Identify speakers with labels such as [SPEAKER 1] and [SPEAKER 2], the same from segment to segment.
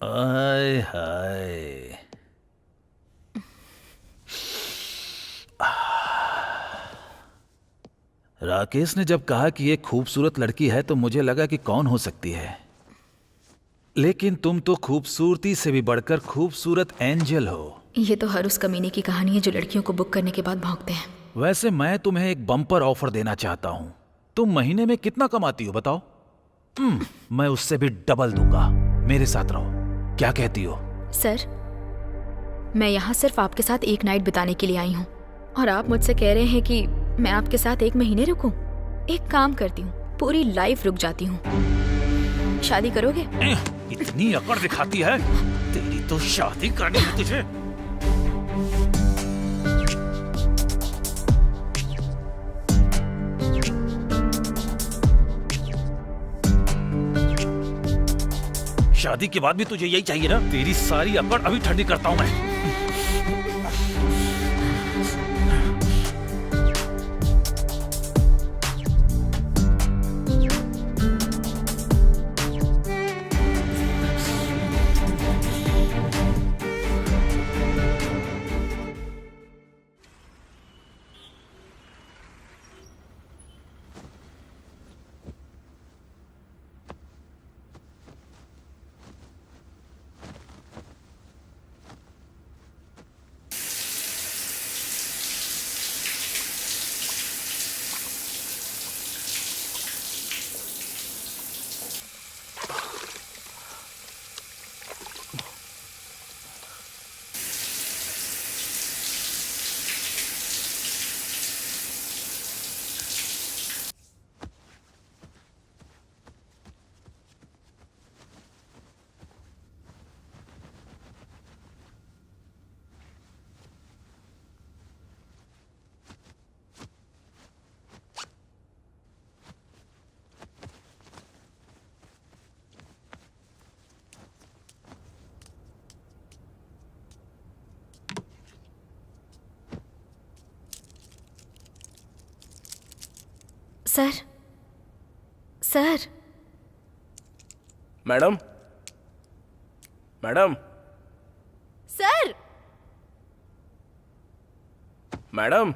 [SPEAKER 1] आय हाय। राकेश ने जब कहा कि ये खूबसूरत लड़की है तो मुझे लगा कि कौन हो सकती है, लेकिन तुम तो खूबसूरती से भी बढ़कर खूबसूरत एंजल हो।
[SPEAKER 2] ये तो हर उस कमीने की कहानी है जो लड़कियों को बुक करने के बाद भौंकते हैं।
[SPEAKER 1] वैसे मैं तुम्हें एक बम्पर ऑफर देना चाहता हूं। तुम महीने में कितना कमाती हो बताओ? मैं उससे भी डबल दूंगा। मेरे साथ रहो, क्या कहती हो?
[SPEAKER 2] सर, मैं यहाँ सिर्फ आपके साथ एक नाइट बिताने के लिए आई हूँ और आप मुझसे कह रहे हैं कि मैं आपके साथ 1 महीने रुकूं? एक काम करती हूँ, पूरी लाइफ रुक जाती हूँ। शादी करोगे?
[SPEAKER 1] इतनी अकड़ दिखाती है, तेरी तो शादी करनी है तुझे। शादी के बाद भी तुझे यही चाहिए ना? तेरी सारी अकड़ अभी ठंडी करता हूं मैं।
[SPEAKER 2] Sir, sir.
[SPEAKER 3] Madam, madam,
[SPEAKER 2] sir,
[SPEAKER 3] madam.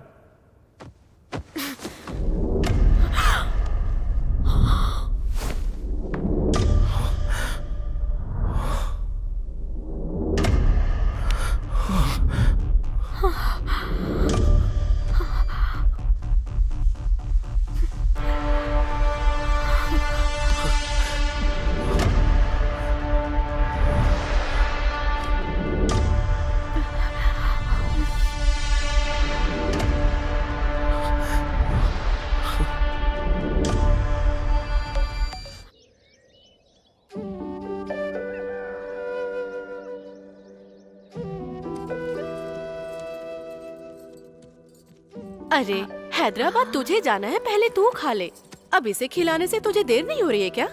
[SPEAKER 4] अरे हैदराबाद तुझे जाना है, पहले तू खा ले। अब इसे खिलाने से तुझे देर नहीं हो रही है क्या?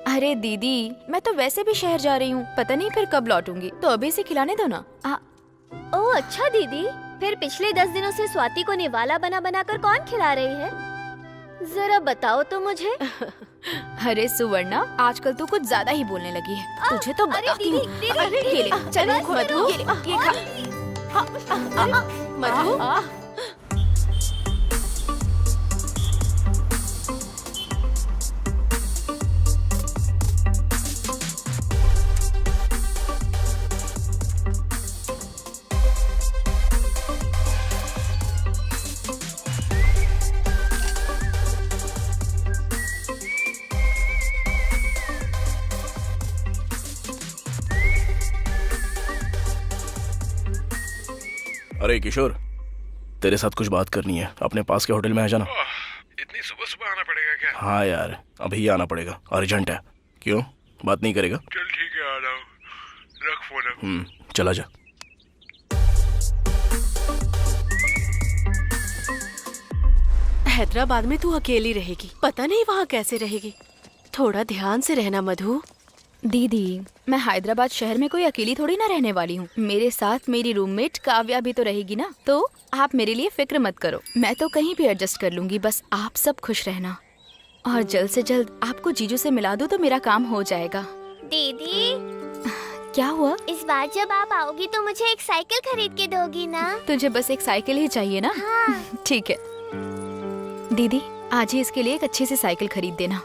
[SPEAKER 2] अरे दीदी, मैं तो वैसे भी शहर जा रही हूँ, पता नहीं फिर कब लौटूंगी, तो अभी इसे खिलाने दो ना।
[SPEAKER 5] ओह अच्छा दीदी, फिर पिछले 10 दिनों से स्वाति को निवाला बना बना कर कौन खिला रही है? जरा बताओ तो मुझे।
[SPEAKER 2] अरे सुवर्णा, आजकल तू कुछ ज्यादा ही बोलने लगी है। तुझे तो बताती हूँ।
[SPEAKER 5] दीदी,
[SPEAKER 2] ये ले, चल
[SPEAKER 4] मधु,
[SPEAKER 2] ये खा।
[SPEAKER 4] मधु,
[SPEAKER 3] अरे किशोर, तेरे साथ कुछ बात करनी है। अपने पास के होटल में आ जाना।
[SPEAKER 6] इतनी सुबह सुबह आना पड़ेगा क्या?
[SPEAKER 3] हाँ यार, अभी आना पड़ेगा, अर्जेंट है। क्यों, बात नहीं करेगा?
[SPEAKER 6] चल ठीक है, आ रहा हूँ। रख फोन अब।
[SPEAKER 3] चला जा।
[SPEAKER 4] हैदराबाद में तू अकेली रहेगी, पता नहीं वहाँ कैसे रहेगी। थोड़ा ध्यान से रहना मधु।
[SPEAKER 2] दीदी, मैं हैदराबाद शहर में कोई अकेली थोड़ी ना रहने वाली हूँ। मेरे साथ मेरी रूममेट काव्या भी तो रहेगी ना। तो आप मेरे लिए फिक्र मत करो, मैं तो कहीं भी एडजस्ट कर लूंगी। बस आप सब खुश रहना और जल्द से जल्द आपको जीजू से मिला दूँ तो मेरा काम हो जाएगा।
[SPEAKER 5] दीदी
[SPEAKER 2] क्या हुआ?
[SPEAKER 5] इस बार जब आप आओगी तो मुझे एक साइकिल खरीद के दोगी ना?
[SPEAKER 2] तुझे बस एक साइकिल ही चाहिए ना?
[SPEAKER 5] हाँ।
[SPEAKER 2] ठीक है दीदी, आज ही इसके लिए एक अच्छी सी साइकिल खरीद देना।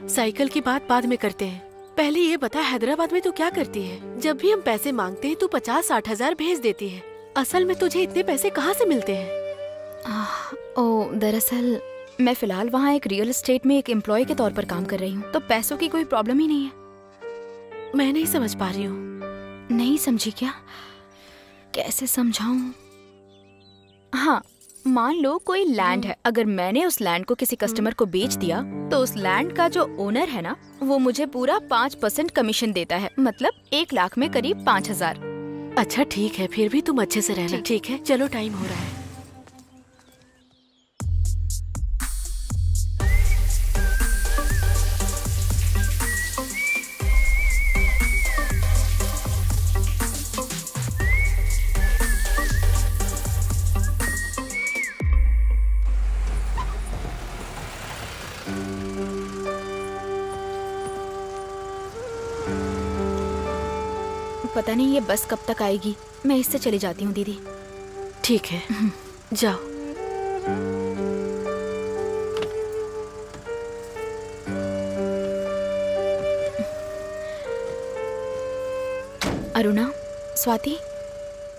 [SPEAKER 4] साइकिल की बात बाद में करते हैं, पहले ये बता हैदराबाद में तू क्या करती है? जब भी हम पैसे मांगते हैं तू 50-60 हजार भेज देती है। असल में तुझे इतने पैसे कहाँ से मिलते हैं?
[SPEAKER 2] दरअसल मैं फिलहाल वहाँ एक रियल एस्टेट में एक एम्प्लॉय के तौर पर काम कर रही हूँ, तो पैसों की कोई प्रॉब्लम ही नहीं है।
[SPEAKER 4] मैं नहीं समझ पा रही हूँ।
[SPEAKER 2] नहीं समझी क्या? कैसे समझाऊं? हाँ, मान लो कोई लैंड है, अगर मैंने उस लैंड को किसी कस्टमर को बेच दिया तो उस लैंड का जो ओनर है ना, वो मुझे पूरा 5% कमीशन देता है, मतलब 1 लाख में करीब 5,000।
[SPEAKER 4] अच्छा ठीक है, फिर भी तुम अच्छे से रहना। ठीक है, चलो टाइम हो रहा है।
[SPEAKER 2] पता नहीं ये बस कब तक आएगी, मैं इससे चली जाती हूँ दीदी।
[SPEAKER 4] ठीक है, जाओ।
[SPEAKER 2] अरुणा, स्वाति,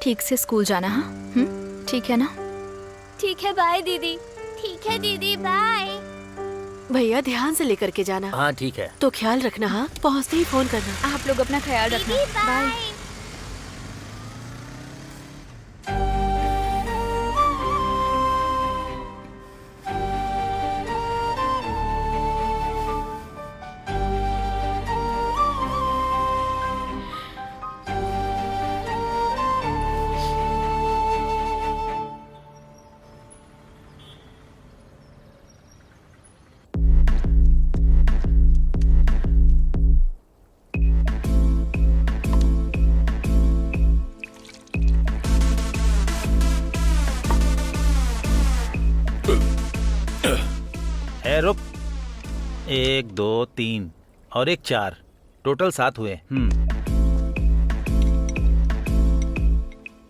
[SPEAKER 2] ठीक से स्कूल जाना। हाँ, ठीक है ना?
[SPEAKER 5] ठीक है, बाय दीदी। ठीक है दीदी, बाय।
[SPEAKER 4] भैया ध्यान से लेकर के जाना।
[SPEAKER 7] हाँ ठीक है।
[SPEAKER 4] तो ख्याल रखना। हाँ, पहुँचते ही फोन करना।
[SPEAKER 2] आप लोग अपना ख्याल रखना।
[SPEAKER 5] दीदी
[SPEAKER 2] बाय।
[SPEAKER 5] बाय।
[SPEAKER 1] है रुक, 1 2 3 और एक 4, टोटल 7 हुए।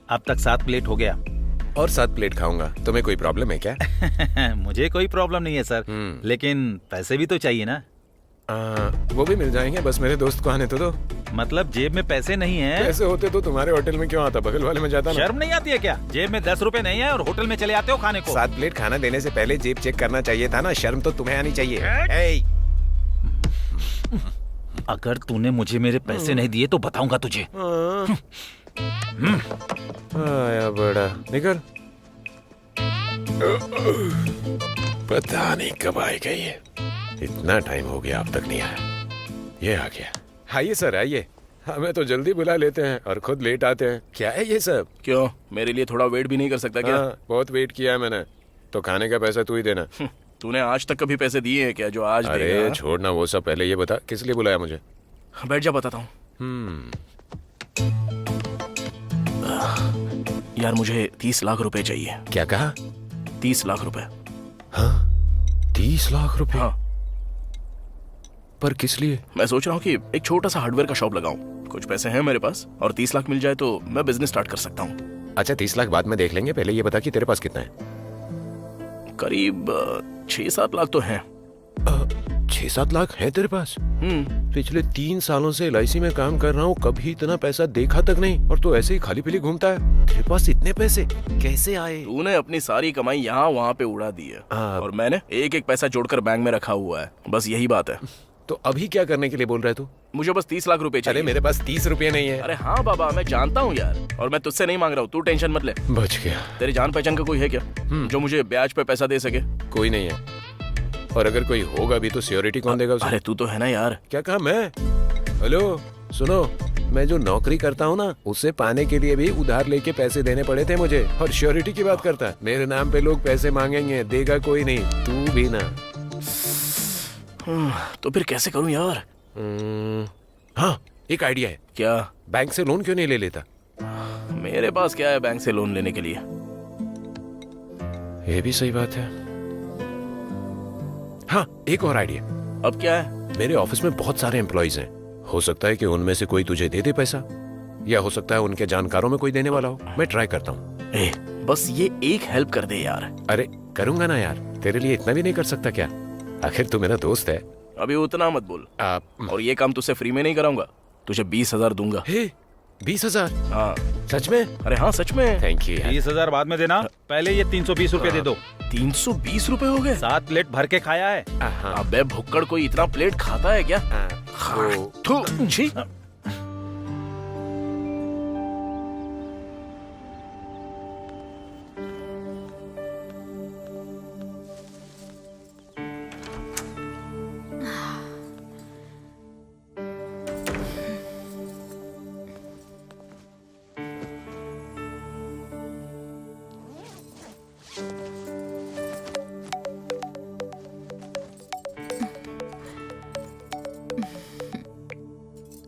[SPEAKER 1] अब तक 7 प्लेट हो गया।
[SPEAKER 8] और 7 प्लेट खाऊंगा। तुम्हें कोई प्रॉब्लम है क्या?
[SPEAKER 1] मुझे कोई प्रॉब्लम नहीं है सर, लेकिन पैसे भी तो चाहिए ना।
[SPEAKER 8] वो भी मिल जाएंगे, बस मेरे दोस्त को आने तो दो।
[SPEAKER 1] मतलब जेब में पैसे नहीं है?
[SPEAKER 8] पैसे होते तो तुम्हारे होटल में क्यों आता, बगल वाले में जाता ना।
[SPEAKER 1] शर्म नहीं आती है क्या? जेब में 10 रुपए नहीं है और होटल में चले आते हो खाने को।
[SPEAKER 8] 7 प्लेट खाना देने से पहले जेब चेक करना चाहिए था ना। शर्म तो तुम्हें आनी चाहिए। ए!
[SPEAKER 1] अगर तूने मुझे मेरे पैसे नहीं दिए तो बताऊंगा तुझे।
[SPEAKER 8] आया बड़ा, निकल। पता नहीं कब आएगा ये। इतना टाइम हो गया अब तक नहीं आया। ये आ गया। आइए सर, आइए। हमें तो जल्दी बुला लेते हैं और खुद लेट आते हैं। क्या है ये सब?
[SPEAKER 3] क्यों, मेरे लिए थोड़ा वेट भी नहीं कर सकता क्या?
[SPEAKER 8] बहुत वेट किया है मैंने। तो खाने का पैसा तू ही देना।
[SPEAKER 3] तूने आज तक कभी पैसे दिए हैं क्या जो आज
[SPEAKER 8] अरे
[SPEAKER 3] देगा?
[SPEAKER 8] छोड़ना वो सब, पहले ये बता किस लिए बुलाया मुझे?
[SPEAKER 3] बैठ जा, बताता हूँ। यार मुझे 30 लाख रुपए चाहिए।
[SPEAKER 8] क्या कहा?
[SPEAKER 3] 30 लाख रुपए।
[SPEAKER 8] हाँ, 30 लाख रुपए?
[SPEAKER 3] हाँ,
[SPEAKER 8] पर किस लिए?
[SPEAKER 3] मैं सोच रहा हूँ कि एक छोटा सा हार्डवेयर का शॉप लगाऊं। कुछ पैसे हैं मेरे पास और 30 लाख मिल जाए तो मैं बिजनेस स्टार्ट कर सकता हूँ।
[SPEAKER 8] अच्छा 30 लाख बाद में देख लेंगे, पहले ये बता कि तेरे पास कितना है?
[SPEAKER 3] करीब 6-7 लाख तो हैं।
[SPEAKER 8] 6-7 लाख है तेरे पास? पिछले 3 सालों से LIC में काम कर रहा हूँ, कभी इतना पैसा देखा तक नहीं। और तू ऐसे ही खाली पीली घूमता है। तेरे पास इतने पैसे कैसे आए?
[SPEAKER 3] तूने अपनी सारी कमाई यहाँ वहाँ पे उड़ा दी है और मैंने एक एक पैसा जोड़कर बैंक में रखा हुआ है। बस यही बात है।
[SPEAKER 8] तो अभी क्या करने के लिए बोल रहा है तू?
[SPEAKER 3] मुझे बस 30 लाख रुपए चाहिए।
[SPEAKER 8] अरे मेरे पास 30 रुपए नहीं है।
[SPEAKER 3] अरे हाँ बाबा, मैं जानता हूँ यार, और मैं तुझसे नहीं मांग रहा हूँ, तू टेंशन मत ले।
[SPEAKER 8] बच गया।
[SPEAKER 3] तेरी जान पहचान का कोई है क्या जो मुझे ब्याज पे पैसा दे सके?
[SPEAKER 8] कोई नहीं है, और अगर कोई होगा भी तो सिक्योरिटी कौन देगा उसे?
[SPEAKER 3] अरे तू तो है ना यार।
[SPEAKER 8] क्या कहा मैं? हेलो सुनो, मैं जो नौकरी करता हूँ ना, उसे पाने के लिए भी उधार लेके पैसे देने पड़े थे मुझे, और श्योरिटी की बात करता है। मेरे नाम पे लोग पैसे मांगेंगे, देगा कोई नहीं, तू भी ना।
[SPEAKER 3] तो फिर कैसे करूँ यार?
[SPEAKER 8] हाँ, एक आइडिया है।
[SPEAKER 3] क्या?
[SPEAKER 8] बैंक से लोन क्यों नहीं ले लेता?
[SPEAKER 3] मेरे पास क्या है बैंक से लोन लेने के लिए?
[SPEAKER 8] ये भी सही बात है। हाँ, एक और आइडिया।
[SPEAKER 3] अब क्या है?
[SPEAKER 8] मेरे ऑफिस में बहुत सारे एम्प्लॉइज हैं, हो सकता है कि उनमें से कोई तुझे दे दे पैसा, या हो सकता है उनके जानकारों में कोई देने वाला हो। मैं ट्राई करता हूँ।
[SPEAKER 3] ए, बस ये एक हेल्प कर दे यार।
[SPEAKER 8] अरे करूंगा ना यार, तेरे लिए इतना भी नहीं कर सकता क्या? आखिर तू मेरा दोस्त है।
[SPEAKER 3] अभी उतना मत बोल। और ये काम तुझसे फ्री में नहीं कराऊंगा, तुझे 20,000 दूंगा।
[SPEAKER 8] हे 20,000?
[SPEAKER 3] हाँ
[SPEAKER 8] सच में?
[SPEAKER 3] अरे हाँ सच में।
[SPEAKER 8] थैंक यू यार।
[SPEAKER 1] 20,000 बाद में देना, पहले ये 320 रुपए दे दो।
[SPEAKER 3] 320 रुपए हो गए?
[SPEAKER 1] 7 प्लेट भर के खाया है।
[SPEAKER 8] हाँ,
[SPEAKER 3] अबे भुक्कड़, कोई इतना प्लेट खाता है क्या? थू, छी।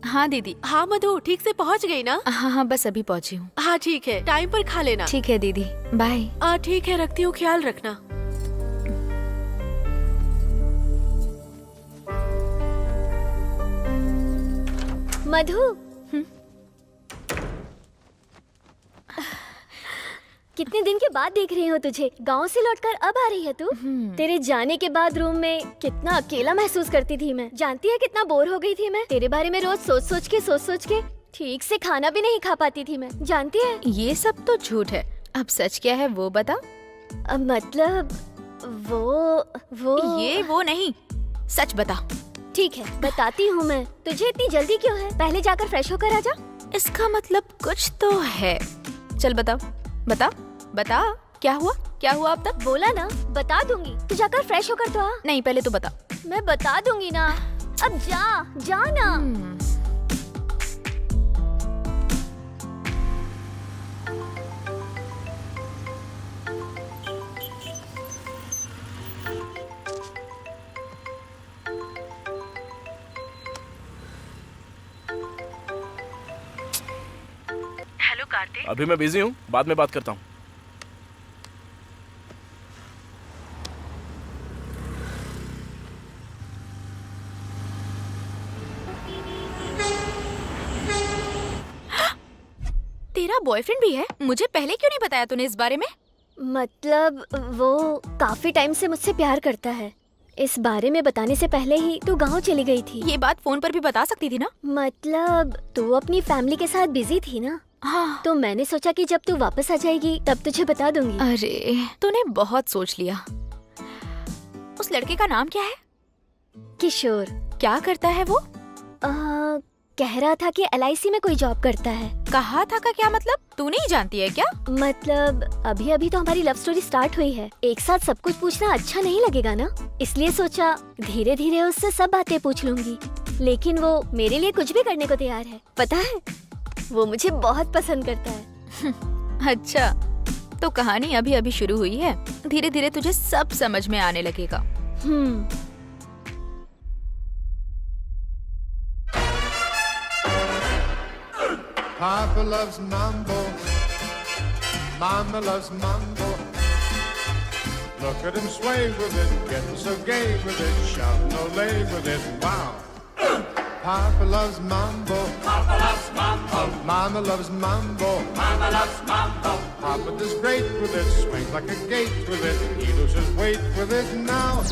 [SPEAKER 2] हाँ दीदी।
[SPEAKER 4] हाँ मधु, ठीक से पहुँच गई ना?
[SPEAKER 2] हाँ हाँ, बस अभी पहुंची हूँ।
[SPEAKER 4] हाँ ठीक है, टाइम पर खा लेना।
[SPEAKER 2] ठीक है दीदी, बाय।
[SPEAKER 4] ठीक है, रखती हूँ, ख्याल रखना।
[SPEAKER 5] मधु, कितने दिन के बाद देख रही हूँ तुझे। गांव से लौटकर अब आ रही है तू? तेरे जाने के बाद रूम में कितना अकेला महसूस करती थी मैं। जानती है कितना बोर हो गई थी मैं। तेरे बारे में रोज सोच सोच के ठीक से खाना भी नहीं खा पाती थी मैं। जानती है?
[SPEAKER 2] ये सब तो झूठ है, अब सच क्या है वो बता।
[SPEAKER 5] मतलब वो
[SPEAKER 2] ये वो नहीं, सच बता।
[SPEAKER 5] ठीक है, बताती हूँ मैं। तुझे इतनी जल्दी क्यों है? पहले जाकर फ्रेश होकर आ जा।
[SPEAKER 2] इसका मतलब कुछ तो है। चल बताओ, बता बता, क्या हुआ अब तक?
[SPEAKER 5] बोला ना, बता दूंगी। तू जाकर फ्रेश होकर तो आ।
[SPEAKER 2] नहीं, पहले तो बता।
[SPEAKER 5] मैं बता दूंगी ना। अब जा ना।
[SPEAKER 4] हेलो कार्तिक।
[SPEAKER 3] अभी मैं बिजी हूँ, बाद में बात करता हूँ।
[SPEAKER 2] तेरा बॉयफ्रेंड भी है? मुझे पहले क्यों नहीं बताया तूने इस बारे में?
[SPEAKER 5] मतलब वो काफी टाइम से मुझसे प्यार करता है। इस बारे में बताने से पहले ही तू गांव चली गई थी।
[SPEAKER 2] ये बात फोन पर भी बता सकती थी ना?
[SPEAKER 5] मतलब तू अपनी फैमिली के साथ बिजी थी ना।
[SPEAKER 2] हाँ।
[SPEAKER 5] तो मैंने सोचा कि जब तू वापस आ जाएगी तब तुझे बता दूंगी।
[SPEAKER 2] अरे तूने बहुत सोच लिया। उस लड़के का नाम क्या है?
[SPEAKER 5] किशोर।
[SPEAKER 2] क्या करता है वो?
[SPEAKER 5] कह रहा था कि LIC में कोई जॉब करता है।
[SPEAKER 2] कहा था का क्या मतलब? तू नहीं जानती है क्या?
[SPEAKER 5] मतलब अभी अभी तो हमारी लव स्टोरी स्टार्ट हुई है। एक साथ सब कुछ पूछना अच्छा नहीं लगेगा ना, इसलिए सोचा धीरे धीरे उससे सब बातें पूछ लूंगी। लेकिन वो मेरे लिए कुछ भी करने को तैयार है। पता है, वो मुझे बहुत पसंद करता है।
[SPEAKER 2] अच्छा, तो कहानी अभी अभी शुरू हुई है। धीरे धीरे तुझे सब समझ में आने लगेगा।
[SPEAKER 7] Papa loves mambo, Mama loves mambo. Look at him sway with it, getting so gay with it, shouting ole with it, wow. Papa loves mambo, Papa loves mambo. Mama loves mambo, Mama loves mambo. Papa does great with it, swings like a gate with it, he loses weight with it now.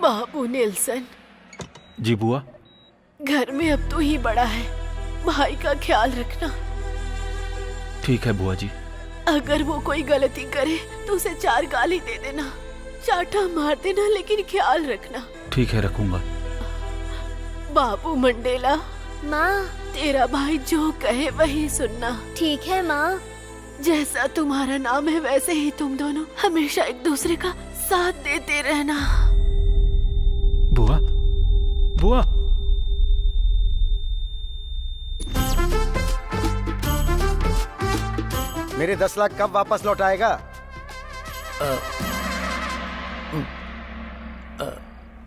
[SPEAKER 4] बाबू Nelson,
[SPEAKER 1] ji बुआ।
[SPEAKER 4] घर में अब तू ही बड़ा है, भाई का ख्याल रखना।
[SPEAKER 1] ठीक है बुआ जी।
[SPEAKER 4] अगर वो कोई गलती करे तो उसे 4 गाली दे देना, चाटा मार देना, लेकिन ख्याल रखना।
[SPEAKER 1] ठीक है, रखूंगा।
[SPEAKER 4] बाबू मंडेला,
[SPEAKER 5] माँ।
[SPEAKER 4] तेरा भाई जो कहे वही सुनना।
[SPEAKER 5] ठीक है माँ।
[SPEAKER 4] जैसा तुम्हारा नाम है वैसे ही तुम दोनों हमेशा एक दूसरे का साथ देते रहना।
[SPEAKER 1] बुआ, बुआ।
[SPEAKER 9] मेरे 10 लाख कब वापस लौट आएगा?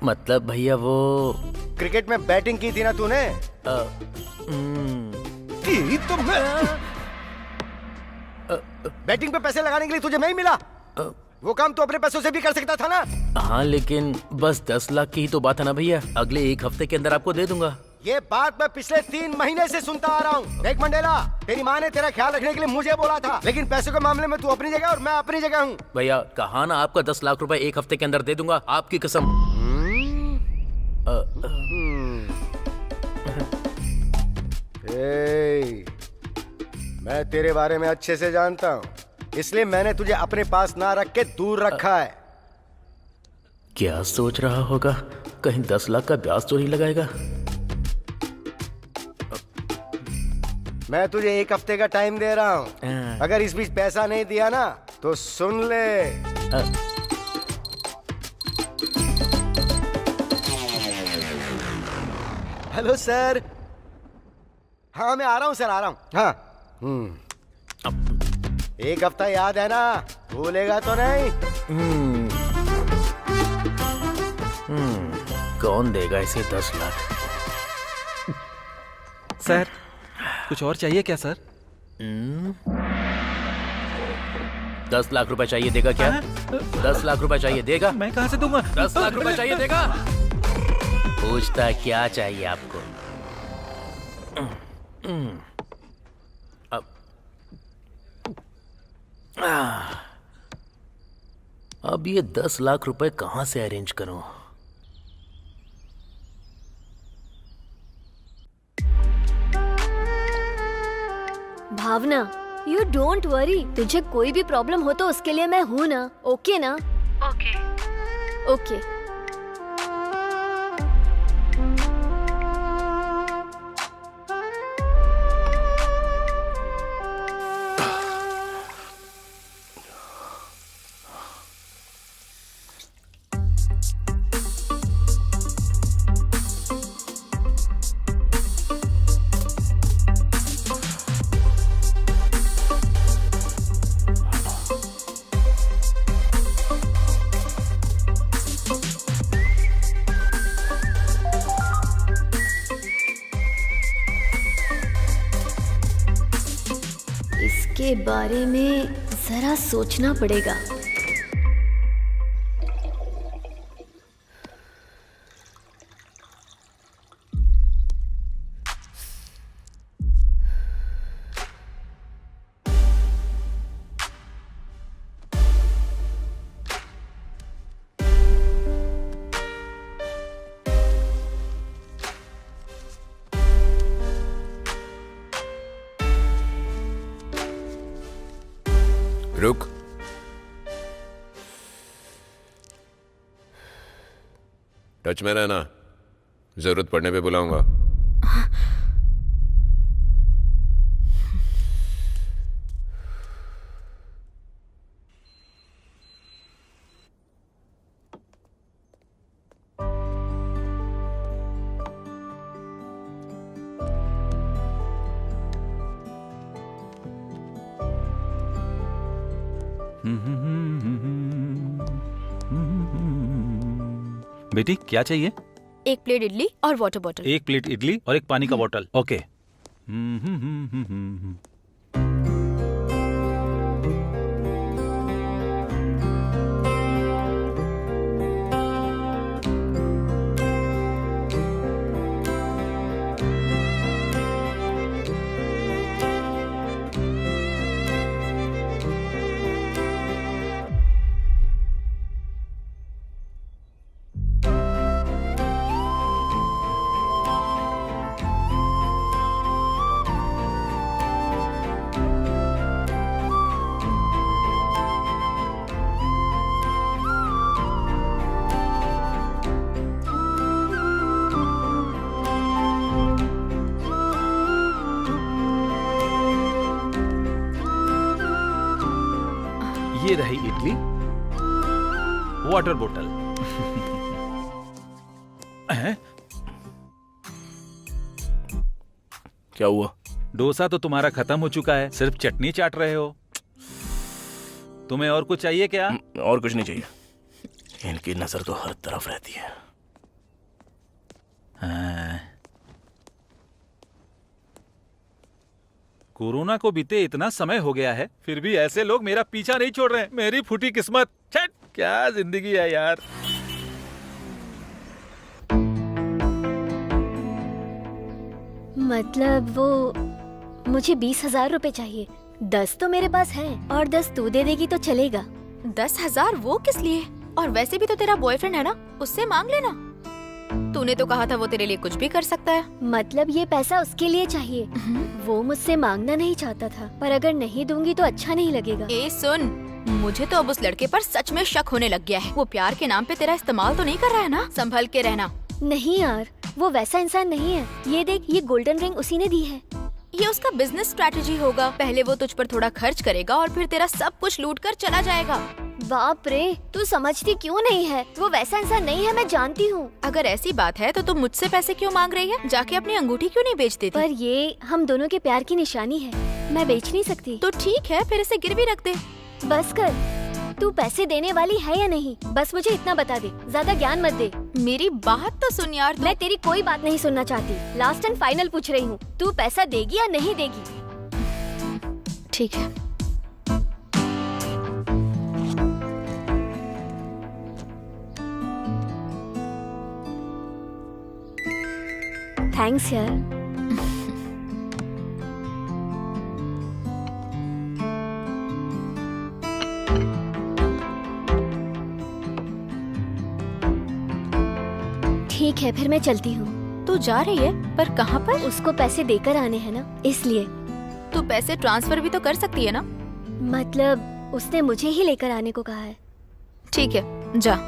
[SPEAKER 10] मतलब भैया वो
[SPEAKER 9] क्रिकेट में बैटिंग की थी ना तूने? की तो मैं बैटिंग पे पैसे लगाने के लिए तुझे नहीं मिला? वो काम तो अपने पैसों से भी कर सकता था ना?
[SPEAKER 10] हाँ, लेकिन बस 10 लाख की ही तो बात है ना भैया। अगले 1 हफ्ते के अंदर आपको दे दूंगा।
[SPEAKER 9] ये बात मैं पिछले 3 महीने से सुनता आ रहा हूँ। देख मंडेला, तेरी माँ ने तेरा ख्याल रखने के लिए मुझे बोला था, लेकिन पैसों के मामले में तू अपनी जगह और मैं अपनी जगह हूँ।
[SPEAKER 10] भैया कहा ना आपका 10 लाख रुपए 1 हफ्ते के अंदर दे दूंगा, आपकी कसम।
[SPEAKER 9] मैं तेरे बारे में अच्छे से जानता हूँ, इसलिए मैंने तुझे अपने पास ना रख के दूर रखा है।
[SPEAKER 10] क्या सोच रहा होगा, कहीं 10 लाख का ब्याज तो नहीं लगाएगा?
[SPEAKER 9] मैं तुझे 1 हफ्ते का टाइम दे रहा हूँ। अगर इस बीच पैसा नहीं दिया ना तो सुन ले। Hello sir. हाँ मैं आ रहा हूँ सर, आ रहा हूँ। हाँ 1 हफ्ता याद है ना, भूलेगा तो नहीं?
[SPEAKER 10] कौन देगा इसे 10 लाख?
[SPEAKER 1] सर कुछ और चाहिए क्या सर?
[SPEAKER 10] 10 लाख रुपए चाहिए, देगा क्या? 10 लाख रुपए चाहिए, देगा?
[SPEAKER 1] मैं कहाँ से दूंगा?
[SPEAKER 10] 10 लाख रुपए चाहिए, देगा? पूछता क्या चाहिए आपको? अब ये 10 लाख रुपए कहाँ से अरेंज करूं?
[SPEAKER 5] भावना, यू डोंट वरी, तुझे कोई भी प्रॉब्लम हो तो उसके लिए मैं हूँ ना। ओके ना? Okay okay. इसके बारे में जरा सोचना पड़ेगा।
[SPEAKER 8] रुक। टच में रहना, जरूरत पड़ने पे बुलाऊंगा।
[SPEAKER 1] बेटी क्या चाहिए?
[SPEAKER 2] 1 प्लेट इडली और वाटर बॉटल।
[SPEAKER 1] 1 प्लेट इडली और 1 पानी का बॉटल। ओके। ये रही इडली, वाटर बोतल।
[SPEAKER 3] क्या हुआ?
[SPEAKER 1] डोसा तो तुम्हारा खत्म हो चुका है, सिर्फ चटनी चाट रहे हो। तुम्हें और कुछ चाहिए क्या?
[SPEAKER 3] और कुछ नहीं चाहिए। इनकी नजर तो हर तरफ रहती है।
[SPEAKER 1] कोरोना को बीते इतना समय हो गया है, फिर भी ऐसे लोग मेरा पीछा नहीं छोड़ रहे हैं। मेरी फूटी किस्मत। छट, क्या जिंदगी है यार।
[SPEAKER 5] मतलब वो मुझे 20,000 रुपए चाहिए। 10 तो मेरे पास है और 10 तू दे देगी तो चलेगा।
[SPEAKER 2] 10,000 वो किस लिए? और वैसे भी तो तेरा बॉयफ्रेंड है ना, उससे मांग लेना। तूने तो कहा था वो तेरे लिए कुछ भी कर सकता है।
[SPEAKER 5] मतलब ये पैसा उसके लिए चाहिए। वो मुझसे मांगना नहीं चाहता था, पर अगर नहीं दूंगी तो अच्छा नहीं लगेगा।
[SPEAKER 2] ए सुन, मुझे तो अब उस लड़के पर सच में शक होने लग गया है। वो प्यार के नाम पे तेरा इस्तेमाल तो नहीं कर रहा है ना? संभल के रहना।
[SPEAKER 5] नहीं यार, वो वैसा इंसान नहीं है। ये देख, ये गोल्डन रिंग उसी ने दी है।
[SPEAKER 2] ये उसका बिजनेस स्ट्रैटेजी होगा। पहले वो तुझ पर थोड़ा खर्च करेगा और फिर तेरा सब कुछ लूट कर चला जाएगा।
[SPEAKER 5] बाप रे, तू समझती क्यों नहीं है? वो वैसा इंसान नहीं है, मैं जानती हूँ।
[SPEAKER 2] अगर ऐसी बात है तो तुम मुझसे पैसे क्यों मांग रही है? जाके अपनी अंगूठी क्यों नहीं बेच देती?
[SPEAKER 5] पर ये हम दोनों के प्यार की निशानी है, मैं बेच नहीं सकती।
[SPEAKER 2] तो ठीक है, फिर इसे गिरवी रख दे।
[SPEAKER 5] बस कर, तू पैसे देने वाली है या नहीं? बस मुझे इतना बता दे, ज्यादा ज्ञान मत दे।
[SPEAKER 2] मेरी बात तो सुन यार।
[SPEAKER 5] मैं तेरी कोई बात नहीं सुनना चाहती। लास्ट एंड फाइनल पूछ रही हूँ, तू पैसा देगी या नहीं देगी?
[SPEAKER 2] ठीक है।
[SPEAKER 5] थैंक्स यार। ठीक है, फिर मैं चलती हूँ।
[SPEAKER 2] तू जा रही है? पर कहाँ पर?
[SPEAKER 5] उसको पैसे देकर आने हैं ना, इसलिए।
[SPEAKER 2] तू पैसे ट्रांसफर भी तो कर सकती है ना?
[SPEAKER 5] मतलब उसने मुझे ही लेकर आने को कहा है।
[SPEAKER 2] ठीक है, जा।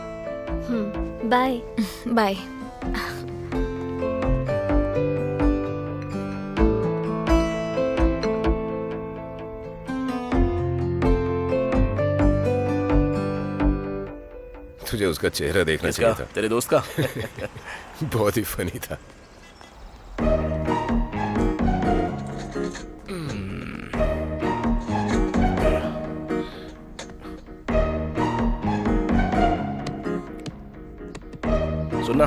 [SPEAKER 5] बाय।
[SPEAKER 2] बाय।
[SPEAKER 8] तुझे उसका चेहरा देखना चाहिए था।
[SPEAKER 3] तेरे दोस्त का।
[SPEAKER 8] बहुत ही फनी था।
[SPEAKER 3] सुनना,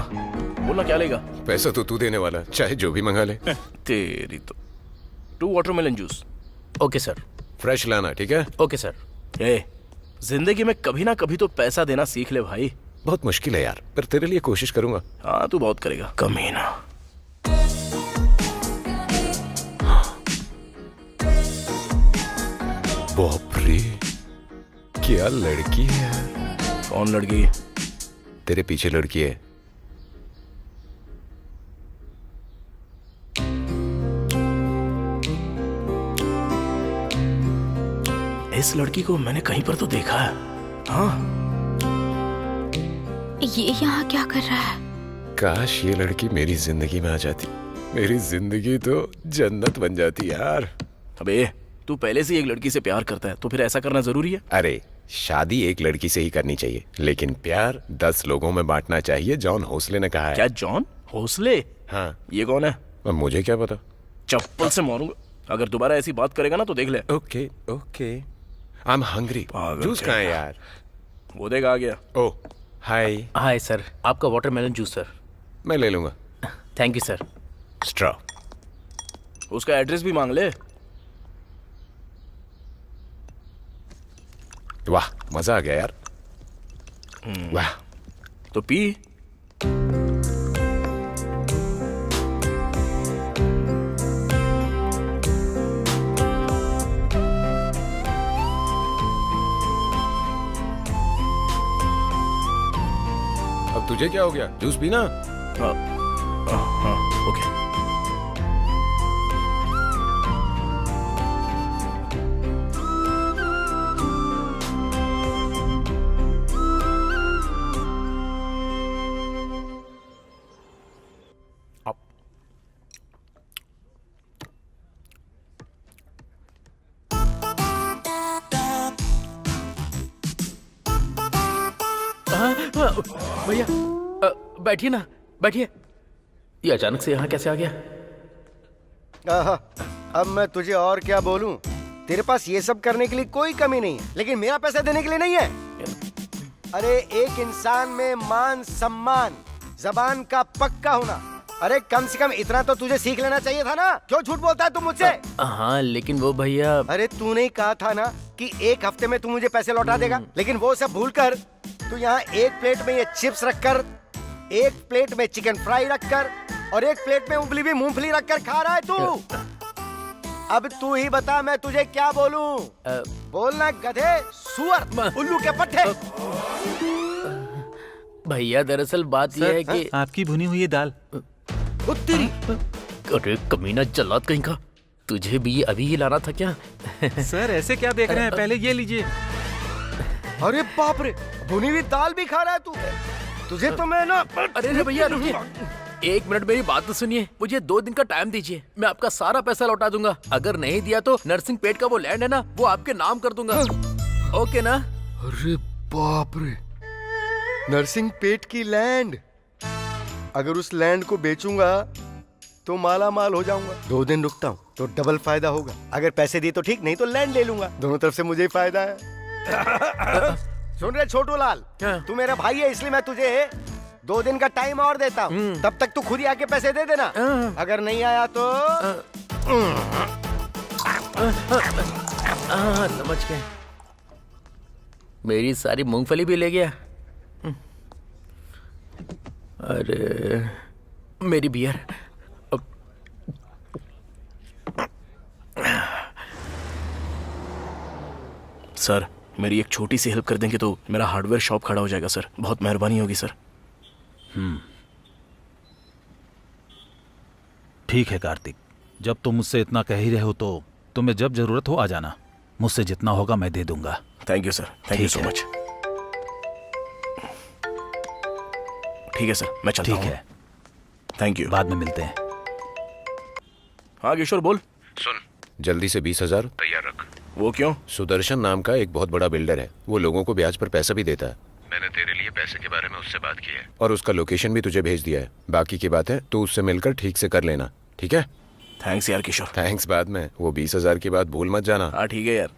[SPEAKER 3] बोलना क्या लेगा?
[SPEAKER 8] पैसा तो तू देने वाला, चाहे जो भी मंगा ले।
[SPEAKER 3] तेरी तो। 2 watermelon juice.
[SPEAKER 10] Okay sir.
[SPEAKER 8] Fresh लाना, ठीक है?
[SPEAKER 10] Okay sir.
[SPEAKER 3] ए, जिंदगी में कभी ना कभी तो पैसा देना सीख ले भाई।
[SPEAKER 8] बहुत मुश्किल है यार, पर तेरे लिए कोशिश करूंगा।
[SPEAKER 3] हाँ, तू बहुत करेगा, कमीना।
[SPEAKER 8] बाप रे, क्या लड़की है।
[SPEAKER 3] कौन लड़की?
[SPEAKER 8] तेरे पीछे लड़की है।
[SPEAKER 3] इस लड़की को मैंने कहीं पर तो देखा है। हाँ,
[SPEAKER 2] ये यहाँ क्या कर रहा है?
[SPEAKER 8] काश ये लड़की मेरी जिंदगी में आ जाती, मेरी जिंदगी तो जन्नत बन जाती यार।
[SPEAKER 3] अबे, तू पहले से एक लड़की से प्यार करता है तो फिर ऐसा करना जरूरी है?
[SPEAKER 8] अरे, शादी एक लड़की से ही करनी चाहिए, लेकिन प्यार 10 लोगों में बांटना चाहिए। जॉन होसले ने कहा है।
[SPEAKER 3] क्या जॉन होसले?
[SPEAKER 8] हाँ।
[SPEAKER 3] ये कौन है?
[SPEAKER 8] अब मुझे क्या पता।
[SPEAKER 3] चप्पल से मारूंगा अगर दोबारा ऐसी बात करेगा ना तो देख ले।
[SPEAKER 8] Okay okay, I am hungry. Juice कहाँ है यार?
[SPEAKER 3] वो देख आ गया।
[SPEAKER 8] ओह हाय।
[SPEAKER 10] हाय सर, आपका वाटरमेलन जूस सर।
[SPEAKER 8] मैं ले लूंगा।
[SPEAKER 10] Thank you sir.
[SPEAKER 8] स्ट्रॉ।
[SPEAKER 3] उसका एड्रेस भी मांग ले।
[SPEAKER 8] वाह, मजा आ गया यार। वाह।
[SPEAKER 3] तो पी।
[SPEAKER 8] अब तुझे क्या हो गया? जूस पीना।
[SPEAKER 3] हाँ, ओके।
[SPEAKER 10] भैया बैठिए ना, बैठिए। ये अचानक से यहाँ कैसे आ गया?
[SPEAKER 9] आहा, अब मैं तुझे और क्या बोलूं? तेरे पास ये सब करने के लिए कोई कमी नहीं है, लेकिन मेरा पैसा देने के लिए नहीं है। अरे एक इंसान में मान सम्मान, जबान का पक्का होना, अरे कम से कम इतना तो तुझे सीख लेना चाहिए था ना। क्यों झूठ बोलता है तू मुझसे?
[SPEAKER 10] हाँ, लेकिन वो भैया।
[SPEAKER 9] अरे तूने ही कहा था ना कि 1 हफ्ते में तू मुझे पैसे लौटा देगा, लेकिन वो सब भूलकर तू यहाँ 1 प्लेट में ये चिप्स रखकर, 1 प्लेट में चिकन फ्राई रखकर, और एक प्लेट में उबली हुई मूंगफली रखकर खा रहा है तू। अब तू ही बता मैं तुझे क्या बोलूं? बोलना गधे, सुअर, उल्लू के पट्टे।
[SPEAKER 10] भैया दरअसल बात यह है कि
[SPEAKER 1] आपकी भुनी हुई दाल।
[SPEAKER 9] उत्तरी।
[SPEAKER 10] अरे कमीना जल्लाद कहीं का, तुझे भी अभी ही लाना था क्या?
[SPEAKER 1] सर ऐसे क्या देख रहे हैं, पहले ये लीजिए।
[SPEAKER 9] अरे बाप रे, भुनी हुई दाल भी खा रहा है तू। तुझे तो मैं ना।
[SPEAKER 10] अरे भैया रुकिए, 1 मिनट मेरी बात तो सुनिए। मुझे 2 दिन का टाइम दीजिए, मैं आपका सारा पैसा लौटा दूंगा। अगर नहीं दिया तो नरसिंह पेट का वो लैंड है ना, वो आपके नाम कर दूंगा। ओके ना?
[SPEAKER 9] अरे बाप रे, नरसिंह पेट की लैंड। अगर उस लैंड को बेचूंगा तो माला माल हो जाऊंगा। 2 दिन रुकता हूँ तो डबल फायदा होगा। अगर पैसे दिए तो ठीक, नहीं तो लैंड ले लूंगा। दोनों तरफ से मुझे ही फायदा है। सुन रहे छोटू लाल, तू मेरा भाई है इसलिए मैं तुझे 2 दिन का टाइम और देता हूँ। तब तक तू खुद ही आके पैसे दे देना। अगर नहीं आया तो
[SPEAKER 10] समझ गए। मेरी सारी मूंगफली भी ले गया। अरे मेरी बियर।
[SPEAKER 3] सर मेरी एक छोटी सी हेल्प कर देंगे तो मेरा हार्डवेयर शॉप खड़ा हो जाएगा सर। बहुत मेहरबानी होगी सर।
[SPEAKER 1] ठीक है कार्तिक, जब तुम मुझसे इतना कह ही रहे हो तो तुम्हें जब जरूरत हो आ जाना। मुझसे जितना होगा मैं दे दूंगा।
[SPEAKER 3] Thank you sir, thank you
[SPEAKER 1] ठीक
[SPEAKER 3] सो
[SPEAKER 1] है।
[SPEAKER 3] मच। ठीक है सर, मैं चलता हूँ।
[SPEAKER 1] ठीक है,
[SPEAKER 3] थैंक यू।
[SPEAKER 1] बाद में मिलते हैं।
[SPEAKER 3] हाँ किशोर बोल।
[SPEAKER 6] सुन,
[SPEAKER 8] जल्दी से 20,000।
[SPEAKER 6] तैयार रख।
[SPEAKER 3] वो क्यों?
[SPEAKER 8] सुदर्शन नाम का एक बहुत बड़ा बिल्डर है, वो लोगों को ब्याज पर पैसा भी देता है।
[SPEAKER 6] मैंने तेरे लिए पैसे के बारे में उससे बात की है।
[SPEAKER 8] और उसका लोकेशन भी तुझे भेज दिया है। बाकी की बात है तू उससे मिलकर ठीक से कर लेना, ठीक है?
[SPEAKER 3] थैंक्स यार किशोर।
[SPEAKER 8] थैंक्स बाद में, वो 20,000 की बात भूल मत जाना।
[SPEAKER 3] हाँ ठीक है यार।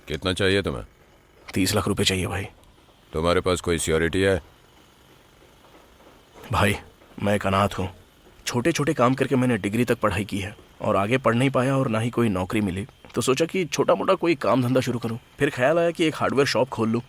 [SPEAKER 8] कितना चाहिए तुम्हें?
[SPEAKER 3] 30 लाख रुपए चाहिए भाई।
[SPEAKER 8] तुम्हारे पास कोई सिक्योरिटी है?
[SPEAKER 3] भाई मैं एक अनाथ हूँ। छोटे छोटे काम करके मैंने डिग्री तक पढ़ाई की है और आगे पढ़ नहीं पाया और ना ही कोई नौकरी मिली, तो सोचा कि छोटा मोटा कोई काम धंधा शुरू करूँ। फिर ख्याल आया कि एक हार्डवेयर शॉप खोल लूँ।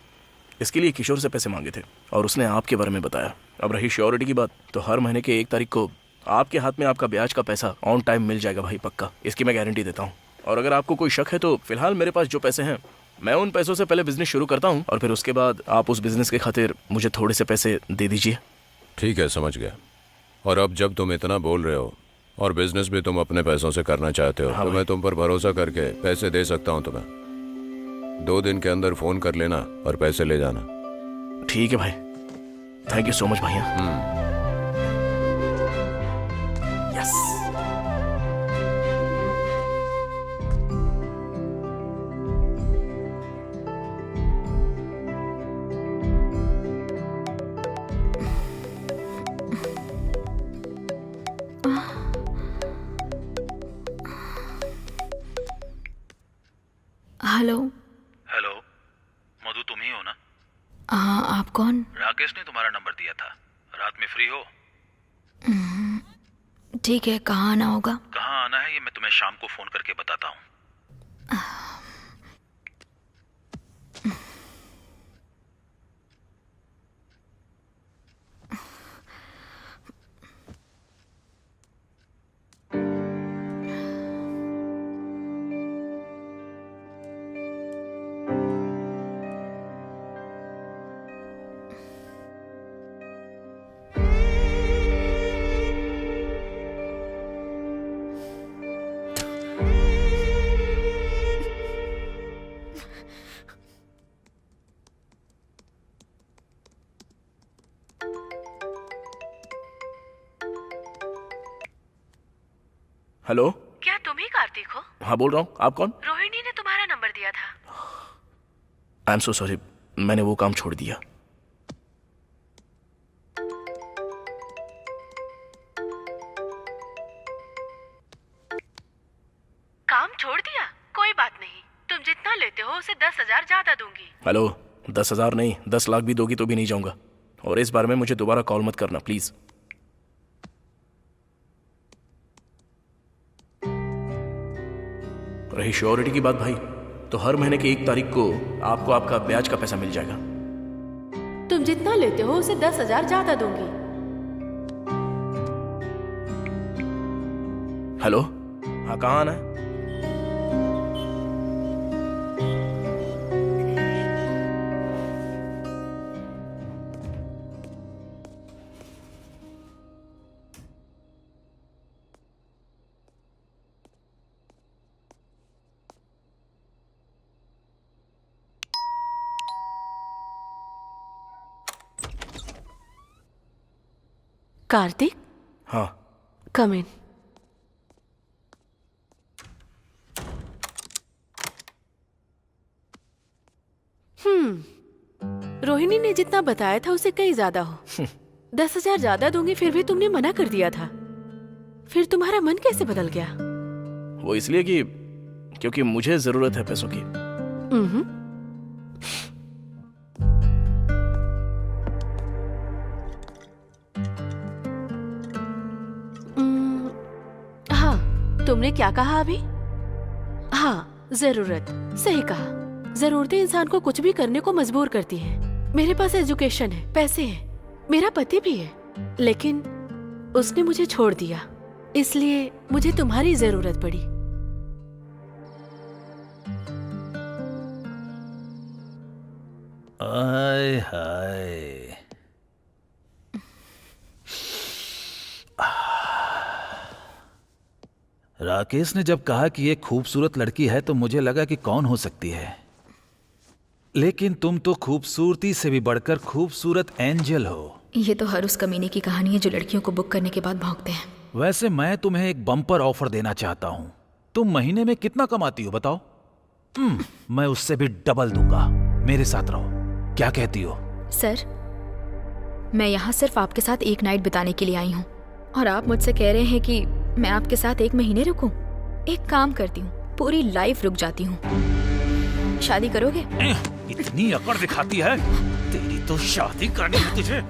[SPEAKER 3] इसके लिए किशोर से पैसे मांगे थे और उसने आपके बारे में बताया। अब रही श्योरिटी की बात, तो हर महीने के 1 तारीख को आपके हाथ में आपका ब्याज का पैसा ऑन टाइम मिल जाएगा भाई, पक्का। इसकी मैं गारंटी देता हूँ। और अगर आपको कोई शक है तो फिलहाल मेरे पास जो पैसे हैं, मैं उन पैसों से पहले बिजनेस शुरू करता हूँ और फिर उसके बाद आप उस बिजनेस के खातिर मुझे थोड़े से पैसे दे दीजिए।
[SPEAKER 8] ठीक है, समझ गया। और अब जब तुम इतना बोल रहे हो और बिजनेस भी तुम अपने पैसों से करना चाहते हो, तो मैं तुम पर भरोसा करके पैसे दे सकता हूँ तुम्हें। 2 दिन के अंदर फोन कर लेना और पैसे ले जाना।
[SPEAKER 3] ठीक है भाई, थैंक यू सो मच भैया। यस।
[SPEAKER 2] हेलो।
[SPEAKER 1] हेलो, मधु तुम ही हो ना?
[SPEAKER 2] हाँ, आप कौन?
[SPEAKER 1] राकेश ने तुम्हारा नंबर दिया था। रात में फ्री हो?
[SPEAKER 2] ठीक है, कहाँ आना होगा?
[SPEAKER 1] कहाँ आना है ये मैं तुम्हें शाम को फोन करके बताता हूँ।
[SPEAKER 3] हेलो,
[SPEAKER 4] क्या तुम ही कार्तिक हो?
[SPEAKER 3] हाँ बोल रहा हूँ। आप कौन?
[SPEAKER 4] रोहिणी ने तुम्हारा नंबर दिया था।
[SPEAKER 3] आई एम सो सॉरी, मैंने वो काम छोड़ दिया।
[SPEAKER 4] काम छोड़ दिया? कोई बात नहीं, तुम जितना लेते हो उसे 10,000 ज्यादा दूंगी।
[SPEAKER 3] हेलो, 10,000 नहीं, 10 लाख भी दोगी तो भी नहीं जाऊंगा। और इस बारे में मुझे दोबारा कॉल मत करना प्लीज। रही श्योरिटी की बात भाई, तो हर महीने की 1 तारीख को आपको आपका ब्याज का पैसा मिल जाएगा।
[SPEAKER 4] तुम जितना लेते हो उसे 10,000 ज्यादा दूंगी।
[SPEAKER 3] हेलो, हाँ कहाँ आना है?
[SPEAKER 4] कार्तिक,
[SPEAKER 3] हाँ,
[SPEAKER 4] कम इन। रोहिणी ने जितना बताया था उससे कहीं ज्यादा हो। 10,000 ज्यादा दूंगी, फिर भी तुमने मना कर दिया था। फिर तुम्हारा मन कैसे बदल गया?
[SPEAKER 3] वो इसलिए कि क्योंकि मुझे जरूरत है पैसों की।
[SPEAKER 4] हाँ, तुमने क्या कहा अभी? हाँ, जरूरत, सही कहा। जरूरतें इंसान को कुछ भी करने को मजबूर करती हैं। मेरे पास एजुकेशन है, पैसे हैं, मेरा पति भी है, लेकिन उसने मुझे छोड़ दिया, इसलिए मुझे तुम्हारी जरूरत पड़ी।
[SPEAKER 1] आय हाय, राकेश ने जब कहा कि ये खूबसूरत लड़की है तो मुझे लगा कि कौन हो सकती है, लेकिन तुम तो खूबसूरती से भी बढ़कर खूबसूरत एंजल हो।
[SPEAKER 2] ये तो हर उस कमीने की कहानी है जो लड़कियों को बुक करने के बाद भौंकते हैं।
[SPEAKER 1] वैसे मैं तुम्हें एक बम्पर ऑफर देना चाहता हूं। तुम महीने में कितना कमाती हो बताओ? मैं उससे भी डबल दूंगा। मेरे साथ रहो, क्या कहती हो?
[SPEAKER 2] सर, मैं यहाँ सिर्फ आपके साथ एक नाइट बिताने के लिए आई हूँ और आप मुझसे कह रहे हैं कि मैं आपके साथ 1 महीने रुकूं। एक काम करती हूँ, पूरी लाइफ रुक जाती हूँ। शादी करोगे?
[SPEAKER 1] इतनी अकड़ दिखाती है, तेरी तो शादी करनी है तुझे।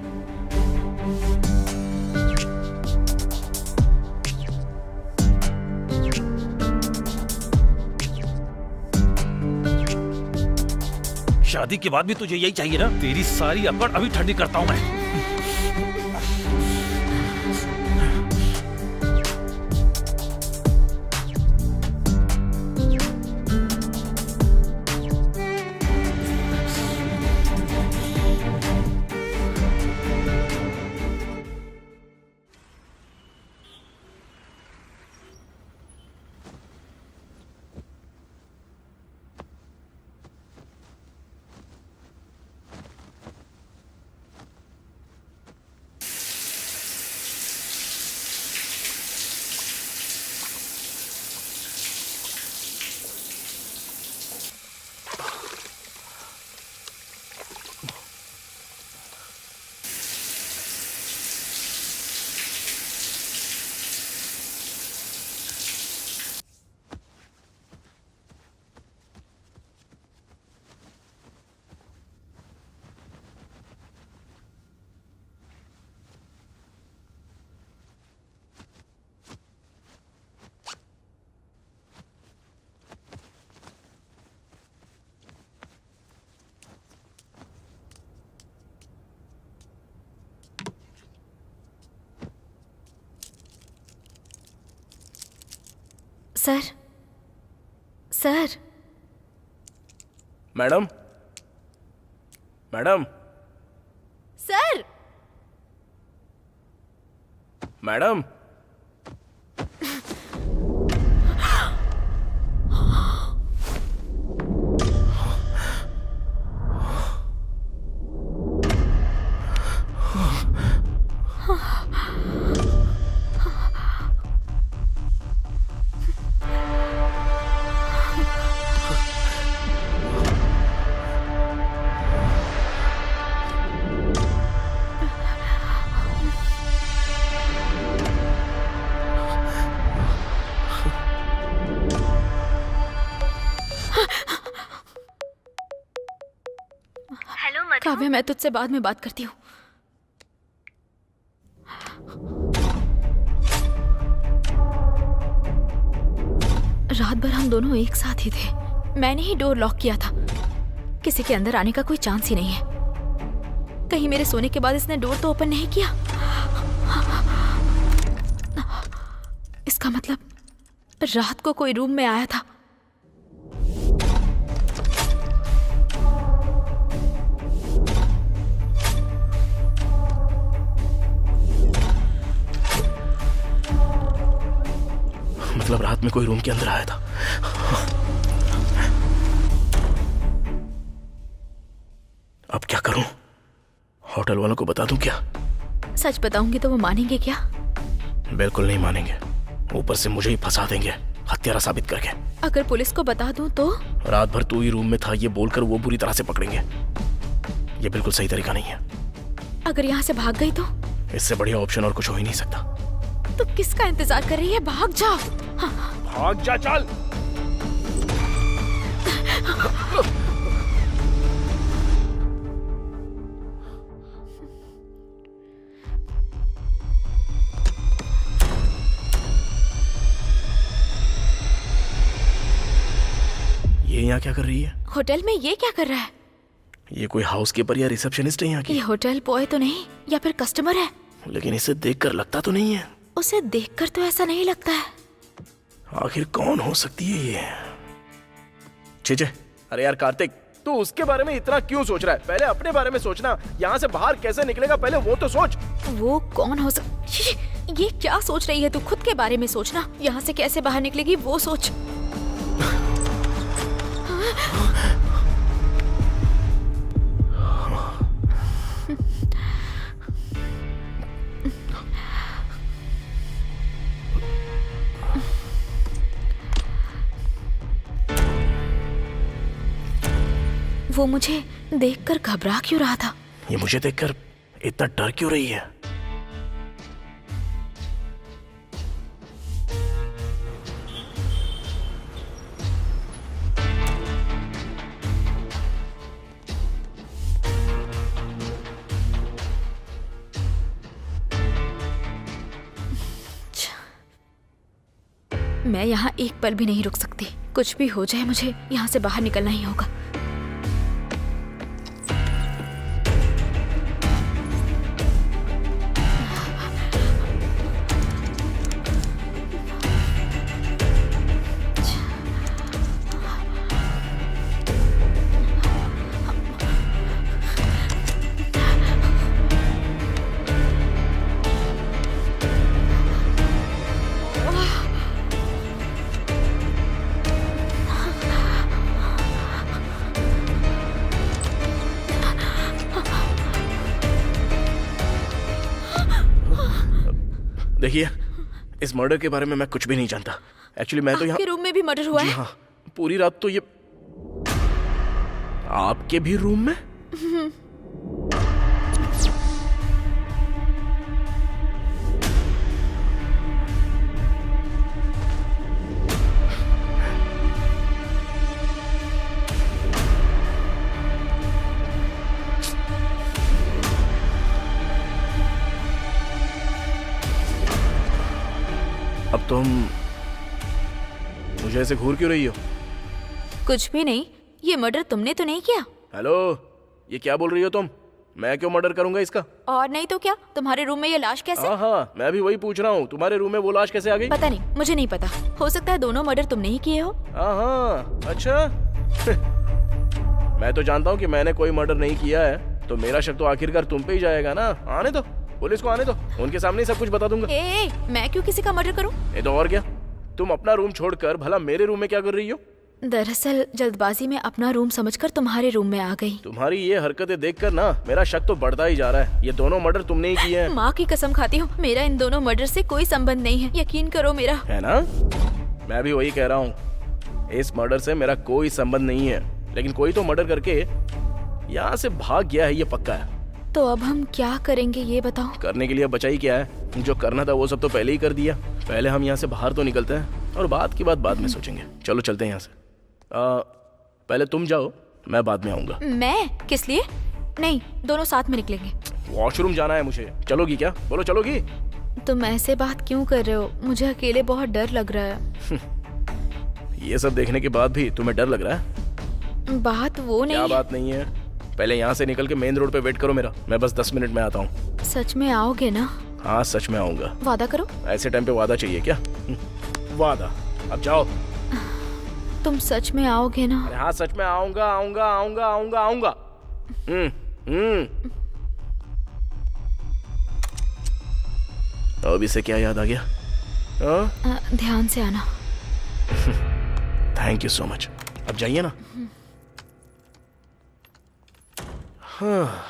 [SPEAKER 1] शादी के बाद भी तुझे यही चाहिए ना? तेरी सारी अकड़ अभी ठंडी करता हूं मैं।
[SPEAKER 2] Sir, sir.
[SPEAKER 3] Madam, madam,
[SPEAKER 2] sir.
[SPEAKER 3] Madam,
[SPEAKER 5] hello Madhu.
[SPEAKER 2] Kavya, मैं तुझसे बाद में बात करती हूँ। रात भर हम दोनों एक साथ ही थे। मैंने ही डोर लॉक किया था। किसी के अंदर आने का कोई चांस ही नहीं है। कहीं मेरे सोने के बाद इसने डोर तो ओपन नहीं किया। इसका मतलब रात को कोई रूम में आया था।
[SPEAKER 3] मतलब रात में कोई रूम के अंदर आया था। अब क्या करूं? होटल वालों को बता दूं क्या?
[SPEAKER 2] सच बताऊंगी तो वो मानेंगे क्या?
[SPEAKER 3] बिल्कुल नहीं मानेंगे। ऊपर से मुझे ही फंसा देंगे हत्यारा साबित करके।
[SPEAKER 2] अगर पुलिस को बता दूं तो?
[SPEAKER 3] रात भर तू ही रूम में था ये बोलकर वो बुरी तरह से पकड़ेंगे। ये बिल्कुल सही तरीका नहीं है।
[SPEAKER 2] अगर यहाँ से भाग गई तो?
[SPEAKER 3] इससे बढ़िया ऑप्शन और कुछ हो ही नहीं सकता।
[SPEAKER 2] तो किसका इंतजार कर रही है? भाग जा।
[SPEAKER 3] भाग जा, चल। ये यहाँ क्या कर रही है?
[SPEAKER 2] होटल में ये क्या कर रहा है?
[SPEAKER 3] ये कोई हाउसकीपर या रिसेप्शनिस्ट है यहाँ की?
[SPEAKER 2] ये होटल बॉय तो नहीं, या फिर कस्टमर है?
[SPEAKER 3] लेकिन इसे देखकर लगता तो नहीं है।
[SPEAKER 2] उसे देखकर तो ऐसा नहीं लगता है।
[SPEAKER 3] आखिर कौन हो सकती है ये? छे, अरे यार कार्तिक, तू उसके बारे में इतना क्यों सोच रहा है? पहले अपने बारे में सोचना। यहाँ से बाहर कैसे निकलेगा पहले वो तो सोच।
[SPEAKER 2] वो कौन हो ये क्या सोच रही है तू? खुद के बारे में सोचना। यहाँ से कैसे बाहर निकलेगी वो सोच। वो मुझे देखकर घबरा क्यों रहा था?
[SPEAKER 3] ये मुझे देखकर इतना डर क्यों रही है?
[SPEAKER 2] मैं यहाँ एक पल भी नहीं रुक सकती। कुछ भी हो जाए मुझे यहाँ से बाहर निकलना ही होगा।
[SPEAKER 3] देखिए, इस मर्डर के बारे में मैं कुछ भी नहीं जानता। एक्चुअली मैं तो यहाँ।
[SPEAKER 2] आपके रूम में भी मर्डर हुआ है?
[SPEAKER 3] हाँ, पूरी रात तो ये। आपके भी रूम में? अब तुम मुझे ऐसे घूर क्यों रही हो?
[SPEAKER 2] कुछ भी नहीं। ये मर्डर तुमने तो नहीं किया?
[SPEAKER 3] हेलो, ये क्या बोल रही हो तुम? मैं क्यों मर्डर करूंगा इसका?
[SPEAKER 2] और नहीं तो क्या? तुम्हारे रूम में ये लाश कैसे?
[SPEAKER 3] हाँ, मैं भी वही पूछ रहा हूँ। तुम्हारे रूम में वो लाश कैसे आ गई?
[SPEAKER 2] पता नहीं, मुझे नहीं पता। हो सकता है दोनों मर्डर तुमने ही किए हो।
[SPEAKER 3] हाँ, अच्छा। मैं तो जानता हूँ कि मैंने कोई मर्डर नहीं किया है, तो मेरा शक तो आखिरकार तुम पे ही जाएगा ना। आने दो, पुलिस को आने दो, उनके सामने सब कुछ बता दूंगा।
[SPEAKER 2] मैं क्यों किसी का मर्डर करूं?
[SPEAKER 3] ये तो और क्या, तुम अपना रूम छोड़कर भला मेरे रूम में क्या कर रही हो?
[SPEAKER 2] दरअसल जल्दबाजी में अपना रूम समझकर तुम्हारे रूम में आ गई।
[SPEAKER 3] तुम्हारी ये हरकतें देखकर ना मेरा शक तो बढ़ता ही जा रहा है। ये दोनों मर्डर तुमने ही किए हैं।
[SPEAKER 2] माँ की कसम खाती हूँ, मेरा इन दोनों मर्डर से कोई संबंध नहीं है। यकीन करो मेरा।
[SPEAKER 3] है ना? मैं भी वही कह रहा हूँ। इस मर्डर से मेरा कोई संबंध नहीं है, लेकिन कोई तो मर्डर करके यहाँ से भाग गया है, ये पक्का है।
[SPEAKER 2] तो अब हम क्या करेंगे ये बताओ?
[SPEAKER 3] करने के लिए बचा ही क्या है? जो करना था वो सब तो पहले ही कर दिया। पहले हम यहाँ से बाहर तो निकलते हैं और बात की बात बाद में सोचेंगे। चलो चलते हैं यहाँ से। पहले तुम जाओ, मैं बाद में आऊंगा।
[SPEAKER 2] मैं? किस लिए? नहीं, दोनों साथ में निकलेंगे।
[SPEAKER 3] वॉशरूम जाना है मुझे। चलोगी क्या? बोलो चलोगी?
[SPEAKER 2] तुम ऐसे बात क्यों कर रहे हो? मुझे अकेले बहुत डर लग रहा है।
[SPEAKER 3] ये सब देखने के बाद भी तुम्हें डर लग रहा है?
[SPEAKER 2] बात वो नहीं
[SPEAKER 3] क्या
[SPEAKER 2] है।
[SPEAKER 3] बात नहीं है? पहले यहाँ से निकल के मेन रोड पे वेट करो मेरा, मैं बस 10 मिनट में आता हूँ।
[SPEAKER 2] सच में आओगे ना?
[SPEAKER 3] हाँ सच में आऊंगा।
[SPEAKER 2] वादा करो।
[SPEAKER 3] ऐसे टाइम पे वादा चाहिए क्या? वादा। अब जाओ।
[SPEAKER 2] तुम सच में आओगे ना?
[SPEAKER 3] अरे हाँ सच में आऊंगा आऊंगा आऊंगा आऊंगा आऊंगा। अब इसे क्या याद आ गया?
[SPEAKER 2] ध्यान से आना।
[SPEAKER 3] Thank you so much. अब जाइए ना। हाँ।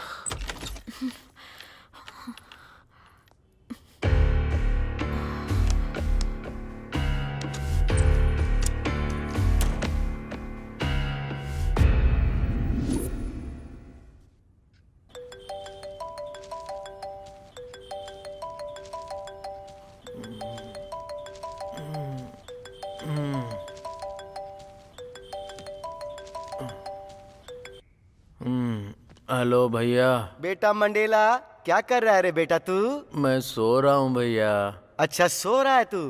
[SPEAKER 10] हेलो भैया।
[SPEAKER 9] बेटा मंडेला, क्या कर रहा है रे बेटा तू?
[SPEAKER 10] मैं सो रहा हूँ भैया।
[SPEAKER 9] अच्छा सो रहा है तू?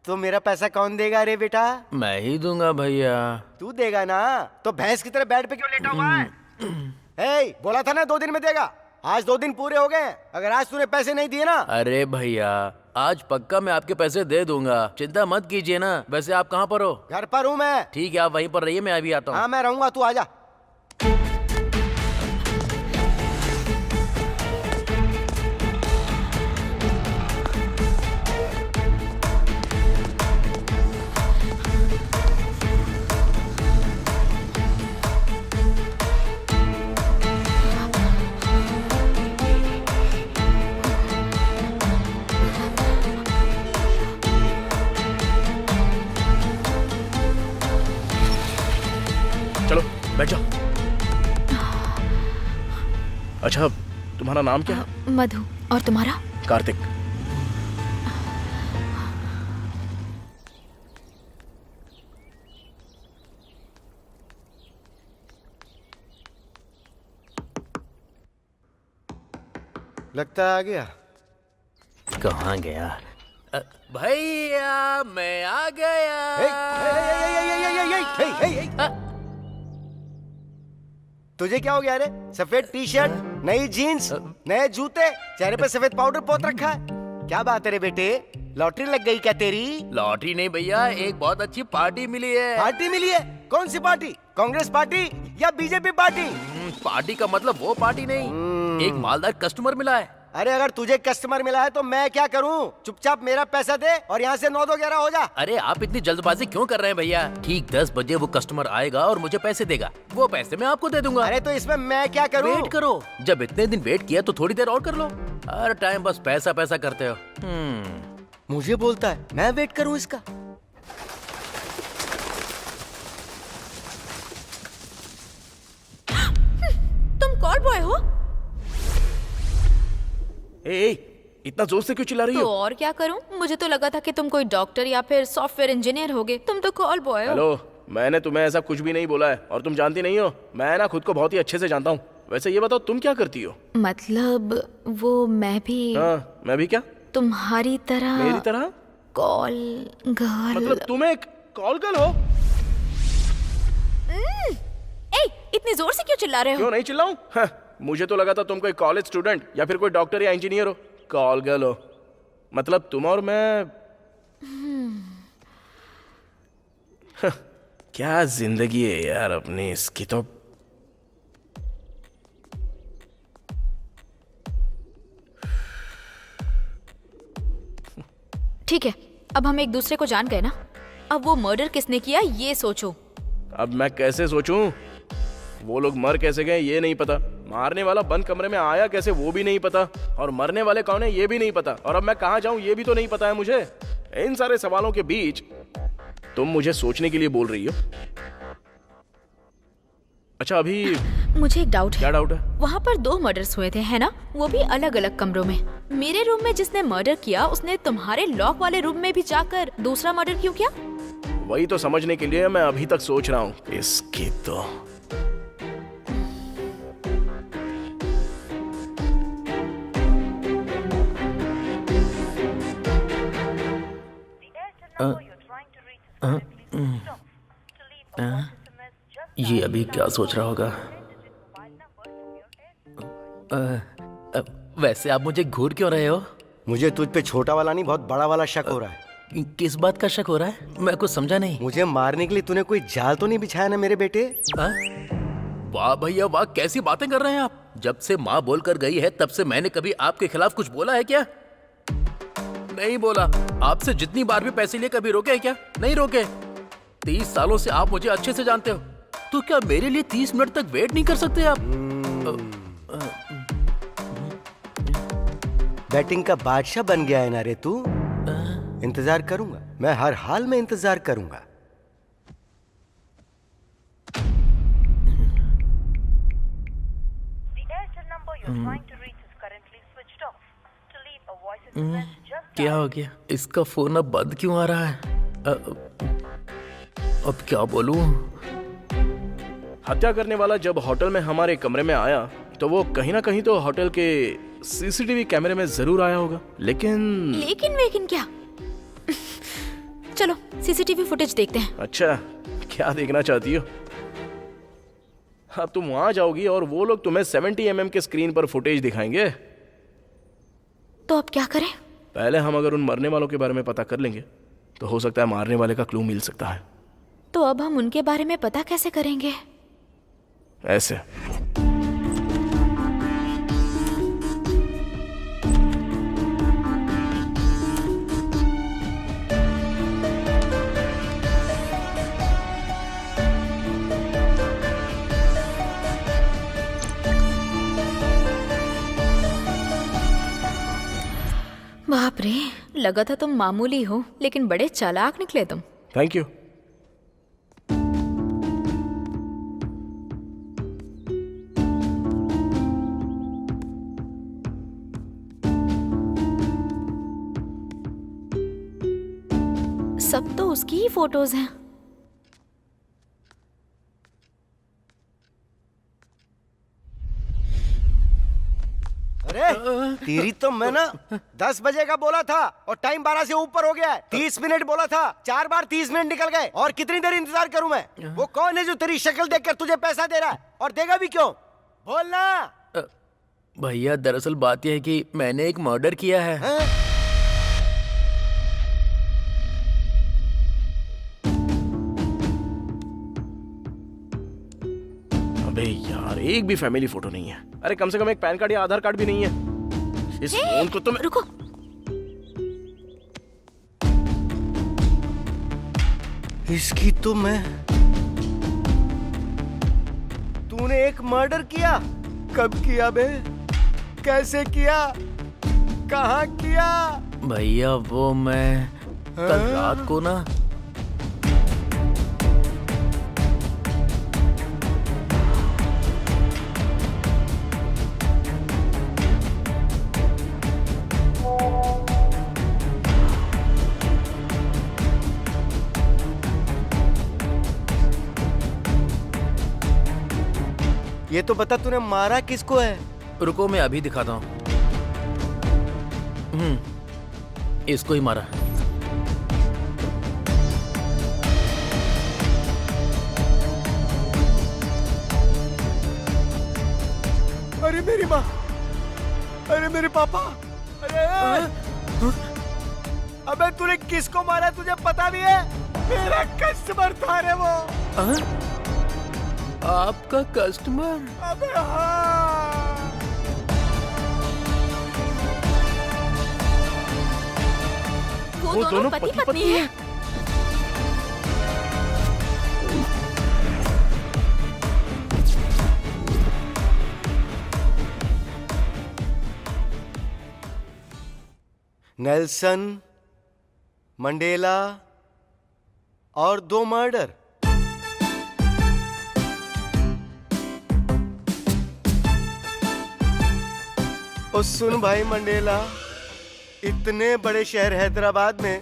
[SPEAKER 9] तो मेरा पैसा कौन देगा रे बेटा?
[SPEAKER 10] मैं ही दूंगा भैया।
[SPEAKER 9] तू देगा ना? तो भैंस की तरह बेड पे क्यों लेटा हुआ है? हे, बोला था ना 2 दिन में देगा। आज 2 दिन पूरे हो गए। अगर आज तूने पैसे नहीं दिए ना।
[SPEAKER 10] अरे भैया, आज पक्का मैं आपके पैसे दे दूंगा, चिंता मत कीजिए ना। वैसे आप कहाँ पर हो?
[SPEAKER 9] घर पर हूँ मैं।
[SPEAKER 10] ठीक है, आप वहीं पर रहिए, मैं अभी आता हूँ।
[SPEAKER 9] हाँ मैं रहूंगा, तू आजा।
[SPEAKER 3] चलो बैठ जाओ। अच्छा तुम्हारा नाम क्या है?
[SPEAKER 2] मधु। और तुम्हारा?
[SPEAKER 3] कार्तिक।
[SPEAKER 9] लगता है आ गया।
[SPEAKER 10] कहाँ गया? भैया मैं आ गया।
[SPEAKER 9] तुझे क्या हो गया रे? सफेद टी शर्ट, नई जीन्स, नए जूते, चेहरे पे सफेद पाउडर पोत रखा है। क्या बात है रे बेटे? लॉटरी लग गई क्या तेरी?
[SPEAKER 10] लॉटरी नहीं भैया, एक बहुत अच्छी पार्टी मिली है।
[SPEAKER 9] पार्टी मिली है? कौन सी पार्टी? कांग्रेस पार्टी या बीजेपी पार्टी?
[SPEAKER 10] पार्टी का मतलब वो पार्टी नहीं, एक मालदार कस्टमर मिला है।
[SPEAKER 9] अरे अगर तुझे कस्टमर मिला है तो मैं क्या करूं? चुपचाप मेरा पैसा दे और यहाँ से 9-2-11 हो जा।
[SPEAKER 10] अरे आप इतनी जल्दबाजी क्यों कर रहे हैं भैया? ठीक 10 बजे वो कस्टमर आएगा और मुझे पैसे देगा, वो पैसे मैं आपको दे दूंगा।
[SPEAKER 9] अरे तो इसमें मैं क्या करूं?
[SPEAKER 10] वेट करो, जब इतने दिन वेट किया तो थोड़ी देर और कर लो। हर टाइम बस पैसा पैसा करते हो।
[SPEAKER 9] मुझे बोलता है मैं वेट करूं इसका?
[SPEAKER 2] तुम कॉल बॉय हो?
[SPEAKER 3] ए, इतना जोर से क्यों चिल्ला रही
[SPEAKER 2] तो
[SPEAKER 3] हो?
[SPEAKER 2] और क्या करूं? मुझे तो लगा था कि तुम कोई डॉक्टर या फिर सॉफ्टवेयर इंजीनियर होगे। तुम तो कॉल बॉय हो।
[SPEAKER 3] हेलो, मैंने तुम्हें ऐसा कुछ भी नहीं बोला है और तुम जानती नहीं हो। मैं ना खुद को बहुत ही अच्छे से जानता हूँ। वैसे ये बताओ तुम क्या करती हो?
[SPEAKER 2] मतलब वो मैं भी।
[SPEAKER 3] हाँ, मैं भी क्या?
[SPEAKER 2] तुम्हारी तरह।
[SPEAKER 3] मेरी तरह?
[SPEAKER 2] Call girl.
[SPEAKER 3] मतलब तुम एक कॉल गर्ल हो?
[SPEAKER 2] ए, इतनी जोर से क्यों चिल्ला रहे हो?
[SPEAKER 3] क्यों नहीं चिल्लाऊं? हाँ, मुझे तो लगा था तुम कोई कॉलेज स्टूडेंट या फिर कोई डॉक्टर या इंजीनियर हो। कॉल गर्ल हो मतलब तुम और मैं। क्या जिंदगी है यार अपनी, इसकी तो।
[SPEAKER 2] ठीक है, अब हम एक दूसरे को जान गए ना। अब वो मर्डर किसने किया ये सोचो।
[SPEAKER 3] अब मैं कैसे सोचूं? वो लोग मर कैसे गए ये नहीं पता, मारने वाला बंद कमरे में आया कैसे वो भी नहीं पता, और मरने वाले कौन है ये भी नहीं पता, और अब मैं कहाँ जाऊं ये भी तो नहीं पता है मुझे। इन सारे सवालों के बीच तुम मुझे सोचने के लिए बोल रही हो। अच्छा अभी
[SPEAKER 2] मुझे एक डाउट है।
[SPEAKER 3] क्या डाउट है?
[SPEAKER 2] वहाँ पर 2 मर्डर्स हुए थे है ना? वो भी अलग अलग कमरों में। मेरे रूम में जिसने मर्डर किया उसने तुम्हारे लॉक वाले रूम में भी जाकर दूसरा मर्डर क्यों किया?
[SPEAKER 3] वही तो समझने के लिए मैं अभी तक सोच रहा हूँ। इसकी तो
[SPEAKER 10] ये अभी क्या सोच रहा होगा? वैसे आप मुझे घूर क्यों रहे हो?
[SPEAKER 9] मुझे तुझ पे छोटा वाला नहीं बहुत बड़ा वाला शक हो रहा है।
[SPEAKER 10] किस बात का शक हो रहा है? मैं कुछ समझा नहीं।
[SPEAKER 9] मुझे मारने के लिए तूने कोई जाल तो नहीं बिछाया ना मेरे बेटे?
[SPEAKER 10] वाह भैया वाह, कैसी बातें कर रहे हैं आप? जब से माँ बोलकर गई है तब से मैंने कभी आपके खिलाफ कुछ बोला है क्या? नहीं बोला। आपसे जितनी बार भी पैसे लिए कभी रोके हैं क्या? नहीं रोके। 30 सालों से आप मुझे अच्छे से जानते हो, तो क्या मेरे लिए 30 मिनट तक वेट नहीं कर सकते आप?
[SPEAKER 9] बैटिंग का बादशाह बन गया है ना रे तू? इंतजार करूंगा, मैं हर हाल में इंतजार करूंगा।
[SPEAKER 10] क्या हो गया? इसका फोन अब बंद क्यों आ रहा है? अब क्या बोलूं?
[SPEAKER 3] हत्या करने वाला जब होटल में हमारे कमरे में आया तो वो कहीं ना कहीं तो होटल के सीसीटीवी कैमरे में जरूर आया होगा।
[SPEAKER 2] लेकिन क्या? चलो सीसीटीवी फुटेज देखते हैं।
[SPEAKER 3] अच्छा, क्या देखना चाहती हो? अब तुम वहां जाओगी और वो लोग तुम्हें 70 mm के स्क्रीन पर फुटेज दिखाएंगे।
[SPEAKER 2] तो अब क्या करें?
[SPEAKER 3] पहले हम अगर उन मरने वालों के बारे में पता कर लेंगे तो हो सकता है मारने वाले का क्लू मिल सकता है।
[SPEAKER 2] तो अब हम उनके बारे में पता कैसे करेंगे?
[SPEAKER 3] ऐसे
[SPEAKER 2] बाप रे, लगा था तुम मामूली हो लेकिन बड़े चालाक निकले तुम।
[SPEAKER 3] Thank you.
[SPEAKER 2] सब तो उसकी ही फोटोज हैं।
[SPEAKER 9] अरे तेरी तो मैं ना 10 बजे का बोला था और टाइम 12 से ऊपर हो गया है। 30 मिनट बोला था, 4 बार 30 मिनट निकल गए। और कितनी देर इंतजार करूं मैं? वो कौन है जो तेरी शक्ल देखकर तुझे पैसा दे रहा है और देगा भी क्यों? बोलना।
[SPEAKER 10] भैया दरअसल बात यह है कि मैंने एक मर्डर किया है।
[SPEAKER 3] अबे यार, एक भी फैमिली फोटो नहीं है। अरे कम से कम एक पैन कार्ड या आधार कार्ड भी नहीं है। इस फोन को तो मैं...
[SPEAKER 2] रुको,
[SPEAKER 9] इसकी तो मैं... तूने एक मर्डर किया? कब किया बे? कैसे किया? कहाँ किया?
[SPEAKER 10] भैया वो मैं कल रात को ना...
[SPEAKER 9] ये तो बता तूने मारा किसको है?
[SPEAKER 10] रुको मैं अभी दिखाता हूँ। इसको ही मारा।
[SPEAKER 9] अरे मेरी माँ, अरे मेरे पापा, अरे अबे तूने किसको मारा तुझे पता नहीं है? मेरा कस्टमर था रे वो।
[SPEAKER 10] आपका कस्टमर?
[SPEAKER 9] अबे हाँ।
[SPEAKER 2] वो दोनों पति पत्नी हैं।
[SPEAKER 9] नेल्सन मंडेला और 2 मर्डर। और सुन भाई मंडेला, इतने बड़े शहर हैदराबाद में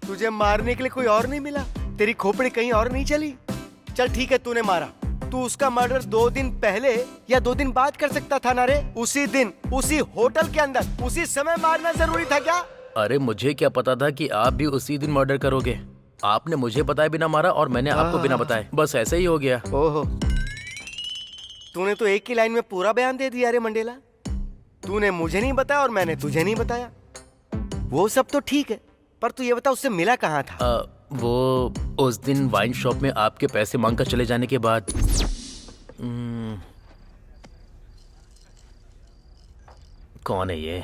[SPEAKER 9] तुझे मारने के लिए कोई और नहीं मिला? तेरी खोपड़ी कहीं और नहीं चली? चल ठीक है, तूने मारा, तू उसका मर्डर 2 दिन पहले या 2 दिन बाद कर सकता था ना रे? उसी दिन, उसी होटल के अंदर, उसी समय मारना जरूरी था क्या?
[SPEAKER 10] अरे मुझे क्या पता था कि आप भी उसी दिन मर्डर करोगे। आपने मुझे बताए बिना मारा और मैंने आपको बिना बताए, बस ऐसे ही हो गया।
[SPEAKER 9] ओहो, तूने तो एक ही लाइन में पूरा बयान दे दिया रे मंडेला। तूने मुझे नहीं बताया और मैंने तुझे नहीं बताया। वो सब तो ठीक है, पर तू ये बता उससे मिला कहाँ था?
[SPEAKER 10] वो उस दिन वाइन शॉप में आपके पैसे मांगकर चले जाने के बाद। कौन है ये?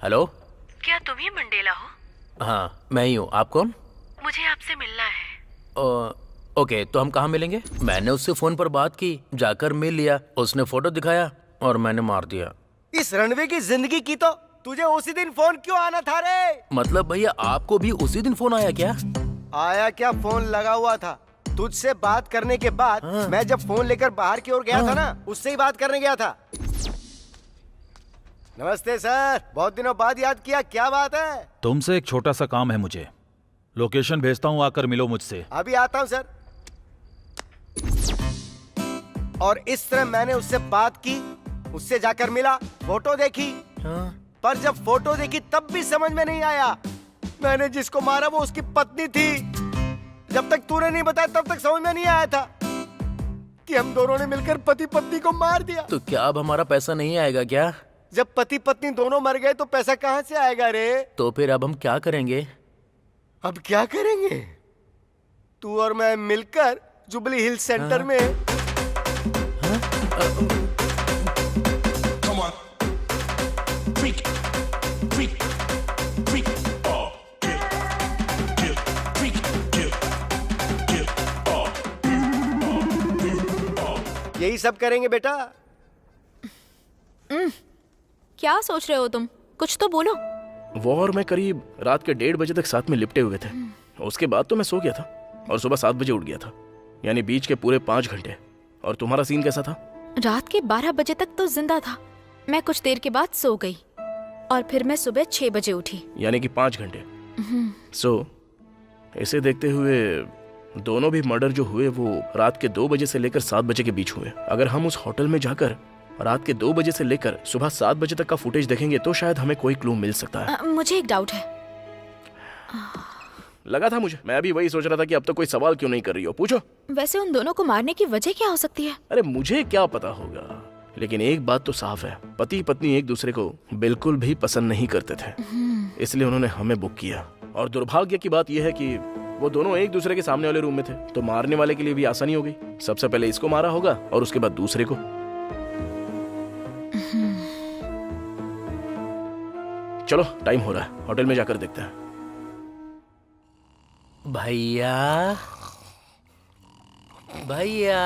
[SPEAKER 10] हेलो,
[SPEAKER 4] क्या तुम ही मंडेला हो?
[SPEAKER 10] हाँ मैं ही हूँ। आप कौन?
[SPEAKER 4] मुझे आपसे मिलना है।
[SPEAKER 10] ओके, तो हम कहाँ मिलेंगे? मैंने उससे फोन पर बात की, जाकर मिल लिया, उसने फोटो दिखाया और मैंने मार दिया।
[SPEAKER 9] इस रणवे की जिंदगी की तो तुझे उसी दिन फोन क्यों आना था रे?
[SPEAKER 10] मतलब भैया आपको भी उसी दिन फोन आया क्या?
[SPEAKER 9] आया क्या, फोन लगा हुआ था। तुझसे बात करने के बाद मैं जब फोन लेकर बाहर की ओर गया था ना, उससे ही बात करने गया था। नमस्ते सर, बहुत दिनों बाद याद किया, क्या बात है?
[SPEAKER 1] तुमसे एक छोटा सा काम है मुझे। लोकेशन भेजता हूँ, आकर मिलो मुझसे।
[SPEAKER 9] अभी आता हूँ सर। और इस तरह मैंने उससे बात की, उससे जाकर मिला, फोटो देखी। पर जब फोटो देखी तब भी समझ में नहीं आया मैंने जिसको मारा वो उसकी पत्नी थी। जब तक तूने नहीं बताया तब तक समझ में नहीं आया था कि हम दोनों ने मिलकर पति पत्नी को मार दिया।
[SPEAKER 10] तो क्या अब हमारा पैसा नहीं आएगा क्या?
[SPEAKER 9] जब पति पत्नी दोनों मर गए तो पैसा कहाँ से आएगा रे?
[SPEAKER 10] तो फिर अब हम क्या करेंगे?
[SPEAKER 9] अब क्या करेंगे? तू और मैं मिलकर जुबली हिल सेंटर में यही सब करेंगे बेटा।
[SPEAKER 2] क्या सोच रहे हो तुम? कुछ तो बोलो।
[SPEAKER 3] वो और मैं करीब रात के 1:30 बजे तक साथ में लिपटे हुए थे। उसके बाद तो मैं सो गया था और सुबह 7 बजे उठ गया था, यानी बीच के पूरे 5 घंटे। और तुम्हारा सीन कैसा था?
[SPEAKER 2] रात के 12 बजे तक तो जिंदा था। मैं कुछ देर के बाद सो गई और फिर मैं सुबह 6 बजे उठी,
[SPEAKER 3] यानी कि 5 घंटे। सो इसे देखते हुए दोनों भी मर्डर जो हुए वो रात के 2 बजे से लेकर 7 बजे के बीच हुए। अगर हम उस होटल में जाकर रात के 2 बजे से लेकर सुबह 7 बजे तक का फुटेज देखेंगे तो शायद हमें कोई क्लू मिल सकता है।
[SPEAKER 2] मुझे एक डाउट है।
[SPEAKER 3] लगा था मुझे, मैं भी वही सोच रहा था कि अब तो कोई सवाल क्यों नहीं कर रही हो, पूछो।
[SPEAKER 2] वैसे उन दोनों को मारने की वजह क्या हो सकती है?
[SPEAKER 3] अरे मुझे क्या पता होगा, लेकिन एक बात तो साफ है, पति पत्नी एक दूसरे को बिल्कुल भी पसंद नहीं करते थे, इसलिए उन्होंने हमें बुक किया। और दुर्भाग्य की बात यह है कि वो दोनों एक दूसरे के सामने वाले रूम में थे, तो मारने वाले के लिए भी आसानी हो गई। सबसे पहले इसको मारा होगा और उसके बाद दूसरे को। चलो टाइम हो रहा है, होटल में जाकर देखते हैं।
[SPEAKER 10] भैया भैया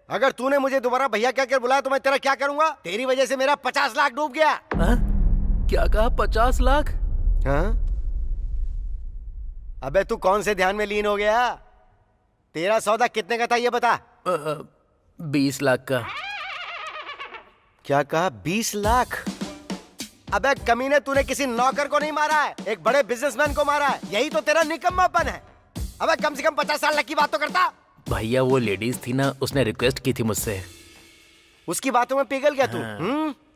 [SPEAKER 9] अगर तूने मुझे दोबारा भैया क्या कर बुलाया तो मैं तेरा क्या करूंगा? तेरी वजह से मेरा 50 लाख डूब गया।
[SPEAKER 10] क्या कहा? 50 लाख?
[SPEAKER 9] हाँ? अबे तू कौन से ध्यान में लीन हो गया? तेरा सौदा कितने का था ये बता।
[SPEAKER 10] 20 लाख का।
[SPEAKER 9] क्या कहा? 20 लाख? अबे कमीने, तूने किसी नौकर को नहीं मारा है, एक बड़े बिजनेसमैन को मारा है। यही तो तेरा निकम्मापन है। अबे कम से कम 50 लाख की बात तो करता।
[SPEAKER 10] भैया वो लेडीज थी ना, उसने रिक्वेस्ट की थी मुझसे।
[SPEAKER 9] उसकी बातों में पिघल गया तू?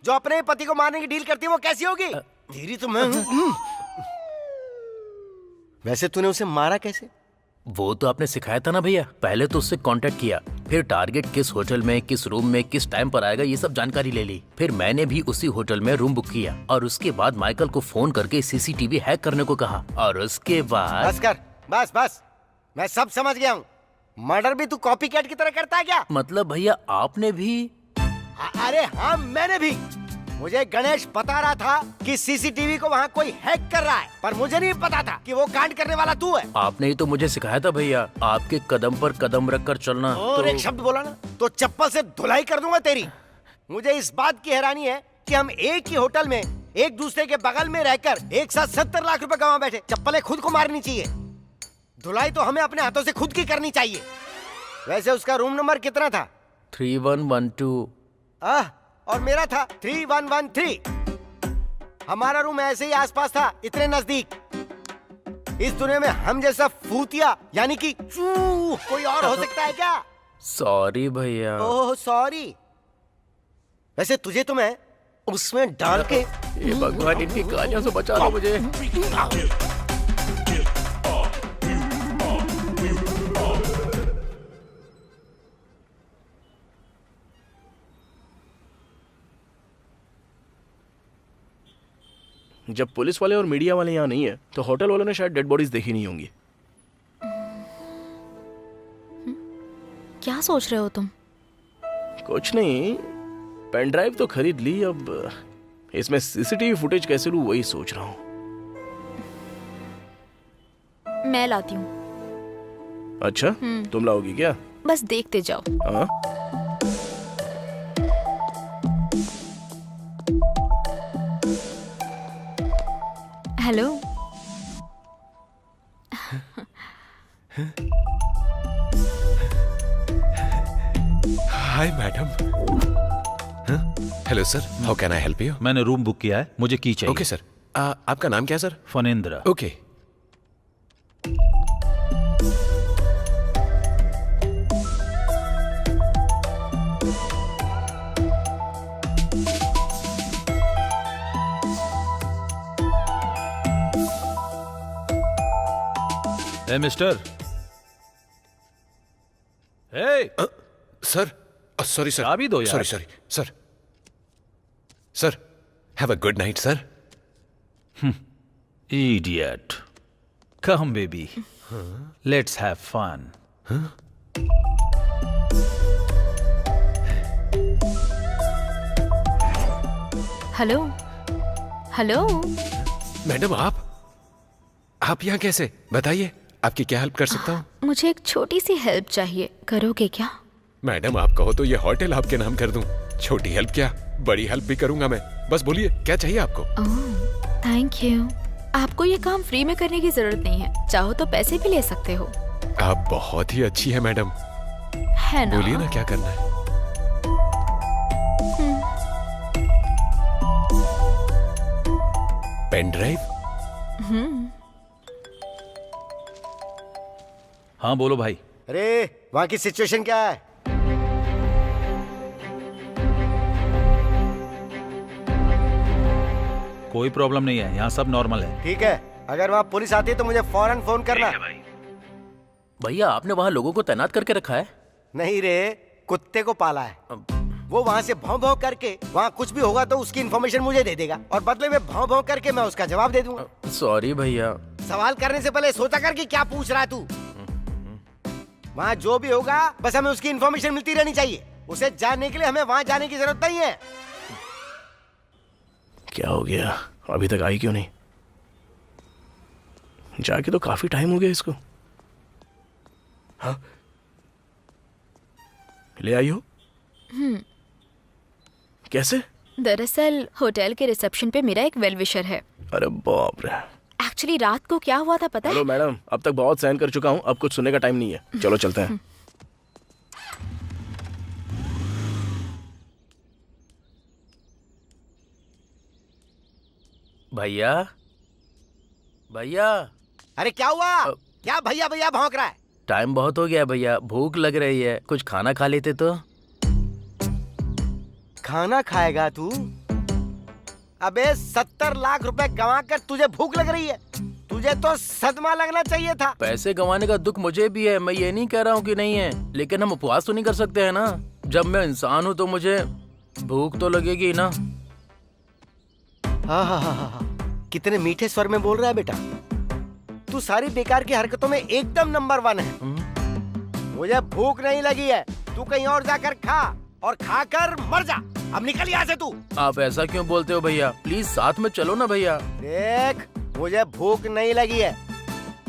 [SPEAKER 9] जो अपने पति को मारने की डील करती है वो कैसी होगी? तेरी तो मैं वैसे तूने उसे मारा कैसे?
[SPEAKER 10] वो तो आपने सिखाया था ना भैया। पहले तो उससे कांटेक्ट किया, फिर टारगेट किस होटल में, किस रूम में, किस टाइम पर आएगा, ये सब जानकारी ले ली। फिर मैंने भी उसी होटल में रूम बुक किया और उसके बाद माइकल को फोन करके सीसीटीवी हैक करने को कहा। और उसके बाद
[SPEAKER 9] बस कर, बस मैं सब समझ गया हूँ। मर्डर भी तू कॉपी कैट की तरह करता है क्या?
[SPEAKER 10] मतलब भैया आपने भी?
[SPEAKER 9] अरे हाँ, मैंने भी। मुझे गणेश बता रहा था कि सीसीटीवी को वहाँ कोई हैक कर रहा है, पर मुझे नहीं पता था कि वो कांड करने वाला तू है।
[SPEAKER 10] आपने ही तो मुझे सिखाया था भैया, आपके कदम पर कदम रखकर चलना।
[SPEAKER 9] और एक शब्द बोला ना तो चप्पल से धुलाई कर दूंगा तेरी। मुझे इस बात की हैरानी है कि हम एक ही होटल में एक दूसरे के बगल में रहकर एक साथ 70 लाख रुपए कमा बैठे। चप्पलें खुद को मारनी चाहिए, धुलाई तो हमें अपने हाथों से खुद की करनी चाहिए। वैसे उसका रूम नंबर कितना था?
[SPEAKER 10] 3112।
[SPEAKER 9] और मेरा था 3113। हमारा रूम ऐसे ही आसपास था, इतने नजदीक। इस दुनिया में हम जैसा फूतिया यानी कि कोई और हो सकता है क्या?
[SPEAKER 3] सॉरी भैया।
[SPEAKER 9] Oh sorry. वैसे तुझे तो मैं उसमें डाल के
[SPEAKER 3] ये भगवान इनकी कहानियों से बचा लो मुझे। जब पुलिस वाले और मीडिया वाले यहाँ नहीं है तो होटल वालों ने शायद डेड बॉडीज देखी नहीं होंगी।
[SPEAKER 2] क्या सोच रहे हो तुम?
[SPEAKER 3] कुछ नहीं, पेन ड्राइव तो खरीद ली, अब इसमें सीसीटीवी फुटेज कैसे लूं वही सोच रहा हूँ।
[SPEAKER 2] मैं लाती हूँ।
[SPEAKER 3] अच्छा, तुम लाओगी क्या?
[SPEAKER 2] बस देखते जाओ।
[SPEAKER 3] हाँ?
[SPEAKER 2] Hello.
[SPEAKER 8] Hi madam. Hello sir, how can I help you?
[SPEAKER 1] मैंने रूम बुक किया है, मुझे की चाहिए।
[SPEAKER 8] Okay sir. आपका नाम क्या है सर?
[SPEAKER 1] फनेंद्र।
[SPEAKER 8] ओके।
[SPEAKER 1] ए मिस्टर। ए
[SPEAKER 8] सर, सॉरी सर।
[SPEAKER 1] चाबी दो यार।
[SPEAKER 8] Sorry sorry sir. Sir, have a good night sir.
[SPEAKER 1] Idiot. Come, baby. Let's have fun.
[SPEAKER 2] Hello. Hello.
[SPEAKER 8] Madam आप यहाँ कैसे? बताइए, आपकी क्या हेल्प कर सकता हूँ?
[SPEAKER 2] मुझे एक छोटी सी हेल्प चाहिए, करोगे क्या?
[SPEAKER 8] मैडम आप कहो तो ये होटल आपके नाम कर दूं। छोटी हेल्प क्या, बड़ी हेल्प भी करूंगा मैं। बस बोलिए क्या चाहिए आपको?
[SPEAKER 2] ओह, थैंक यू। आपको ये काम फ्री में करने की जरूरत नहीं है, चाहो तो पैसे भी ले सकते हो।
[SPEAKER 8] आप बहुत ही अच्छी है मैडम।
[SPEAKER 2] है ना?
[SPEAKER 8] बोलिए ना क्या करना है। Pen drive?
[SPEAKER 1] हाँ बोलो भाई।
[SPEAKER 9] अरे वहाँ की सिचुएशन क्या है?
[SPEAKER 1] कोई प्रॉब्लम नहीं है, यहाँ सब नॉर्मल है।
[SPEAKER 9] ठीक है, अगर वहाँ पुलिस आती है तो मुझे फौरन फोन करना।
[SPEAKER 10] भैया आपने वहाँ लोगों को तैनात करके रखा है?
[SPEAKER 9] नहीं रे, कुत्ते को पाला है। वो वहाँ से भौं भौं करके वहाँ कुछ भी होगा तो उसकी इन्फॉर्मेशन मुझे दे देगा और बदले में भौं भौं करके मैं उसका जवाब दे दूंगा।
[SPEAKER 3] सॉरी भैया।
[SPEAKER 9] सवाल करने से पहले सोचा कर कि क्या पूछ रहा है तू। वहाँ जो भी होगा बस हमें उसकी इन्फॉर्मेशन मिलती रहनी चाहिए। उसे जानने के लिए हमें वहाँ जाने की जरूरत नहीं है।
[SPEAKER 3] क्या हो गया, अभी तक आई क्यों नहीं? जाके तो काफी टाइम हो गया इसको। हाँ, ले आई हो? कैसे?
[SPEAKER 2] दरअसल होटल के रिसेप्शन पे मेरा एक वेल विशर है।
[SPEAKER 3] अरे बाप रे।
[SPEAKER 2] एक्चुअली रात को क्या हुआ था पता है?
[SPEAKER 3] हेलो मैडम, अब तक बहुत सहन कर चुका हूँ, अब कुछ सुनने का टाइम नहीं है। चलो चलते हैं।
[SPEAKER 10] भैया भैया।
[SPEAKER 9] अरे क्या हुआ? क्या भैया भैया भौंक रहा है?
[SPEAKER 10] टाइम बहुत हो गया भैया, भूख लग रही है, कुछ खाना खा लेते तो।
[SPEAKER 9] खाना खाएगा तू? अबे 70 लाख रुपए कमा कर तुझे भूख लग रही है? तुझे तो सदमा लगना चाहिए था।
[SPEAKER 10] पैसे गंवाने का दुख मुझे भी है, मैं ये नहीं कह रहा हूँ कि नहीं है, लेकिन हम उपवास तो नहीं कर सकते हैं ना। जब मैं इंसान हूँ तो मुझे भूख तो लगेगी ना।
[SPEAKER 9] हाँ, कितने मीठे स्वर में बोल रहा है बेटा। तू सारी बेकार की हरकतों में एकदम नंबर 1 है। मुझे भूख नहीं लगी है, तू कहीं और जाकर खा और खाकर मर जा। अब निकल यहाँ से तू।
[SPEAKER 10] आप ऐसा क्यों बोलते हो भैया, प्लीज साथ में चलो ना भैया।
[SPEAKER 9] देख, मुझे भूख नहीं लगी है,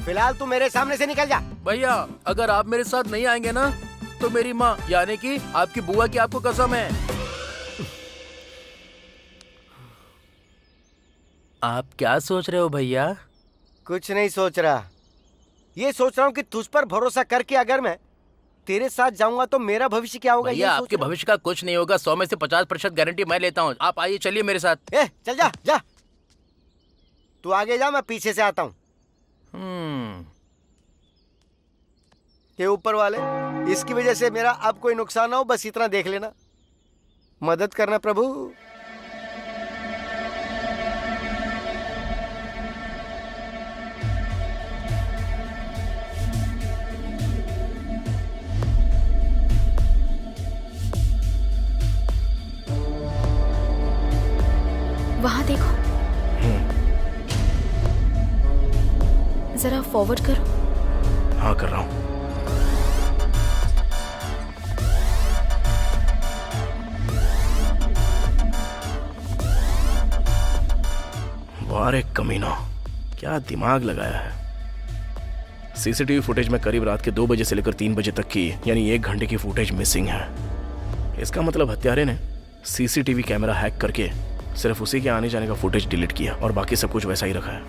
[SPEAKER 9] फिलहाल तू मेरे सामने से निकल जा।
[SPEAKER 10] भैया अगर आप मेरे साथ नहीं आएंगे ना तो मेरी माँ यानी कि आपकी बुआ की आपको कसम है। आप क्या सोच रहे हो भैया?
[SPEAKER 9] कुछ नहीं सोच रहा, ये सोच रहा हूँ कि तुझ पर भरोसा करके अगर मैं तेरे साथ जाऊंगा तो मेरा भविष्य क्या होगा।
[SPEAKER 10] भैया आपके भविष्य का कुछ नहीं होगा, 100 में से 50% गारंटी मैं लेता हूँ। आप आइए, चलिए मेरे साथ।
[SPEAKER 9] चल जा जा। तू आगे जा, मैं पीछे से आता हूँ। ये ऊपर वाले, इसकी वजह से मेरा अब कोई नुकसान ना हो, बस इतना देख लेना। मदद करना प्रभु।
[SPEAKER 2] वहां देखो, जरा फॉरवर्ड करो।
[SPEAKER 3] हाँ कर रहा हूँ। वाह कमीना, क्या दिमाग लगाया है। सीसीटीवी फुटेज में करीब रात के 2 बजे से लेकर 3 बजे तक की, यानी 1 घंटे की फुटेज मिसिंग है। इसका मतलब हत्यारे ने सीसीटीवी कैमरा हैक करके सिर्फ उसी के आने जाने का फुटेज डिलीट किया और बाकी सब कुछ वैसा ही रखा है।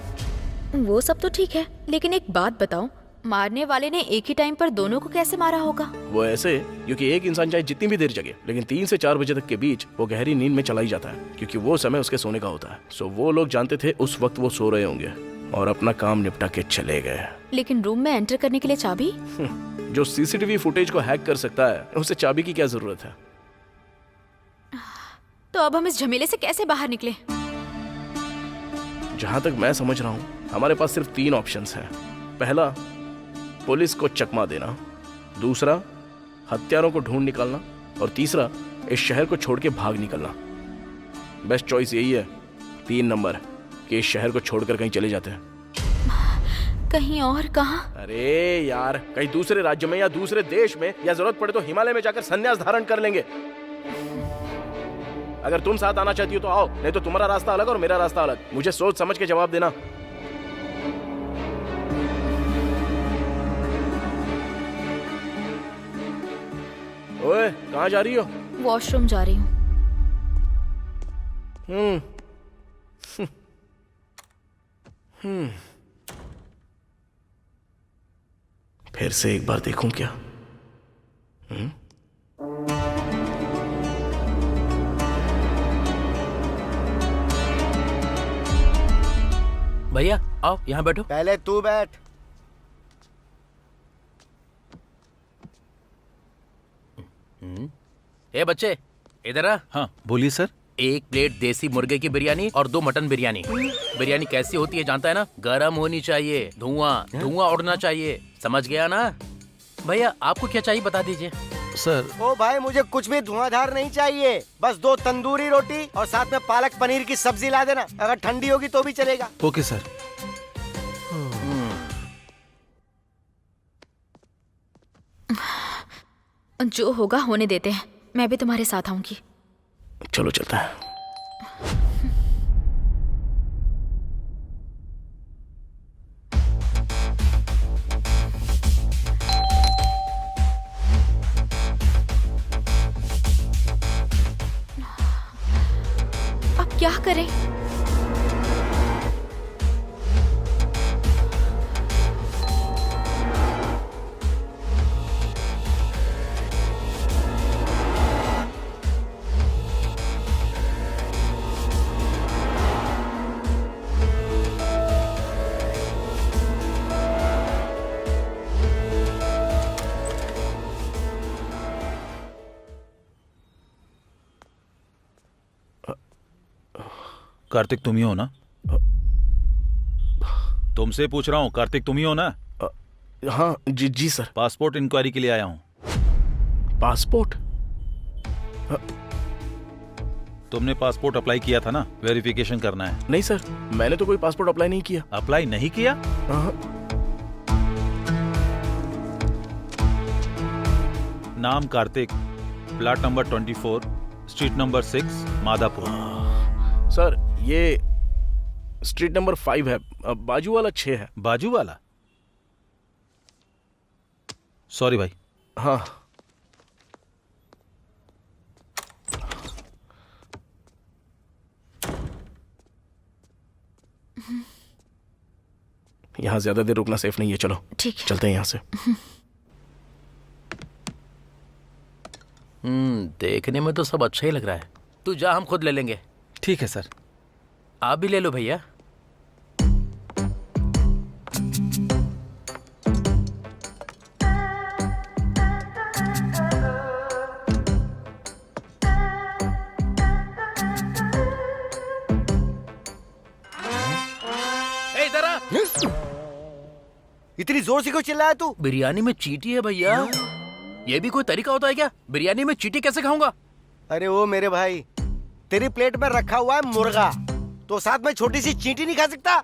[SPEAKER 2] वो सब तो ठीक है, लेकिन एक बात बताओ, मारने वाले ने एक ही टाइम पर दोनों को कैसे मारा होगा?
[SPEAKER 3] वो ऐसे, क्योंकि एक इंसान चाहे जितनी भी देर जगे, लेकिन 3 से 4 बजे तक के बीच वो गहरी नींद में चला ही जाता है, क्योंकि वो समय उसके सोने का होता है। सो वो लोग जानते थे उस वक्त वो सो रहे होंगे और अपना काम निपटा के चले गए।
[SPEAKER 2] लेकिन रूम में एंटर करने के लिए चाबी?
[SPEAKER 3] जो सीसीटीवी फुटेज को हैक कर सकता है, उसे चाबी की क्या जरूरत है?
[SPEAKER 2] तो अब हम इस झमेले से कैसे बाहर निकले?
[SPEAKER 3] जहां तक मैं समझ रहा हूं, हमारे पास सिर्फ 3 ऑप्शंस हैं। पहला, पुलिस को चकमा देना। दूसरा, हत्यारों को ढूंढ निकालना। और तीसरा, इस शहर को छोड़ के भाग निकलना। बेस्ट चॉइस यही है, 3 नंबर, कि इस शहर को छोड़कर कहीं चले जाते हैं।
[SPEAKER 2] कहीं और? कहाँ?
[SPEAKER 3] अरे यार, कहीं दूसरे राज्य में या दूसरे देश में, या जरूरत पड़े तो हिमालय में जाकर संन्यास धारण कर लेंगे। अगर तुम साथ आना चाहती हो तो आओ, नहीं तो तुम्हारा रास्ता अलग और मेरा रास्ता अलग। मुझे सोच समझ के जवाब देना। ओए, कहाँ जा रही हो?
[SPEAKER 2] वॉशरूम जा रही हूँ।
[SPEAKER 3] फिर से एक बार देखूं क्या?
[SPEAKER 10] भैया आओ, यहाँ बैठो।
[SPEAKER 9] पहले तू बैठ।
[SPEAKER 10] ए बच्चे, इधर आ।
[SPEAKER 1] हाँ बोलिए सर।
[SPEAKER 10] 1 प्लेट देसी मुर्गे की बिरयानी और 2 मटन बिरयानी। बिरयानी कैसी होती है जानता है ना? गरम होनी चाहिए, धुआं उड़ना चाहिए, समझ गया ना? भैया आपको क्या चाहिए बता दीजिए।
[SPEAKER 1] सर
[SPEAKER 9] ओ भाई, मुझे कुछ भी धुआंधार नहीं चाहिए, बस 2 तंदूरी रोटी और साथ में पालक पनीर की सब्जी ला देना। अगर ठंडी होगी तो भी चलेगा।
[SPEAKER 1] Okay sir.
[SPEAKER 2] जो होगा होने देते हैं, मैं भी तुम्हारे साथ आऊंगी।
[SPEAKER 3] चलो चलता है।
[SPEAKER 2] अब क्या करें?
[SPEAKER 1] कार्तिक तुम ही हो ना? तुमसे पूछ रहा हूँ, कार्तिक तुम ही हो ना?
[SPEAKER 3] हाँ जी सर।
[SPEAKER 1] पासपोर्ट इंक्वायरी के लिए आया हूँ।
[SPEAKER 3] पासपोर्ट?
[SPEAKER 1] तुमने पासपोर्ट अप्लाई किया था ना, वेरिफिकेशन करना है।
[SPEAKER 3] नहीं सर, मैंने तो कोई पासपोर्ट अप्लाई नहीं किया।
[SPEAKER 1] अप्लाई नहीं किया? नाम Kartik, plot number 24, street number 6, Madhapur.
[SPEAKER 3] Sir ये स्ट्रीट नंबर 5 है, बाजू वाला 6 है।
[SPEAKER 1] बाजू वाला? सॉरी भाई।
[SPEAKER 3] हाँ यहाँ ज्यादा देर रुकना सेफ नहीं है। चलो
[SPEAKER 2] ठीक है।
[SPEAKER 3] चलते हैं यहाँ से।
[SPEAKER 10] देखने में तो सब अच्छा ही लग रहा है। तू जा, हम खुद ले लेंगे।
[SPEAKER 1] ठीक है सर।
[SPEAKER 10] आप भी ले लो भैया।
[SPEAKER 9] इतनी जोर से क्यों चिल्लाया तू?
[SPEAKER 10] बिरयानी में चींटी है भैया। ये भी कोई तरीका होता है क्या? बिरयानी में चींटी कैसे खाऊंगा?
[SPEAKER 9] अरे वो मेरे भाई, तेरी प्लेट में रखा हुआ है मुर्गा, तो साथ में छोटी सी चींटी नहीं खा सकता?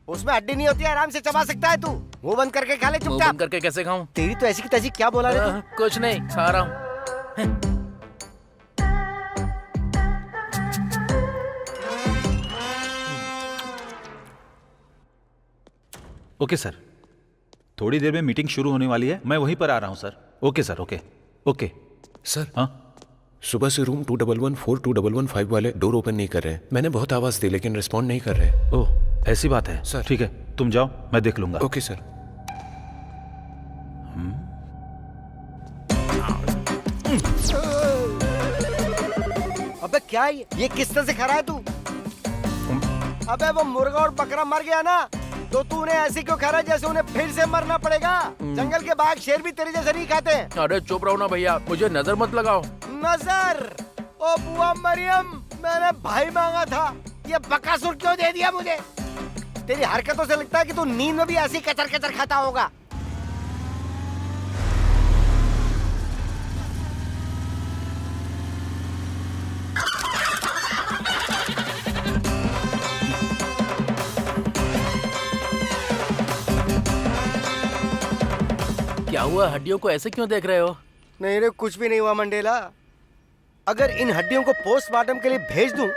[SPEAKER 9] उसमें हड्डी नहीं होती है, आराम से चबा सकता है तू। मुंह बंद करके खा ले
[SPEAKER 10] मुंह
[SPEAKER 9] चुपचाप।
[SPEAKER 10] बंद करके कैसे खाऊं?
[SPEAKER 9] तेरी तो ऐसी की तैसी क्या बोला रे तू?
[SPEAKER 10] कुछ नहीं, खा रहा हूँ।
[SPEAKER 1] ओके सर, थोड़ी देर में मीटिंग शुरू होने वाली है, मैं वहीं पर आ रहा हूँ sir. Okay sir, okay okay.
[SPEAKER 8] Sir,
[SPEAKER 1] हाँ
[SPEAKER 8] सुबह से रूम 2114 2115 वाले डोर ओपन नहीं कर रहे। मैंने बहुत आवाज दी लेकिन रिस्पॉन्ड नहीं कर रहे।
[SPEAKER 1] ओह, ऐसी बात है
[SPEAKER 8] सर।
[SPEAKER 1] ठीक है, तुम जाओ, मैं देख लूंगा।
[SPEAKER 8] Okay sir.
[SPEAKER 9] अबे क्या ये किस तरह से खा रहा है तू? अबे वो मुर्गा और बकरा मर गया ना, तो तूने ऐसे क्यों खा रहा है जैसे उन्हें फिर से मरना पड़ेगा? जंगल के बाघ शेर भी तेरे जैसे नहीं खाते हैं।
[SPEAKER 10] अरे चुप रहो ना भैया, मुझे नजर मत लगाओ।
[SPEAKER 9] नजर? ओ बुआ मरियम, मैंने भाई मांगा था, ये बकासुर क्यों दे दिया मुझे? तेरी हरकतों से लगता है कि तू नींद में भी ऐसे ही कचर कचर खाता होगा।
[SPEAKER 10] क्या हुआ? हड्डियों को ऐसे क्यों देख रहे हो?
[SPEAKER 9] नहीं रे, कुछ भी नहीं हुआ मंडेला। अगर इन हड्डियों को पोस्टमार्टम के लिए भेज दूं,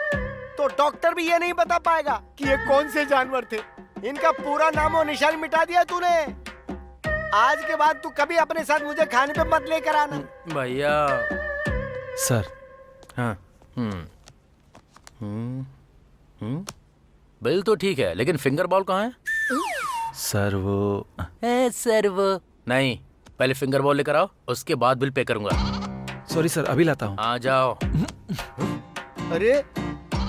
[SPEAKER 9] तो डॉक्टर भी ये नहीं बता पाएगा कि ये कौन से जानवर थे। इनका पूरा नाम और निशान मिटा दिया तूने। आज के बाद तू कभी अपने साथ मुझे खाने पे मत लेकर आना।
[SPEAKER 10] भैया।
[SPEAKER 1] सर।
[SPEAKER 10] हाँ। बिल तो ठीक है, लेकिन फिंगर बॉल कहाँ है?
[SPEAKER 1] सर वो
[SPEAKER 10] सर वो नहीं, पहले फिंगर बॉल लेकर आओ, उसके बाद बिल पे करूंगा।
[SPEAKER 1] सॉरी सर, अभी लाता हूँ।
[SPEAKER 10] आ जाओ।
[SPEAKER 9] अरे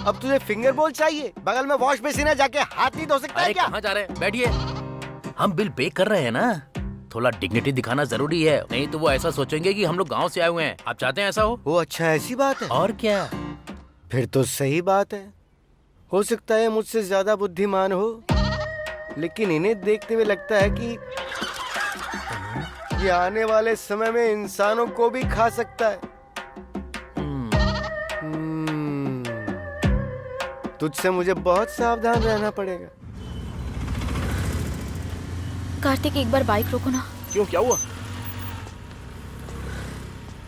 [SPEAKER 9] अब तुझे फिंगर बॉल चाहिए? बगल में वॉश बेसिन है, जाके हाथ नहीं धो सकता है क्या?
[SPEAKER 10] कहाँ जा रहे हैं? बैठिए। हम बिल पे कर रहे हैं ना, थोड़ा डिग्निटी दिखाना जरूरी है, नहीं तो वो ऐसा सोचेंगे कि हम लोग गांव से आए हुए हैं। आप चाहते हैं ऐसा हो?
[SPEAKER 9] वो अच्छा, ऐसी बात है?
[SPEAKER 10] और क्या?
[SPEAKER 9] फिर तो सही बात है। हो सकता है मुझसे ज्यादा बुद्धिमान हो, लेकिन इन्हें देखते हुए लगता है कि ये आने वाले समय में इंसानों को भी खा सकता है। तुझसे मुझे बहुत सावधान रहना पड़ेगा।
[SPEAKER 2] कार्तिक, एक बार बाइक रोको ना।
[SPEAKER 3] क्यों, क्या हुआ?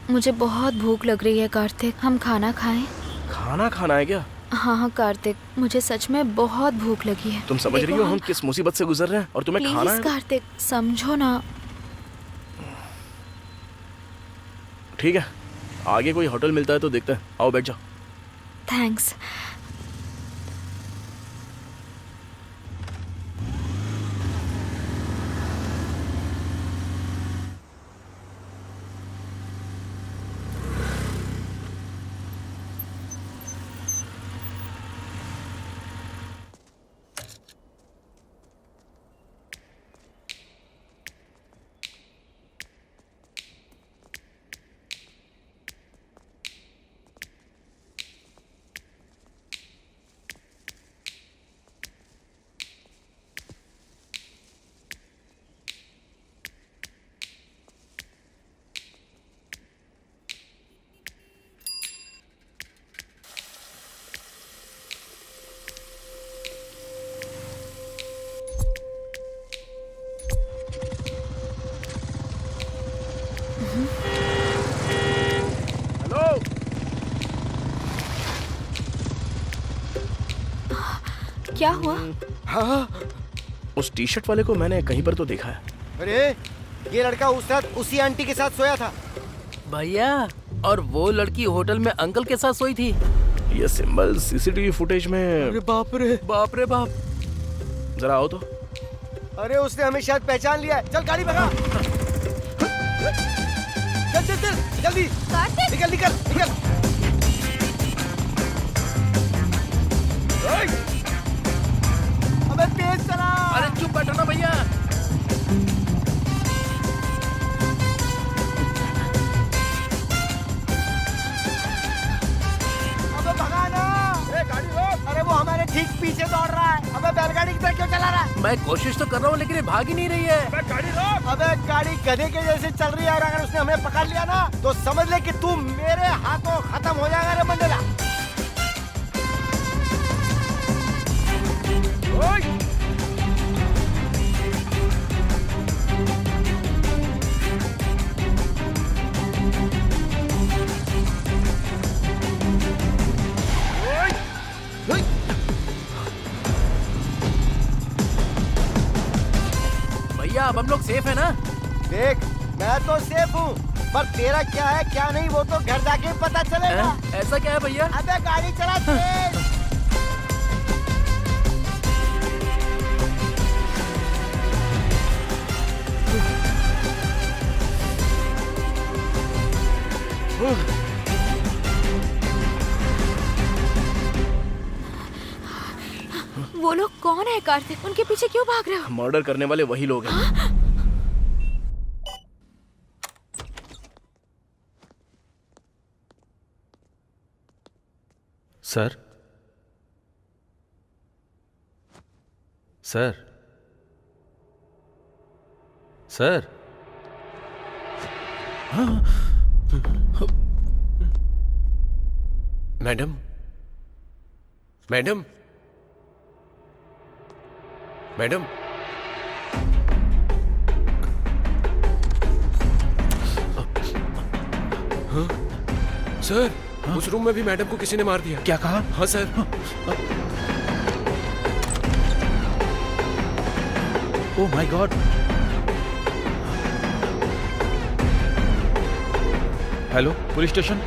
[SPEAKER 2] मुझे बहुत भूख लग रही है कार्तिक, हम खाना खाएं?
[SPEAKER 3] खाना खाना है क्या?
[SPEAKER 2] हाँ हाँ कार्तिक, मुझे सच में बहुत भूख लगी है।
[SPEAKER 3] तुम समझ रही हो हम किस मुसीबत से गुजर रहे हैं और तुम्हें खाना है?
[SPEAKER 2] कार्तिक समझो ना।
[SPEAKER 3] ठीक है, आगे कोई होटल मिलता है तो देखते हैं। आओ बैठ जाओ।
[SPEAKER 2] थैंक्स। क्या हुआ?
[SPEAKER 9] हाँ,
[SPEAKER 3] उस टी शर्ट वाले को मैंने कहीं पर तो देखा है।
[SPEAKER 9] अरे ये लड़का उस रात उसी आंटी के साथ सोया था।
[SPEAKER 10] भैया, और वो लड़की होटल में अंकल के साथ सोई थी।
[SPEAKER 3] ये सिंबल सीसीटीवी फुटेज में।
[SPEAKER 9] अरे बाप रे,
[SPEAKER 10] बाप रे बाप।
[SPEAKER 3] जरा आओ तो।
[SPEAKER 9] अरे उसने हमें शायद पहचान लिया है। चल गाड़ी भगा। चल चल चल जल्दी, निकल निकल निकल। अबे तेज चला।
[SPEAKER 10] अरे चुप बैठो ना भैया।
[SPEAKER 9] अबे भगा ना। गाड़ी रोक। अरे वो हमारे ठीक पीछे दौड़ रहा है। अबे बैलगाड़ी की तरह क्यों चला रहा है?
[SPEAKER 10] मैं कोशिश तो कर रहा हूँ लेकिन ये भाग ही नहीं रही है।
[SPEAKER 9] अबे गाड़ी गधे के जैसे चल रही है और अगर उसने हमें पकड़ लिया ना तो समझ ले कि तू मेरे हाथों खत्म हो जाएगा रे मंडेला।
[SPEAKER 10] भैया अब हम लोग सेफ है ना?
[SPEAKER 9] देख मैं तो सेफ हूँ पर तेरा क्या है क्या नहीं वो तो घर जाके पता चलेगा।
[SPEAKER 10] ऐसा क्या है भैया?
[SPEAKER 9] अबे गाड़ी चला तेज।
[SPEAKER 2] वो लोग कौन है कार्तिक? उनके पीछे क्यों भाग रहे हो?
[SPEAKER 3] मर्डर करने वाले वही लोग हैं।
[SPEAKER 1] Sir, sir, sir,
[SPEAKER 8] madam, madam, madam, हाँ? सर, उस रूम में भी मैडम को किसी ने मार दिया।
[SPEAKER 1] क्या कहा?
[SPEAKER 8] हाँ sir.
[SPEAKER 1] Oh my God. Hello, police station.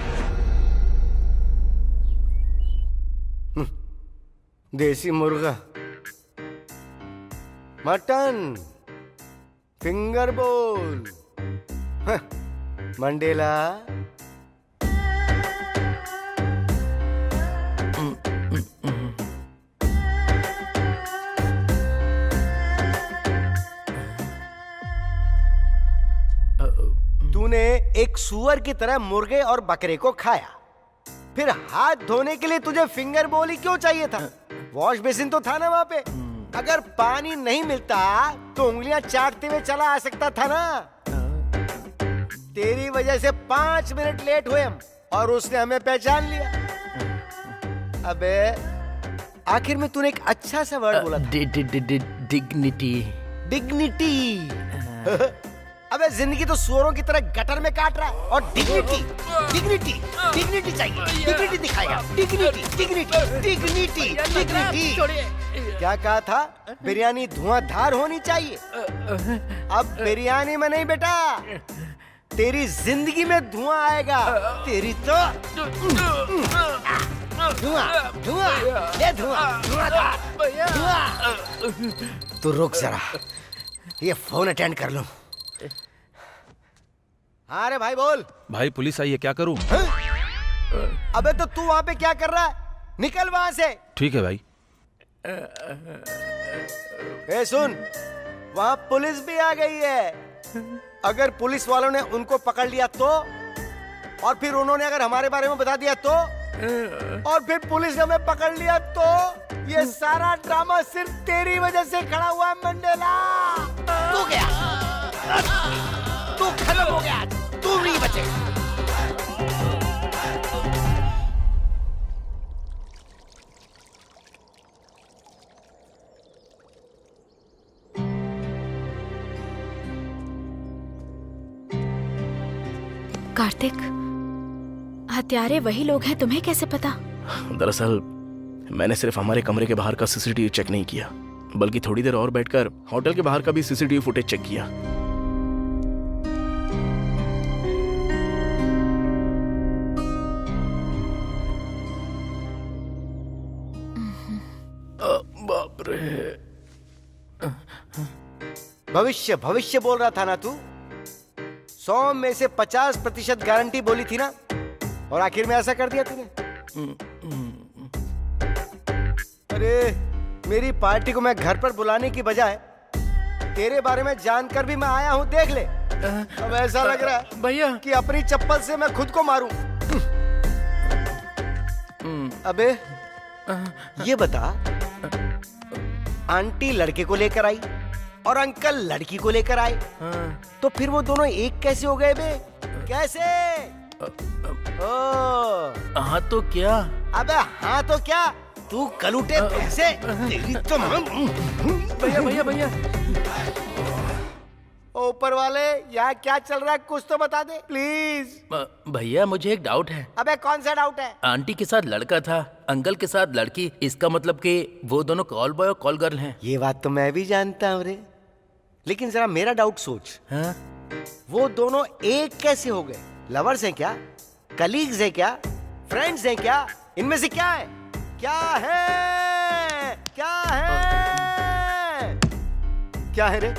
[SPEAKER 9] देसी मुर्गा, मटन, फिंगर बोल, मंडेला। तूने एक सुअर की तरह मुर्गे और बकरे को खाया, फिर हाथ धोने के लिए तुझे फिंगर बोल ही क्यों चाहिए था? वॉश बेसिन तो था ना वहां पे। अगर पानी नहीं मिलता तो उंगलियां चाटते हुए चला आ सकता था ना। तेरी वजह से 5 मिनट लेट हुए हम और उसने हमें पहचान लिया। अबे आखिर में तूने एक अच्छा सा वर्ड बोला था,
[SPEAKER 10] डिग्निटी।
[SPEAKER 9] डिग्निटी। अबे जिंदगी तो सुअरों की तरह गटर में काट रहा है और डिग्निटी, डिग्निटी, डिग्निटी चाहिए। डिग्निटी दिखाएगा। Dignity, dignity, dignity, dignity. क्या कहा था? बिरयानी धुआंधार होनी चाहिए। अब बिरयानी में नहीं बेटा, तेरी जिंदगी में धुआं आएगा। तेरी तो धुआं, धुआं, ये धुआं, धुआं। तू रुक जरा, ये फोन अटेंड कर लूं। हाँ रे भाई बोल।
[SPEAKER 1] भाई पुलिस आई है, क्या करूं?
[SPEAKER 9] अबे तो तू वहां पे क्या कर रहा है? निकल वहां से।
[SPEAKER 1] ठीक है भाई।
[SPEAKER 9] ए सुन, वहां पुलिस भी आ गई है। अगर पुलिस वालों ने उनको पकड़ लिया तो, और फिर उन्होंने अगर हमारे बारे में बता दिया तो, और फिर पुलिस ने हमें पकड़ लिया तो, ये सारा ड्रामा सिर्फ तेरी वजह से खड़ा हुआ है मंडेला। तू गया, तू खत्म हो गया, तू नहीं बचेगा।
[SPEAKER 2] कार्तिक, हत्यारे वही लोग हैं, तुम्हें कैसे पता?
[SPEAKER 3] दरअसल मैंने सिर्फ हमारे कमरे के बाहर का सीसीटीवी चेक नहीं किया, बल्कि थोड़ी देर और बैठकर होटल के बाहर का भी सीसीटीवी फुटेज चेक किया। बाप रे।
[SPEAKER 9] भविष्य भविष्य बोल रहा था ना तू? 100 में से 50% गारंटी बोली थी ना, और आखिर में ऐसा कर दिया तूने। अरे मेरी पार्टी को मैं घर पर बुलाने की बजाय तेरे बारे में जानकर भी मैं आया हूं, देख ले। अब ऐसा लग रहा है
[SPEAKER 10] भैया
[SPEAKER 9] कि अपनी चप्पल से मैं खुद को मारूं। अबे ये बता, आंटी लड़के को लेकर आई और अंकल लड़की को लेकर आए, तो फिर वो दोनों एक कैसे हो गए बे? कैसे? ओ,
[SPEAKER 10] हाँ तो क्या?
[SPEAKER 9] अबे हाँ तो क्या, तू कलूटे पैसे तेरी तो
[SPEAKER 10] भैया भैया भैया,
[SPEAKER 9] ऊपर वाले यहाँ क्या चल रहा है कुछ तो बता दे प्लीज।
[SPEAKER 10] भैया मुझे एक डाउट है।
[SPEAKER 9] अबे कौन सा डाउट है?
[SPEAKER 10] आंटी के साथ लड़का था, अंकल के साथ लड़की, इसका मतलब कि वो दोनों कॉल बॉय और कॉल गर्ल हैं।
[SPEAKER 9] ये बात तो मैं भी जानता हूँ रे, लेकिन जरा मेरा डाउट सोच।
[SPEAKER 10] हाँ?
[SPEAKER 9] वो दोनों एक कैसे हो गए? लवर्स हैं क्या? कलीग्स हैं क्या? फ्रेंड्स हैं क्या? इनमें से क्या है? क्या है? क्या है? क्या है रे?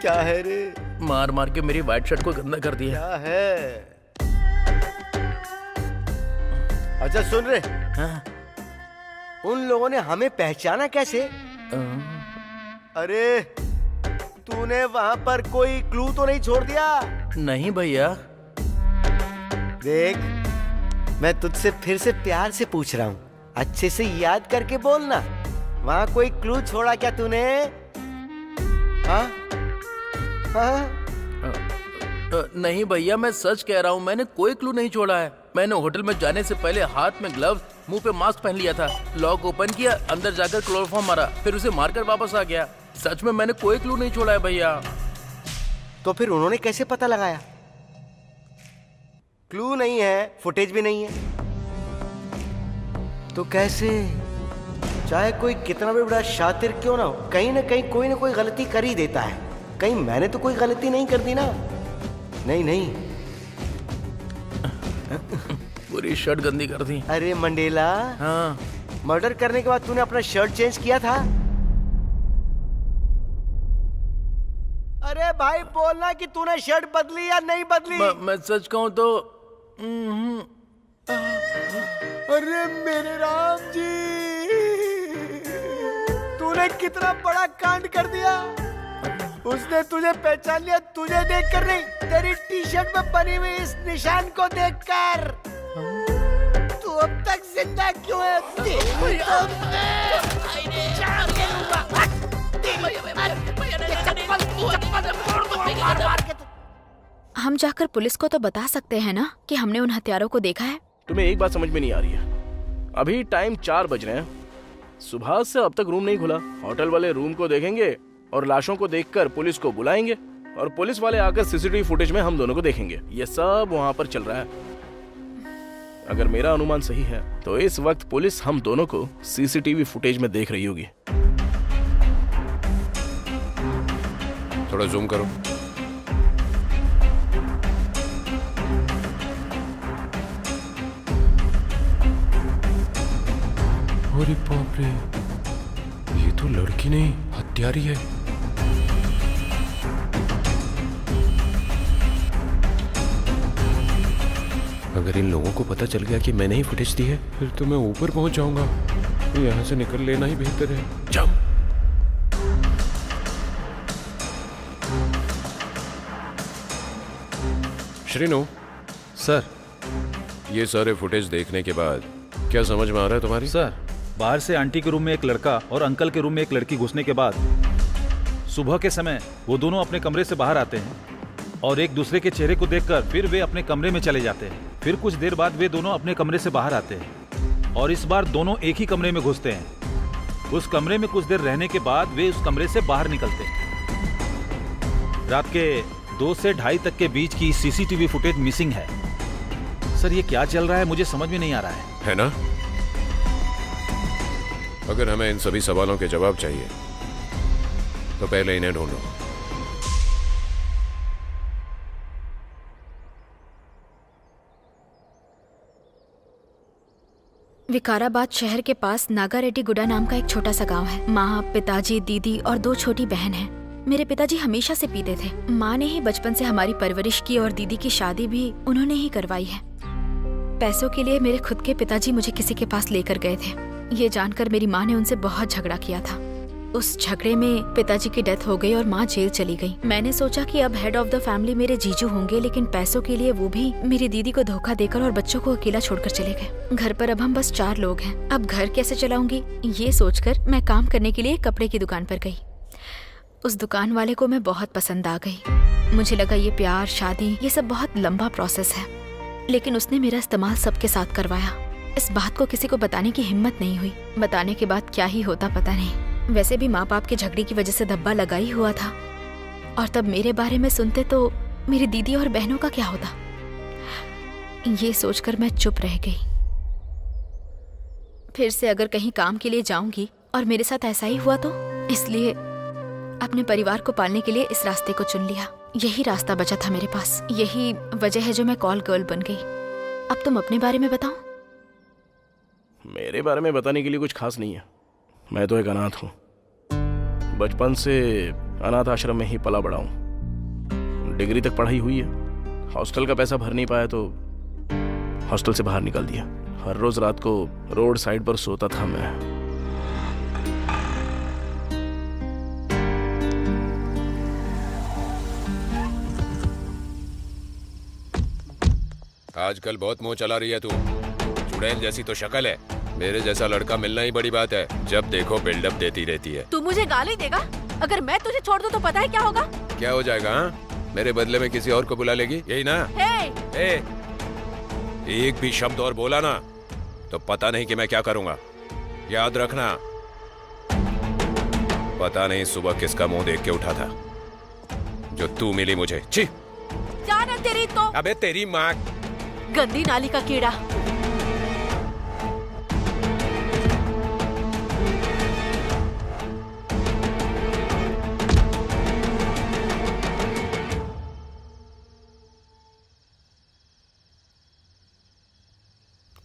[SPEAKER 9] क्या है रे?
[SPEAKER 10] मार मार के मेरी व्हाइट शर्ट को गंदा कर दिया।
[SPEAKER 9] क्या है? अच्छा सुन रे,
[SPEAKER 10] हाँ?
[SPEAKER 9] उन लोगों ने हमें पहचाना कैसे? अरे तूने वहां पर कोई क्लू तो नहीं छोड़ दिया?
[SPEAKER 10] नहीं भैया।
[SPEAKER 9] देख, मैं तुझसे फिर से प्यार से पूछ रहा हूँ, अच्छे से याद करके बोलना। वहां कोई क्लू छोड़ा क्या तूने? हाँ? हाँ?
[SPEAKER 10] नहीं भैया, मैं सच कह रहा हूँ, मैंने कोई क्लू नहीं छोड़ा है। मैंने होटल में जाने से पहले हाथ में ग्लव्स, मुंह पे मास्क पहन लिया था, लॉक ओपन किया, अंदर जाकर क्लोरोफॉर्म मारा, फिर उसे मारकर वापस आ गया। सच में मैंने कोई क्लू नहीं छोड़ा है भैया।
[SPEAKER 9] तो फिर उन्होंने कैसे पता लगाया? क्लू नहीं है, फुटेज भी नहीं है, तो कैसे? चाहे कोई कितना भी बड़ा शातिर क्यों ना हो, कहीं ना कहीं कोई ना कोई गलती कर ही देता है। कहीं मैंने तो कोई गलती नहीं कर दी ना? नहीं नहीं।
[SPEAKER 10] पूरी शर्ट गंदी कर दी।
[SPEAKER 9] अरे मंडेला,
[SPEAKER 10] हाँ?
[SPEAKER 9] मर्डर करने के बाद तूने अपना शर्ट चेंज किया था? अरे भाई बोलना कि तूने शर्ट बदली या नहीं बदली।
[SPEAKER 10] मैं सच कहूँ तो
[SPEAKER 9] अरे मेरे राम जी, तूने कितना बड़ा कांड कर दिया। उसने तुझे पहचान लिया, तुझे देखकर नहीं, तेरी टी शर्ट में बनी हुई इस निशान को देखकर। तू अब तक जिंदा क्यों है?
[SPEAKER 2] हम जाकर पुलिस को तो बता सकते हैं ना कि हमने उन हत्यारों को देखा है।
[SPEAKER 3] तुम्हें एक बात समझ में नहीं आ रही है? अभी टाइम 4 बज रहे हैं, सुबह से अब तक रूम नहीं खुला। होटल वाले रूम को देखेंगे और लाशों को देखकर पुलिस को बुलाएंगे और पुलिस वाले आकर सीसीटीवी फुटेज में हम दोनों को देखेंगे। ये सब वहाँ पर चल रहा है। अगर मेरा अनुमान सही है तो इस वक्त पुलिस हम दोनों को सीसीटीवी फुटेज में देख रही होगी।
[SPEAKER 8] थोड़ा जूम करो। अरे बाप रे, ये तो लड़की नहीं हत्यारी है। अगर इन लोगों को पता चल गया कि मैंने ही फुटेज दी है, फिर तो मैं ऊपर पहुंच जाऊंगा। यहाँ से निकल लेना ही बेहतर है।
[SPEAKER 3] जाओ।
[SPEAKER 8] श्रीनु
[SPEAKER 1] सर।
[SPEAKER 8] ये सारे फुटेज देखने के बाद क्या समझ में आ रहा है तुम्हारी?
[SPEAKER 1] सर, बाहर से आंटी के रूम में एक लड़का और अंकल के रूम में एक लड़की घुसने के बाद सुबह के समय वो दोनों अपने कमरे से बाहर आते हैं और एक दूसरे के चेहरे को देखकर फिर वे अपने कमरे में चले जाते हैं। फिर कुछ देर बाद वे दोनों अपने कमरे से बाहर आते हैं और इस बार दोनों एक ही कमरे में घुसते हैं। उस कमरे में कुछ देर रहने के बाद वे उस कमरे से बाहर निकलते हैं। रात के 2 से 2:30 तक के बीच की सीसीटीवी फुटेज मिसिंग है। सर, ये क्या चल रहा है मुझे समझ में नहीं आ रहा
[SPEAKER 8] है ना? अगर हमें इन सभी सवालों के जवाब चाहिए तो पहले इन्हें ढूंढो।
[SPEAKER 2] विकाराबाद शहर के पास नागारेड्डी गुडा नाम का एक छोटा सा गांव है। माँ, पिताजी, दीदी और 2 छोटी बहन हैं। मेरे पिताजी हमेशा से पीते थे। माँ ने ही बचपन से हमारी परवरिश की और दीदी की शादी भी उन्होंने ही करवाई है। पैसों के लिए मेरे खुद के पिताजी मुझे किसी के पास लेकर गए थे। ये जानकर मेरी माँ ने उनसे बहुत झगड़ा किया था। उस झगड़े में पिताजी की डेथ हो गई और माँ जेल चली गई। मैंने सोचा कि अब हेड ऑफ द फैमिली मेरे जीजू होंगे, लेकिन पैसों के लिए वो भी मेरी दीदी को धोखा देकर और बच्चों को अकेला छोड़कर चले गए। घर पर अब हम बस 4 लोग हैं। अब घर कैसे चलाऊंगी, ये सोचकर मैं काम करने के लिए कपड़े की दुकान पर गई। उस दुकान वाले को मैं बहुत पसंद आ गई। मुझे लगा ये प्यार, शादी, ये सब बहुत लंबा प्रोसेस है, लेकिन उसने मेरा इस्तेमाल सबके साथ करवाया। इस बात को किसी को बताने की हिम्मत नहीं हुई। बताने के बाद क्या ही होता पता नहीं। वैसे भी माँ बाप के झगड़े की वजह से धब्बा लगा ही हुआ था, और तब मेरे बारे में सुनते तो मेरी दीदी और बहनों का क्या होता। ये सोचकर मैं चुप रह गई। फिर से अगर कहीं काम के लिए जाऊंगी और मेरे साथ ऐसा ही हुआ तो, इसलिए अपने परिवार को पालने के लिए इस रास्ते को चुन लिया। यही रास्ता बचा था मेरे पास। यही वजह है जो मैं कॉल गर्ल बन गई। अब तुम अपने बारे में बताओ।
[SPEAKER 3] मेरे बारे में बताने के लिए कुछ खास नहीं है। मैं तो एक अनाथ हूँ। बचपन से अनाथ आश्रम में ही पला बड़ा हूँ। डिग्री तक पढ़ाई हुई है। हॉस्टल का पैसा भर नहीं पाया तो हॉस्टल से बाहर निकाल दिया। हर रोज रात को रोड साइड पर सोता था मैं।
[SPEAKER 8] आजकल बहुत मुंह चला रही है तू। चुड़ैल जैसी तो शक्ल है। मेरे जैसा लड़का मिलना ही बड़ी बात है। जब देखो बिल्डअप देती रहती है।
[SPEAKER 4] तू मुझे गाली देगा? अगर मैं तुझे छोड़ दूं तो पता है क्या होगा?
[SPEAKER 8] क्या हो जाएगा? हाँ, मेरे बदले में किसी और को बुला लेगी, यही ना?
[SPEAKER 4] हे!
[SPEAKER 8] एक भी शब्द और बोला ना तो पता नहीं कि मैं क्या करूंगा। याद रखना। पता नहीं सुबह किसका मुंह देख के उठा था जो तू मिली मुझे। छी!
[SPEAKER 4] जाना तेरी तो।
[SPEAKER 8] अबे तेरी माँ।
[SPEAKER 4] गंदी नाली का कीड़ा।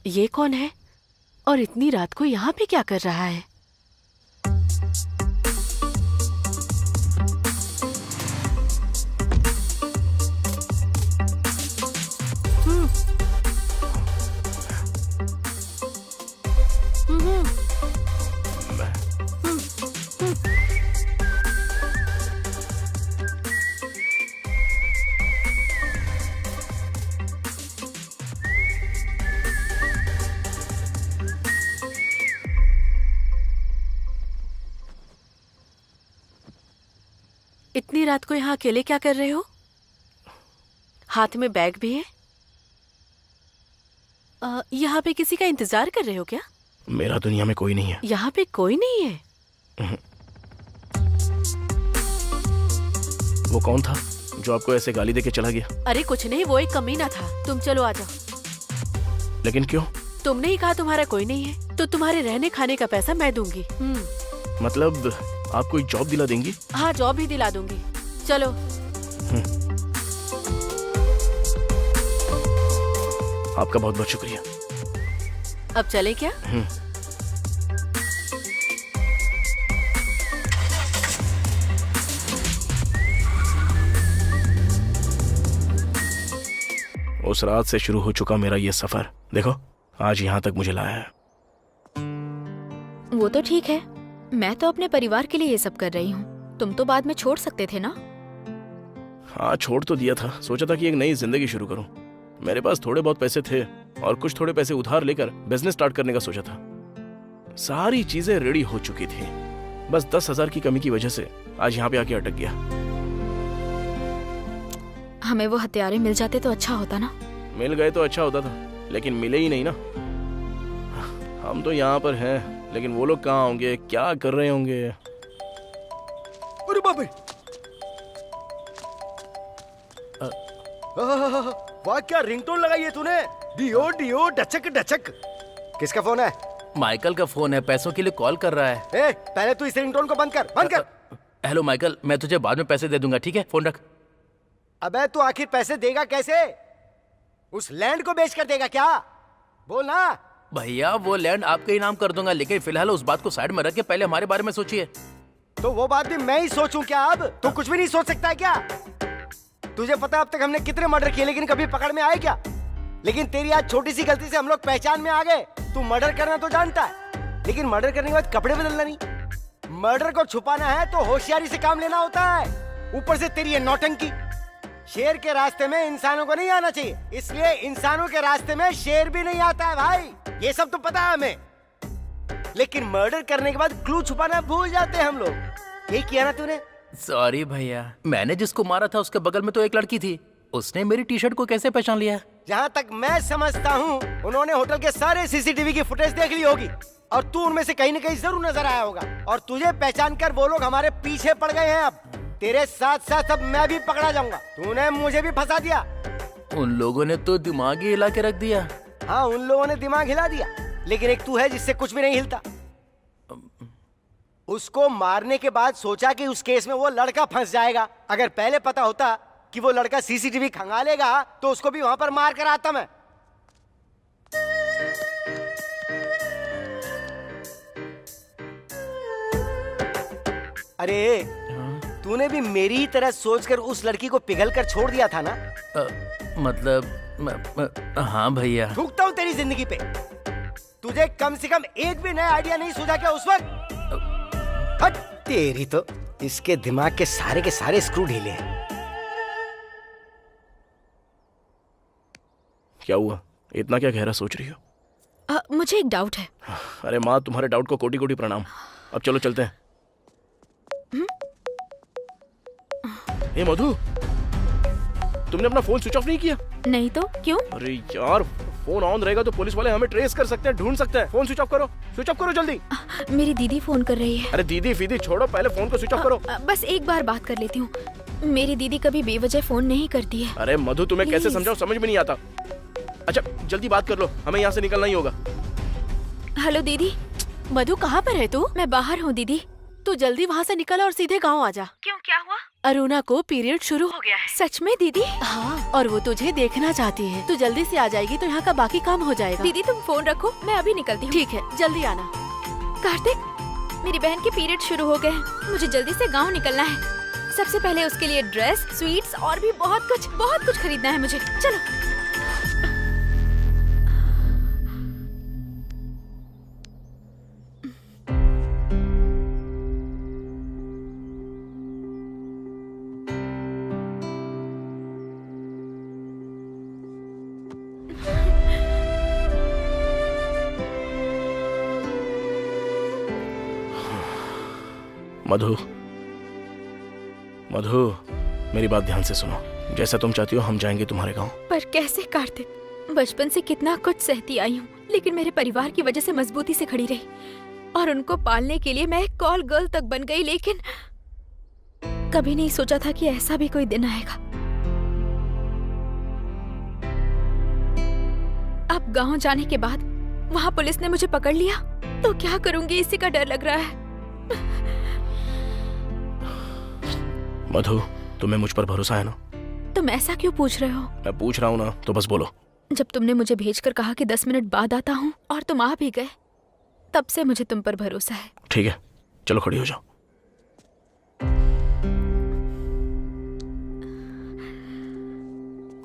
[SPEAKER 4] ये कौन है और इतनी रात को यहाँ पे क्या कर रहा है? इतनी रात को यहाँ अकेले क्या कर रहे हो? हाथ में बैग भी है। यहाँ पे किसी का इंतजार कर रहे हो क्या?
[SPEAKER 3] मेरा दुनिया में कोई नहीं है।
[SPEAKER 4] यहाँ पे कोई नहीं है?
[SPEAKER 3] वो कौन था जो आपको ऐसे गाली देके चला गया?
[SPEAKER 4] अरे कुछ नहीं, वो एक कमीना था। तुम चलो आ जाओ।
[SPEAKER 3] लेकिन क्यों?
[SPEAKER 4] तुमने ही कहा तुम्हारा कोई नहीं है, तो तुम्हारे रहने खाने का पैसा मैं दूंगी।
[SPEAKER 3] मतलब आप कोई जॉब दिला देंगी?
[SPEAKER 4] हाँ, जॉब भी दिला दूंगी। चलो।
[SPEAKER 3] आपका बहुत बहुत शुक्रिया।
[SPEAKER 4] अब चले क्या?
[SPEAKER 3] उस रात से शुरू हो चुका मेरा ये सफर, देखो आज यहाँ तक मुझे लाया है।
[SPEAKER 2] वो तो ठीक है, मैं तो अपने परिवार के लिए ये सब कर रही हूँ। तुम तो बाद में छोड़ सकते थे ना?
[SPEAKER 3] हाँ, छोड़ तो दिया था। सोचा था कि एक नई जिंदगी शुरू करूं। मेरे पास थोड़े बहुत पैसे थे और कुछ थोड़े पैसे उधार लेकर बिजनेस स्टार्ट करने का सोचा था। सारी चीजें रेडी हो चुकी थी, बस 10,000 की कमी की वजह से आज यहाँ पे आके अटक गया।
[SPEAKER 2] हमें वो हथियारे मिल जाते तो अच्छा होता ना।
[SPEAKER 3] मिल गए तो अच्छा होता था, लेकिन मिले ही नहीं ना। हम तो यहाँ पर हैं, लेकिन वो लोग कहाँ होंगे, क्या कर रहे होंगे?
[SPEAKER 9] अरे बाप रे! वाह, क्या रिंगटोन लगाई है तूने? डियो डियो डचक डचक। किसका फोन है?
[SPEAKER 10] माइकल का फोन है, पैसों के लिए कॉल कर रहा है।
[SPEAKER 9] ए, पहले तू इस रिंगटोन को बंद कर, बंद कर।
[SPEAKER 10] हेलो माइकल, मैं तुझे बाद में पैसे दे दूंगा, ठीक है? फोन रख।
[SPEAKER 9] अबे तू आखिर पैसे देगा कैसे? उस लैंड को बेच कर देगा क्या? बोल ना।
[SPEAKER 10] भैया वो लैंड आपके ही नाम कर दूंगा, लेकिन फिलहाल उस बात को साइड में रख के पहले हमारे बारे में सोचिए।
[SPEAKER 9] तो वो बात भी मैं ही सोचूं क्या? अब तू कुछ भी नहीं सोच सकता है क्या? तुझे पता है अब तक हमने कितने मर्डर किए, लेकिन कभी पकड़ में आए क्या? लेकिन तेरी आज छोटी सी गलती से हम लोग पहचान में आ गए। तू मर्डर करना तो जानता है, लेकिन मर्डर करने के बाद कपड़े बदलना नहीं। मर्डर को छुपाना है तो होशियारी से काम लेना होता है। ऊपर से तेरी ये नौटंकी। शेर के रास्ते में इंसानों को नहीं आना चाहिए, इसलिए इंसानों के रास्ते में शेर भी नहीं आता है भाई। ये सब तो पता है हमें, लेकिन मर्डर करने के बाद क्लू छुपाना भूल जाते हैं हम लोग। यही किया ना तूने?
[SPEAKER 10] सॉरी भैया, मैंने जिसको मारा था उसके बगल में तो एक लड़की थी, उसने मेरी टी शर्ट को कैसे पहचान लिया?
[SPEAKER 9] जहाँ तक मैं समझता हूँ उन्होंने होटल के सारे सीसीटीवी की फुटेज देख ली होगी और तू उनमें से कहीं न कहीं जरूर नजर आया होगा और तुझे पहचान कर वो लोग हमारे पीछे पड़ गए हैं। अब तेरे साथ साथ अब मैं भी पकड़ा जाऊंगा। तूने मुझे भी फंसा दिया।
[SPEAKER 10] उन लोगों ने तो दिमाग ही हिला के रख दिया।
[SPEAKER 9] हाँ, उन लोगों ने दिमाग हिला दिया, लेकिन एक तू है जिससे कुछ भी नहीं हिलता। उसको मारने के बाद सोचा कि उस केस में वो लड़का फंस जाएगा। अगर पहले पता होता कि वो लड़का सीसीटीवी खंगालेगा तो उसको भी वहां पर मार कर आता मैं। अरे तूने भी मेरी ही तरह सोचकर उस लड़की को पिघल कर छोड़ दिया था ना?
[SPEAKER 10] हाँ भैया।
[SPEAKER 9] थूकता हूँ तेरी जिंदगी पे। तुझे कम से कम एक भी नया आइडिया नहीं सूझा क्या उस वक्त? हट तेरी तो, इसके दिमाग के सारे स्क्रू ढीले हैं।
[SPEAKER 3] क्या हुआ? इतना क्या गहरा सोच रही हो?
[SPEAKER 2] मुझे एक डाउट है।
[SPEAKER 3] अरे माँ, तुम्हारे डाउट को कोटि कोटि प्रणाम। अब चलो चलते हैं। ए मधु, तुमने अपना फोन स्विच ऑफ नहीं किया?
[SPEAKER 2] नहीं तो क्यों?
[SPEAKER 3] अरे यार, फोन ऑन रहेगा तो पुलिस वाले हमें ट्रेस कर सकते हैं, ढूंढ सकते हैं। फोन स्विच ऑफ करो, स्विच ऑफ करो जल्दी।
[SPEAKER 2] मेरी दीदी फोन कर रही है।
[SPEAKER 3] अरे दीदी फीदी छोड़ो, पहले फोन को स्विच ऑफ करो।
[SPEAKER 2] बस एक बार बात कर लेती हूँ। मेरी दीदी कभी बेवजह फोन नहीं करती है।
[SPEAKER 3] अरे मधु, तुम्हें कैसे
[SPEAKER 2] Please।
[SPEAKER 3] समझाऊं, समझ में नहीं आता। अच्छा जल्दी बात कर लो, हमें यहाँ से निकलना ही होगा।
[SPEAKER 2] हेलो दीदी।
[SPEAKER 4] मधु कहाँ पर है तू?
[SPEAKER 2] मैं बाहर हूँ दीदी।
[SPEAKER 4] तू जल्दी वहाँ से निकल और सीधे गाँव आ जा।
[SPEAKER 2] क्यों, क्या हुआ?
[SPEAKER 4] अरुणा को पीरियड शुरू हो गया है।
[SPEAKER 2] सच में दीदी?
[SPEAKER 4] हाँ, और वो तुझे देखना चाहती है। तू जल्दी से आ जाएगी तो यहाँ का बाकी काम हो जाएगा।
[SPEAKER 2] दीदी तुम फोन रखो, मैं अभी निकलती हूँ।
[SPEAKER 4] ठीक है, जल्दी आना।
[SPEAKER 2] कार्तिक, मेरी बहन के पीरियड शुरू हो गए हैं, मुझे जल्दी से गांव निकलना है। सबसे पहले उसके लिए ड्रेस, स्वीट्स और भी बहुत कुछ खरीदना है मुझे। चलो।
[SPEAKER 3] मधु, मधु, मेरी बात ध्यान से सुनो। जैसा तुम चाहती हो हम जाएंगे तुम्हारे गांव।
[SPEAKER 2] पर कैसे कार्तिक? बचपन से कितना कुछ सहती आई हूँ, लेकिन मेरे परिवार की वजह से मजबूती से खड़ी रही और उनको पालने के लिए मैं एक कॉल गर्ल तक बन गई। लेकिन कभी नहीं सोचा था कि ऐसा भी कोई दिन आएगा। अब गांव जाने के बाद वहाँ पुलिस ने मुझे पकड़ लिया तो क्या करूंगी, इसी का डर लग रहा है।
[SPEAKER 3] मधु, तुम्हें मुझ पर भरोसा है ना?
[SPEAKER 2] तुम ऐसा क्यों पूछ रहे हो?
[SPEAKER 3] मैं पूछ रहा हूँ ना, तो बस बोलो।
[SPEAKER 2] जब तुमने मुझे भेजकर कहा कि 10 मिनट बाद आता हूँ और तुम आ भी गए, तब से मुझे तुम पर भरोसा है।
[SPEAKER 3] ठीक है, चलो खड़ी हो जाओ।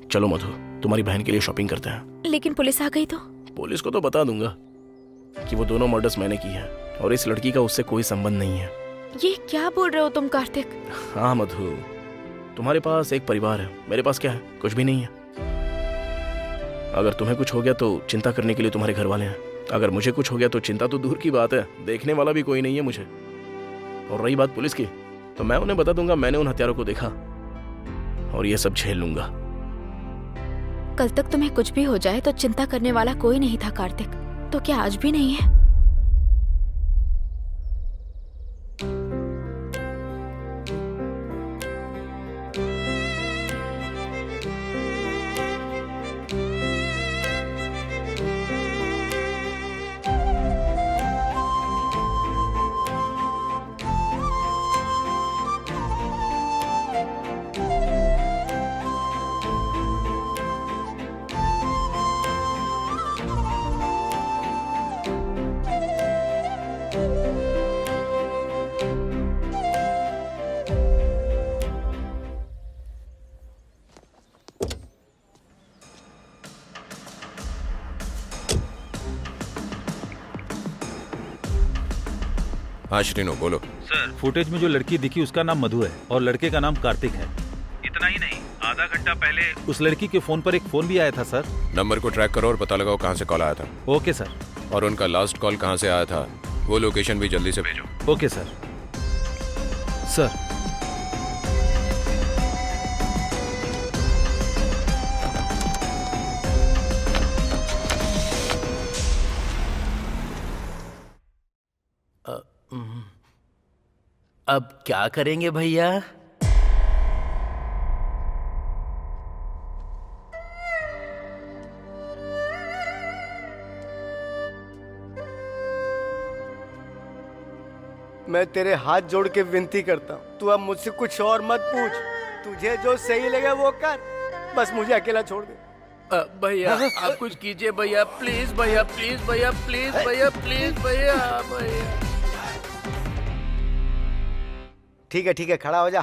[SPEAKER 3] चलो मधु, तुम्हारी बहन के लिए शॉपिंग करते हैं।
[SPEAKER 2] लेकिन पुलिस आ गई तो?
[SPEAKER 3] पुलिस को तो बता दूंगा कि वो दोनों मर्डर्स मैंने की है और इस लड़की का उससे कोई संबंध नहीं है।
[SPEAKER 2] ये क्या बोल रहे हो तुम कार्तिक?
[SPEAKER 3] हाँ मधु, तुम्हारे पास एक परिवार है, मेरे पास क्या है? कुछ भी नहीं है। अगर तुम्हें कुछ हो गया तो चिंता करने के लिए तुम्हारे घर वाले हैं, अगर मुझे कुछ हो गया तो चिंता तो दूर की बात है, देखने वाला भी कोई नहीं है मुझे। और रही बात पुलिस की, तो मैं उन्हें बता दूंगा मैंने उन हत्यारों को देखा और ये सब झेल लूंगा।
[SPEAKER 2] कल तक तुम्हें कुछ भी हो जाए तो चिंता करने वाला कोई नहीं था कार्तिक, तो क्या आज भी नहीं है?
[SPEAKER 8] हाँ श्रीनु बोलो।
[SPEAKER 1] सर, फुटेज में जो लड़की दिखी उसका नाम मधु है और लड़के का नाम कार्तिक है। इतना ही नहीं, आधा घंटा पहले उस लड़की के फोन पर एक फोन भी आया था सर।
[SPEAKER 8] नंबर को ट्रैक करो और पता लगाओ कहाँ से कॉल आया था।
[SPEAKER 1] Okay sir.
[SPEAKER 8] और उनका लास्ट कॉल कहाँ से आया था वो लोकेशन भी जल्दी से भेजो।
[SPEAKER 1] Okay sir. सर,
[SPEAKER 10] अब क्या करेंगे भैया?
[SPEAKER 9] मैं तेरे हाथ जोड़ के विनती करता हूँ, तू अब मुझसे कुछ और मत पूछ। तुझे जो सही लगे वो कर, बस मुझे अकेला छोड़ दे।
[SPEAKER 10] भैया आप कुछ कीजिए भैया, प्लीज भैया, प्लीज भैया, प्लीज भैया, प्लीज भैया, भैया।
[SPEAKER 9] ठीक है, खड़ा हो जा।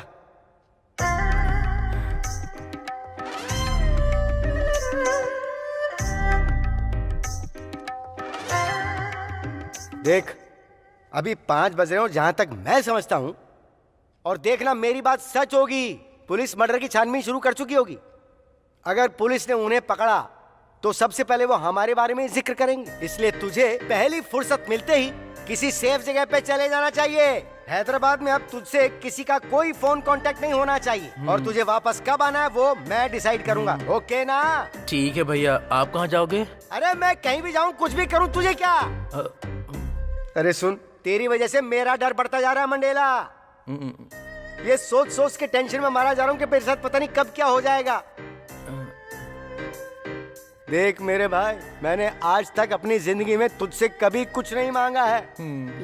[SPEAKER 9] देख, अभी 5 बज रहे हो जहां तक मैं समझता हूं, और देखना मेरी बात सच होगी। पुलिस मर्डर की छानबीन शुरू कर चुकी होगी। अगर पुलिस ने उन्हें पकड़ा तो सबसे पहले वो हमारे बारे में जिक्र करेंगे। इसलिए तुझे पहली फुर्सत मिलते ही किसी सेफ जगह पे चले जाना चाहिए। हैदराबाद में अब तुझसे किसी का कोई फोन कांटेक्ट नहीं होना चाहिए, और तुझे वापस कब आना है वो मैं डिसाइड करूंगा। ओके ना?
[SPEAKER 10] ठीक है भैया। आप कहाँ जाओगे?
[SPEAKER 9] अरे मैं कहीं भी जाऊं, कुछ भी करूं, तुझे क्या? अरे सुन, तेरी वजह से मेरा डर बढ़ता जा रहा है मंडेला। ये सोच सोच के टेंशन में मारा जा रहा हूं कि मेरे साथ पता नहीं कब क्या हो जाएगा। देख मेरे भाई, मैंने आज तक अपनी जिंदगी में तुझसे कभी कुछ नहीं मांगा है,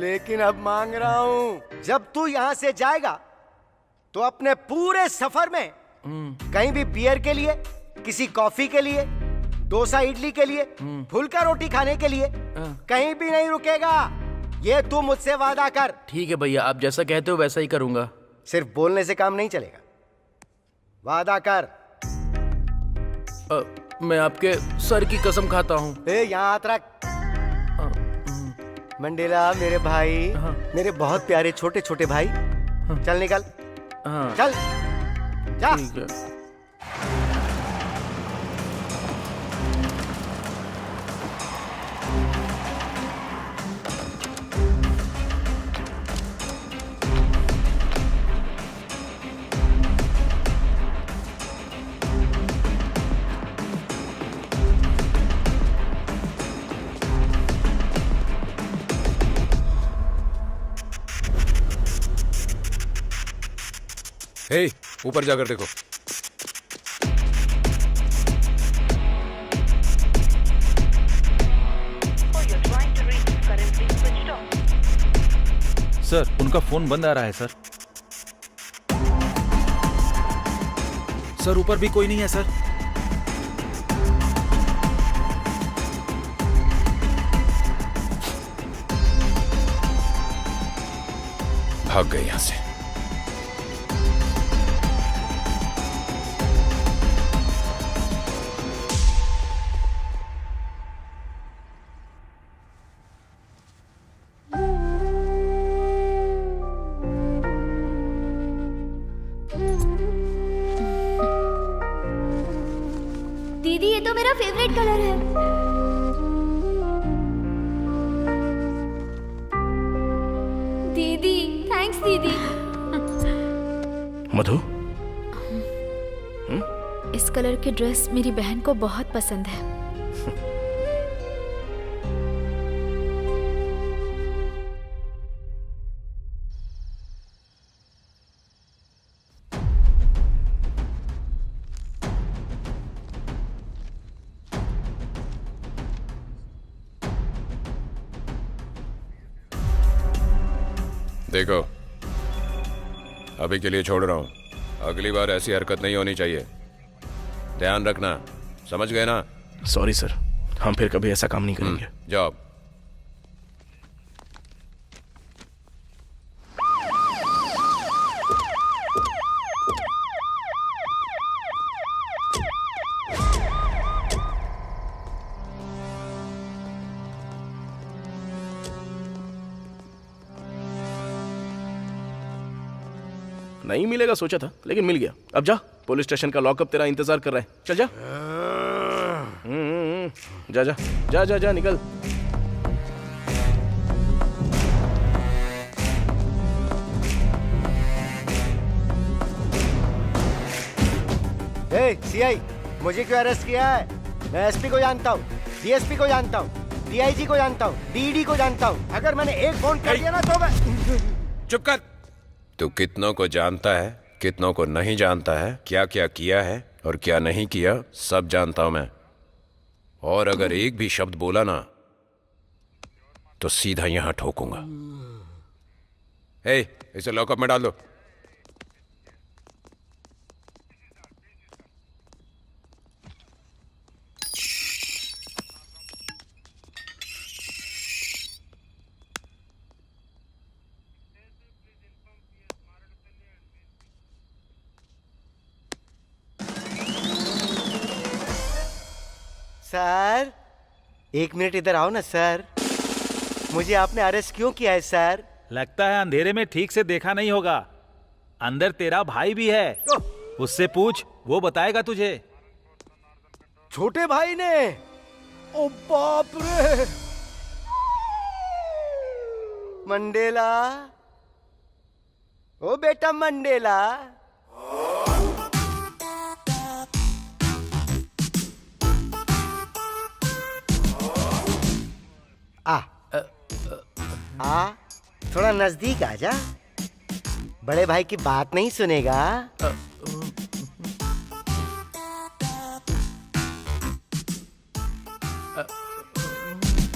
[SPEAKER 9] लेकिन अब मांग रहा हूं। जब तू यहाँ से जाएगा तो अपने पूरे सफर में कहीं भी बियर के लिए, किसी कॉफी के लिए, डोसा इडली के लिए, फुल्का रोटी खाने के लिए कहीं भी नहीं रुकेगा। ये तू मुझसे वादा कर।
[SPEAKER 10] ठीक है भैया, आप जैसा कहते हो वैसा ही करूंगा।
[SPEAKER 9] सिर्फ बोलने से काम नहीं चलेगा, वादा कर।
[SPEAKER 10] मैं आपके सर की कसम खाता हूँ।
[SPEAKER 9] यहाँ हाथ रख। मंडेला मेरे भाई, मेरे बहुत प्यारे छोटे छोटे भाई, चल निकल। चल जा।
[SPEAKER 10] ठीक है।
[SPEAKER 8] हे, ऊपर जाकर देखो।
[SPEAKER 1] सर, उनका फोन बंद आ रहा है सर। सर, ऊपर भी कोई नहीं है सर।
[SPEAKER 8] भाग गए यहां से।
[SPEAKER 5] दीदी, ये तो मेरा फेवरेट कलर है। दीदी, थैंक्स दीदी।
[SPEAKER 3] मधु,
[SPEAKER 2] इस कलर की ड्रेस मेरी बहन को बहुत पसंद है।
[SPEAKER 8] देखो, अभी के लिए छोड़ रहा हूं, अगली बार ऐसी हरकत नहीं होनी चाहिए, ध्यान रखना, समझ गए ना?
[SPEAKER 3] सॉरी सर, हम फिर कभी ऐसा काम नहीं करेंगे।
[SPEAKER 8] जाओ।
[SPEAKER 3] नहीं मिलेगा सोचा था, लेकिन मिल गया। अब जा, पुलिस स्टेशन का लॉकअप तेरा इंतजार कर रहा है। चल जा। जा जा जा जा जा, निकल।
[SPEAKER 9] सीआई, मुझे क्यों अरेस्ट किया है? मैं एसपी को जानता हूँ, डीएसपी को जानता हूँ, डीआईजी को जानता हूँ, डीडी को जानता हूँ। अगर मैंने एक फोन कर दिया ना तो मैं...
[SPEAKER 8] चुप कर। तू कितनों को जानता है, कितनों को नहीं जानता है, क्या क्या किया है और क्या नहीं किया, सब जानता हूं मैं। और अगर एक भी शब्द बोला ना तो सीधा यहां ठोकूंगा। इसे लॉकअप में डाल दो।
[SPEAKER 9] सर, 1 मिनट इधर आओ ना सर। मुझे आपने अरेस्ट क्यों किया है सर?
[SPEAKER 1] लगता है अंधेरे में ठीक से देखा नहीं होगा। अंदर तेरा भाई भी है, उससे पूछ, वो बताएगा तुझे।
[SPEAKER 9] छोटे भाई ने? ओ बाप रे! मंडेला, ओ बेटा मंडेला। थोड़ा नजदीक आ जा। बड़े भाई की बात नहीं सुनेगा।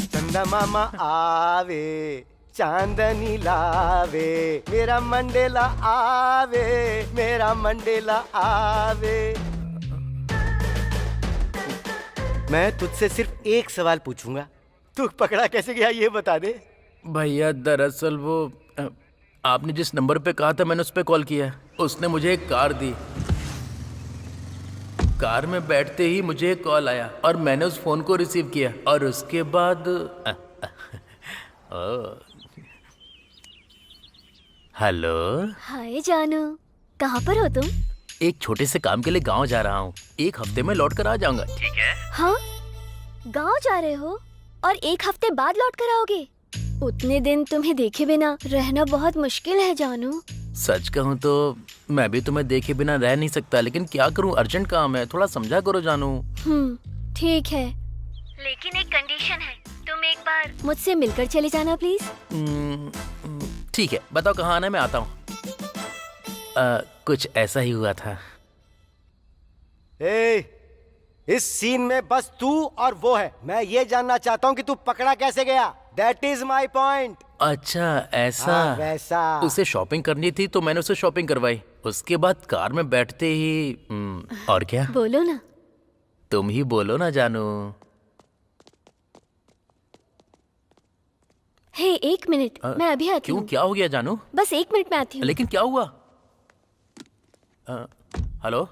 [SPEAKER 9] चंदा मामा आवे, चांदनी लावे, मेरा मंडेला आवे, मेरा मंडेला आवे। मैं तुझसे सिर्फ एक सवाल पूछूंगा, तू पकड़ा कैसे गया ये बता दे।
[SPEAKER 10] भैया दरअसल वो आपने जिस नंबर पे कहा था मैंने उस पे कॉल किया। उसने मुझे एक कार दी। कार में बैठते ही मुझे एक कॉल आया और मैंने उस फोन को रिसीव किया और उसके बाद हेलो।
[SPEAKER 5] हाय जानू, कहाँ पर हो तुम?
[SPEAKER 10] एक छोटे से काम के लिए गांव जा रहा हूँ। 1 हफ्ते में लौट कर आ जाऊंगा। ठीक है?
[SPEAKER 5] हाँ, गांव जा रहे हो और 1 हफ्ते बाद लौट कर आओगे? उतने दिन तुम्हें देखे बिना रहना बहुत मुश्किल है जानू।
[SPEAKER 10] सच कहूँ तो मैं भी तुम्हें देखे बिना रह नहीं सकता, लेकिन क्या करूँ, अर्जेंट काम है। थोड़ा समझा करो जानू।
[SPEAKER 5] ठीक है, लेकिन एक कंडीशन है, तुम एक बार मुझसे मिलकर चले जाना प्लीज।
[SPEAKER 10] ठीक है, बताओ कहाँ आना है, मैं आता हूँ। कुछ ऐसा ही हुआ था।
[SPEAKER 9] इस सीन में बस तू और वो है। मैं ये जानना चाहता हूँ कि तू पकड़ा कैसे गया। That is my point.
[SPEAKER 10] अच्छा ऐसा।
[SPEAKER 9] वैसा।
[SPEAKER 10] उसे शॉपिंग करनी थी तो मैंने उसे शॉपिंग करवाई। उसके बाद कार में बैठते ही और क्या?
[SPEAKER 5] बोलो ना।
[SPEAKER 10] तुम ही बोलो ना जानू।
[SPEAKER 5] हे 1 मिनट, मैं अभी आती हूँ।
[SPEAKER 10] क्यों, क्या हो गया जानू?
[SPEAKER 5] बस 1 मिनट में आती हूँ।
[SPEAKER 10] लेकिन क्या हुआ? हेलो।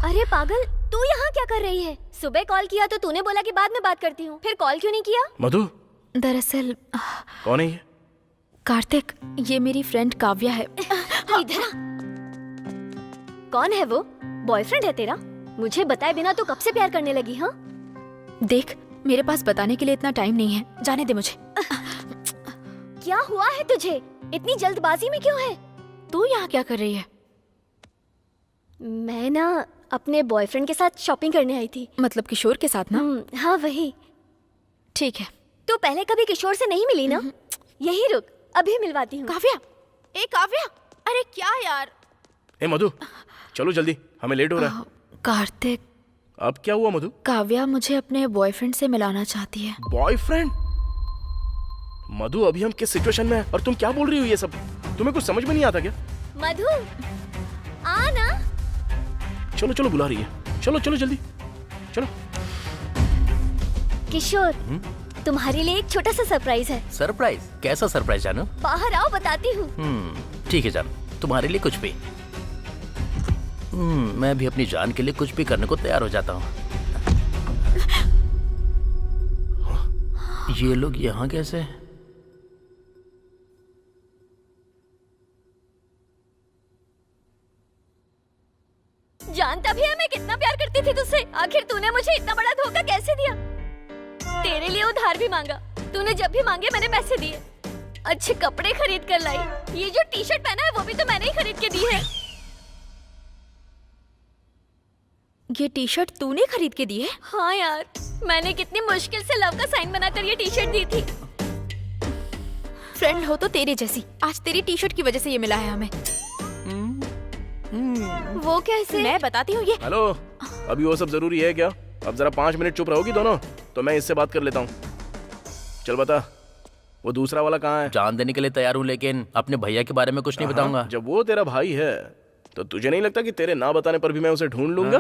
[SPEAKER 5] अरे पागल, तू यहाँ क्या कर रही है? सुबह कॉल किया तो तूने बोला कि बाद में बात करती हूँ, फिर कॉल क्यों नहीं किया?
[SPEAKER 3] मधु,
[SPEAKER 2] दरअसल
[SPEAKER 3] कौन है ये?
[SPEAKER 2] कार्तिक, ये मेरी फ्रेंड काव्या है।
[SPEAKER 5] इधर आ। कौन है वो? बॉयफ्रेंड है तेरा? मुझे बताए बिना तो कब से प्यार करने लगी? हाँ
[SPEAKER 2] देख, मेरे पास बताने के लिए इतना टाइम नहीं है, जाने दे मुझे।
[SPEAKER 5] क्या हुआ है तुझे? इतनी जल्दबाजी में क्यों है?
[SPEAKER 2] तू यहाँ क्या कर रही है?
[SPEAKER 5] मैं ना अपने बॉयफ्रेंड के साथ शॉपिंग करने आई थी।
[SPEAKER 2] मतलब किशोर के साथ ना?
[SPEAKER 5] हाँ वही।
[SPEAKER 2] ठीक है।
[SPEAKER 5] तू पहले कभी किशोर से नहीं मिली ना? यही रुक, अभी मिलवाती हूँ।
[SPEAKER 2] काव्या, ए काव्या, अरे क्या यार।
[SPEAKER 3] ए मधु, चलो जल्दी, हमें लेट हो रहा है।
[SPEAKER 2] कार्तिक,
[SPEAKER 3] अब क्या हुआ मधु?
[SPEAKER 2] काव्या मुझे अपने बॉयफ्रेंड से मिलाना चाहती है।
[SPEAKER 3] बॉयफ्रेंड? मधु, अभी हम किस सिचुएशन में हैं और तुम क्या बोल रही हो ये सब? तुम्हें कुछ समझ में नहीं आता क्या?
[SPEAKER 5] मधु, आ ना।
[SPEAKER 3] चलो चलो, बुला रही है। चलो चलो जल्दी, चलो।
[SPEAKER 5] किशोर, तुम्हारे लिए एक छोटा सा सरप्राइज है।
[SPEAKER 10] सरप्राइज? कैसा सरप्राइज जानू?
[SPEAKER 5] बाहर आओ, बताती हूँ।
[SPEAKER 10] ठीक है जानू, तुम्हारे लिए कुछ भी। मैं भी अपनी जान के लिए कुछ भी करने को तैयार हो जाता हूँ। ये लोग यहाँ कैसे?
[SPEAKER 5] जानता भी है मैं कितना प्यार करती थी तुझसे। आखिर तूने मुझे इतना बड़ा धोखा कैसे दिया? तेरे लिए उधार भी मांगा, तूने जब भी मांगे मैंने पैसे दिए। अच्छे कपड़े खरीद कर लाई, ये जो टी शर्ट पहना है वो भी तो मैंने ही खरीद के दी है।
[SPEAKER 2] ये टी शर्ट तूने खरीद के दी है?
[SPEAKER 5] हाँ यार, मैंने कितनी मुश्किल से लव का साइन बनाकर ये टी शर्ट दी थी।
[SPEAKER 2] फ्रेंड हो तो तेरे जैसी, आज तेरी टी शर्ट की वजह से ये मिला है हमें।
[SPEAKER 5] वो कैसे?
[SPEAKER 2] मैं बताती हूँ ये।
[SPEAKER 3] हेलो, अभी वो सब जरूरी है क्या? अब जरा 5 मिनट चुप रहोगी दोनों, तो मैं इससे बात कर लेता हूँ। चल बता, वो दूसरा वाला कहाँ है?
[SPEAKER 10] जान देने के लिए तैयार हूँ, लेकिन अपने भैया के बारे में कुछ नहीं बताऊंगा।
[SPEAKER 3] जब वो तेरा भाई है तो तुझे नहीं लगता कि तेरे ना बताने पर भी मैं उसे ढूंढ लूंगा?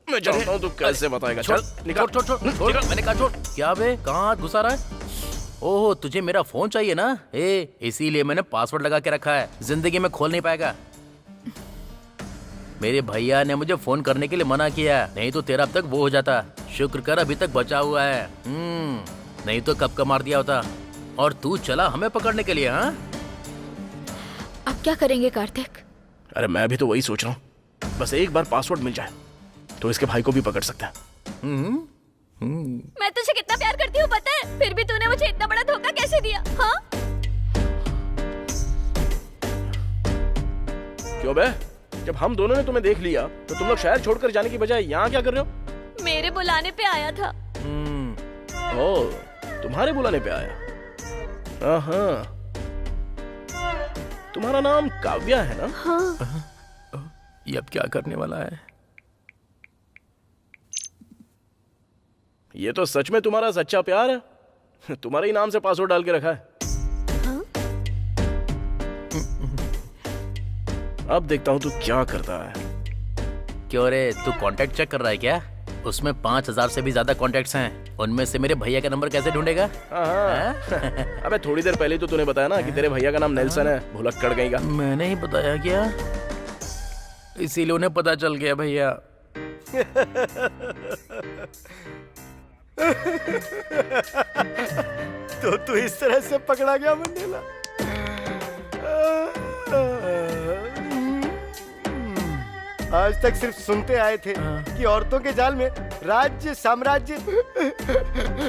[SPEAKER 3] मैं जानता हूँ तू कैसे बताएगा। चल निकाल।
[SPEAKER 10] छोड़, मैंने कहा छोड़। क्या बे, कहाँ हाथ घुसा रहा है? ओह, तुझे मेरा फोन चाहिए ना? इसीलिए मैंने पासवर्ड लगा के रखा है, जिंदगी में खोल नहीं पाएगा। मेरे भैया ने मुझे फोन करने के लिए मना किया, नहीं तो तेरा अब तक वो हो जाता। शुक्र कर अभी तक बचा हुआ है, नहीं तो कब का मार दिया होता। और तू चला हमें पकड़ने के लिए। हाँ,
[SPEAKER 2] अब क्या करेंगे कार्तिक?
[SPEAKER 3] अरे मैं भी तो वही सोच रहा हूँ, बस एक बार पासवर्ड मिल जाए तो इसके भाई को भी पकड़ सकता है।
[SPEAKER 5] मैं तुझे कितना प्यार करती हूँ पता है, फिर भी तूने मुझे इतना बड़ा धोखा कैसे दिया? हाँ?
[SPEAKER 3] क्यों बे? जब हम दोनों ने तुम्हें देख लिया तो तुम लोग शहर छोड़कर जाने की बजाय यहाँ क्या कर रहे हो?
[SPEAKER 5] मेरे बुलाने पे आया था।
[SPEAKER 3] ओह, तुम्हारे बुलाने पे आया? हाँ, तुम्हारा नाम काव्या है ना?
[SPEAKER 5] हाँ।
[SPEAKER 10] ये अब क्या करने वाला है?
[SPEAKER 3] ये तो सच में तुम्हारा सच्चा प्यार है। तुम्हारे ही नाम से पासवर्ड डाल के रखा है।
[SPEAKER 5] हाँ?
[SPEAKER 3] अब देखता हूँ तू क्या करता है।
[SPEAKER 10] क्यों रे, तू कांटेक्ट चेक कर रहा है क्या? उसमें 5000 से भी ज्यादा कॉन्टेक्ट्स हैं, उनमें से मेरे भैया का नंबर कैसे ढूंढेगा?
[SPEAKER 3] अबे थोड़ी देर पहले तो तूने बताया ना कि तेरे भैया का नाम नेल्सन है, भुलक्कड़ गई का।
[SPEAKER 10] मैंने ही बताया क्या? इसीलिए उन्हें पता चल गया भैया।
[SPEAKER 9] तो तू इस तरह से पकड़ा गया मंडेला? आज तक सिर्फ सुनते आए थे कि औरतों के जाल में राज्य साम्राज्य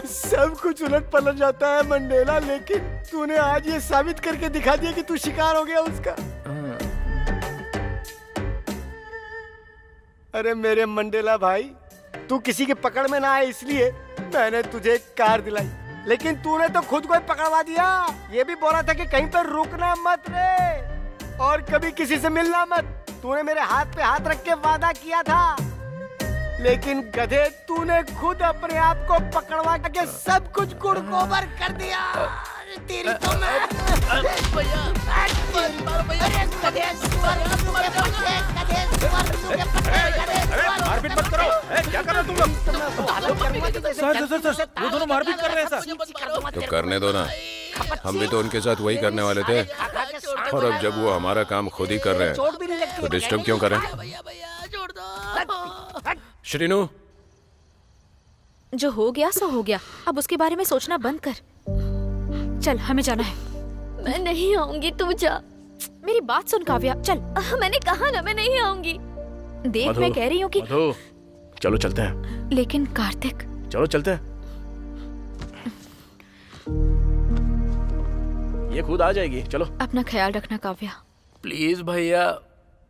[SPEAKER 9] सब कुछ उलट पलट जाता है मंडेला, लेकिन तूने आज ये साबित करके दिखा दिया कि तू शिकार हो गया उसका। अरे मेरे मंडेला भाई, तू किसी के पकड़ में ना आए इसलिए मैंने तुझे एक कार दिलाई, लेकिन तूने तो खुद को ही पकड़वा दिया। ये भी बोला था कि कहीं पर रुकना मत रे और कभी किसी से मिलना मत। तूने मेरे हाथ पे हाथ रख के वादा किया था, लेकिन गधे तूने खुद अपने आप को पकड़वा के सब कुछ गुड़गोबर कर दिया। तेरी तो मैं
[SPEAKER 1] मारपीट मत करो। क्या कर रहे हो तुम लोग? सर, वो दोनों मारपीट कर रहे हैं सर।
[SPEAKER 8] तो करने दो ना, हम भी तो उनके साथ वही करने वाले थे। और अब जब वो हमारा काम खुद ही कर रहे हैं तो डिस्टर्ब क्यों करें? श्रीनु,
[SPEAKER 2] जो हो गया सो हो गया, अब उसके बारे में सोचना बंद कर। चल, हमें जाना है।
[SPEAKER 5] मैं नहीं आऊंगी, तू जा।
[SPEAKER 2] मेरी बात सुन काव्या, चल।
[SPEAKER 5] मैंने कहा ना मैं नहीं आऊंगी।
[SPEAKER 2] देख, मैं कह रही हूँ कि
[SPEAKER 3] चलो चलते हैं।
[SPEAKER 2] लेकिन कार्तिक,
[SPEAKER 3] चलो चलते हैं, ये खुद आ जाएगी। चलो।
[SPEAKER 2] अपना ख्याल रखना काव्या।
[SPEAKER 10] प्लीज भैया,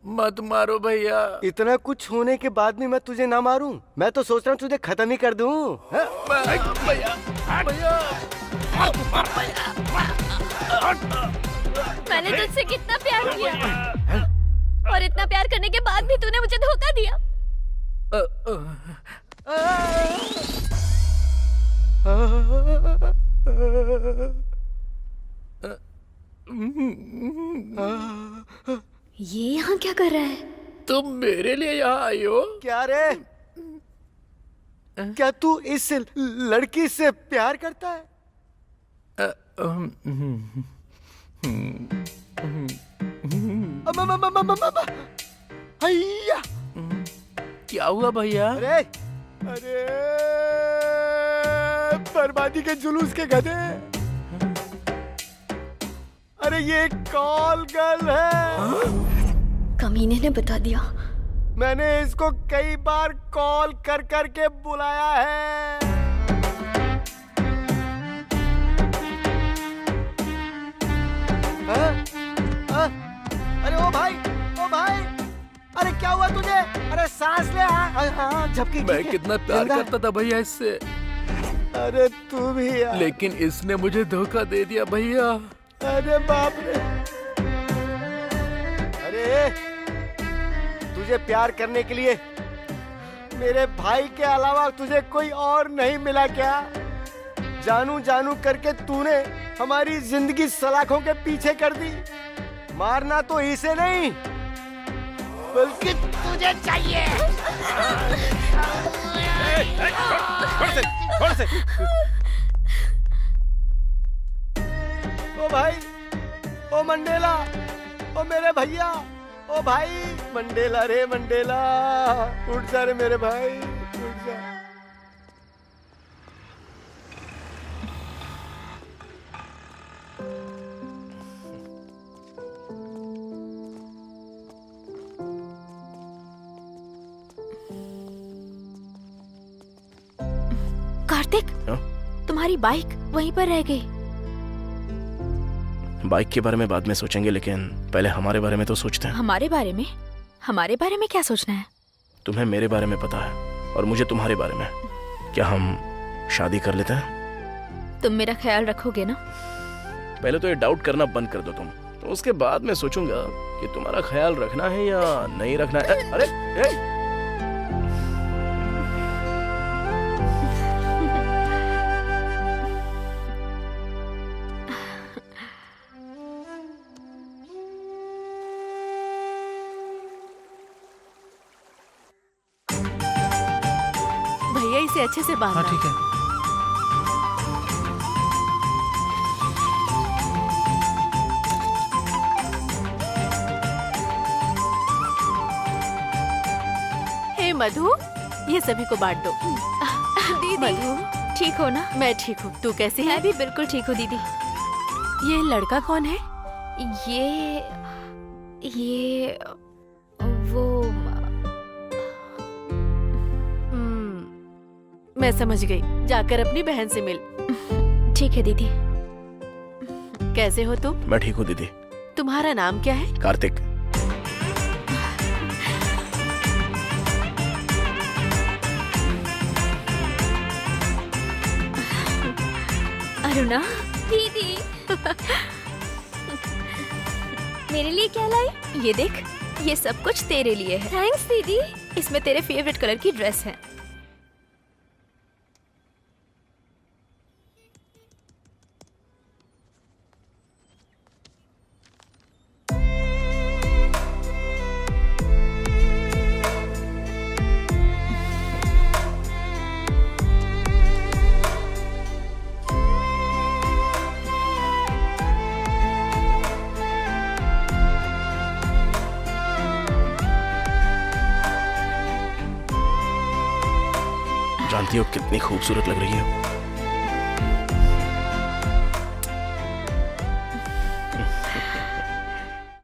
[SPEAKER 10] मत मारो भैया।
[SPEAKER 9] इतना कुछ होने के बाद भी मैं तुझे ना मारूं? मैं तो सोच रहा हूँ तुझे खत्म ही कर दूं।
[SPEAKER 10] भैया,
[SPEAKER 5] मैंने तुझसे कितना प्यार किया और इतना प्यार करने के बाद भी तूने मुझे धोखा दिया। ये यहाँ क्या कर रहा है?
[SPEAKER 10] तुम मेरे लिए यहाँ आई हो?
[SPEAKER 9] क्या रे? क्या तू इस लड़की से प्यार करता है? भैया,
[SPEAKER 10] क्या हुआ भैया?
[SPEAKER 9] अरे बर्बादी के जुलूस के गधे। अरे ये कॉल गर्ल है।
[SPEAKER 2] कमीने ने बता दिया।
[SPEAKER 9] मैंने इसको कई बार कॉल कर कर के बुलाया है। हाँ? हाँ? अरे ओ भाई, ओ भाई, अरे क्या हुआ तुझे? अरे सांस ले। हाँ, झपकी।
[SPEAKER 10] मैं कितना प्यार करता था भैया इससे।
[SPEAKER 9] अरे तू भी यार।
[SPEAKER 10] लेकिन इसने मुझे धोखा दे दिया भैया।
[SPEAKER 9] अरे बाप रे। अरे तुझे प्यार करने के लिए मेरे भाई के अलावा तुझे कोई और नहीं मिला क्या? जानू जानू करके तूने हमारी जिंदगी सलाखों के पीछे कर दी। मारना तो इसे नहीं बल्कि तुझे चाहिए। छोड़ से। ओ भाई, ओ मंडेला, ओ मेरे भैया, ओ भाई मंडेला रे मंडेला, उठ जा रे मेरे भाई, उठ जा।
[SPEAKER 2] कार्तिक, तुम्हारी बाइक वहीं पर रह गई।
[SPEAKER 3] बाइक के बारे में बाद में सोचेंगे, लेकिन पहले हमारे बारे में तो सोचते हैं।
[SPEAKER 2] हमारे बारे में? हमारे बारे में क्या सोचना है?
[SPEAKER 3] तुम्हें मेरे बारे में पता है और मुझे तुम्हारे बारे में। क्या हम शादी कर लेते हैं?
[SPEAKER 2] तुम मेरा ख्याल रखोगे ना?
[SPEAKER 3] पहले तो ये डाउट करना बंद कर दो तुम, तो उसके बाद में सोचूंगा कि तुम्हारा ख्याल रखना है या नहीं रखना है। अरे
[SPEAKER 4] भैया इसे अच्छे से बांधना।
[SPEAKER 1] हाँ ठीक है।
[SPEAKER 4] हे मधु, ये सभी को बांट दो।
[SPEAKER 2] दीदी,
[SPEAKER 4] मधु,
[SPEAKER 2] ठीक हो ना?
[SPEAKER 4] मैं ठीक हूँ, तू कैसी है?
[SPEAKER 2] मैं भी बिल्कुल ठीक हूँ दीदी।
[SPEAKER 4] ये लड़का कौन है?
[SPEAKER 2] ये वो
[SPEAKER 4] मैं समझ गई। जाकर अपनी बहन से मिल।
[SPEAKER 2] ठीक है दीदी।
[SPEAKER 4] कैसे हो तुम?
[SPEAKER 3] मैं ठीक हूँ दीदी।
[SPEAKER 4] तुम्हारा नाम क्या है?
[SPEAKER 3] कार्तिक।
[SPEAKER 2] अरुणा
[SPEAKER 5] दीदी मेरे लिए क्या लाई?
[SPEAKER 2] ये देख, ये सब कुछ तेरे लिए है।
[SPEAKER 5] थैंक्स दीदी।
[SPEAKER 2] इसमें तेरे फेवरेट कलर की ड्रेस है।
[SPEAKER 3] जानती हो कितनी खूबसूरत लग रही है?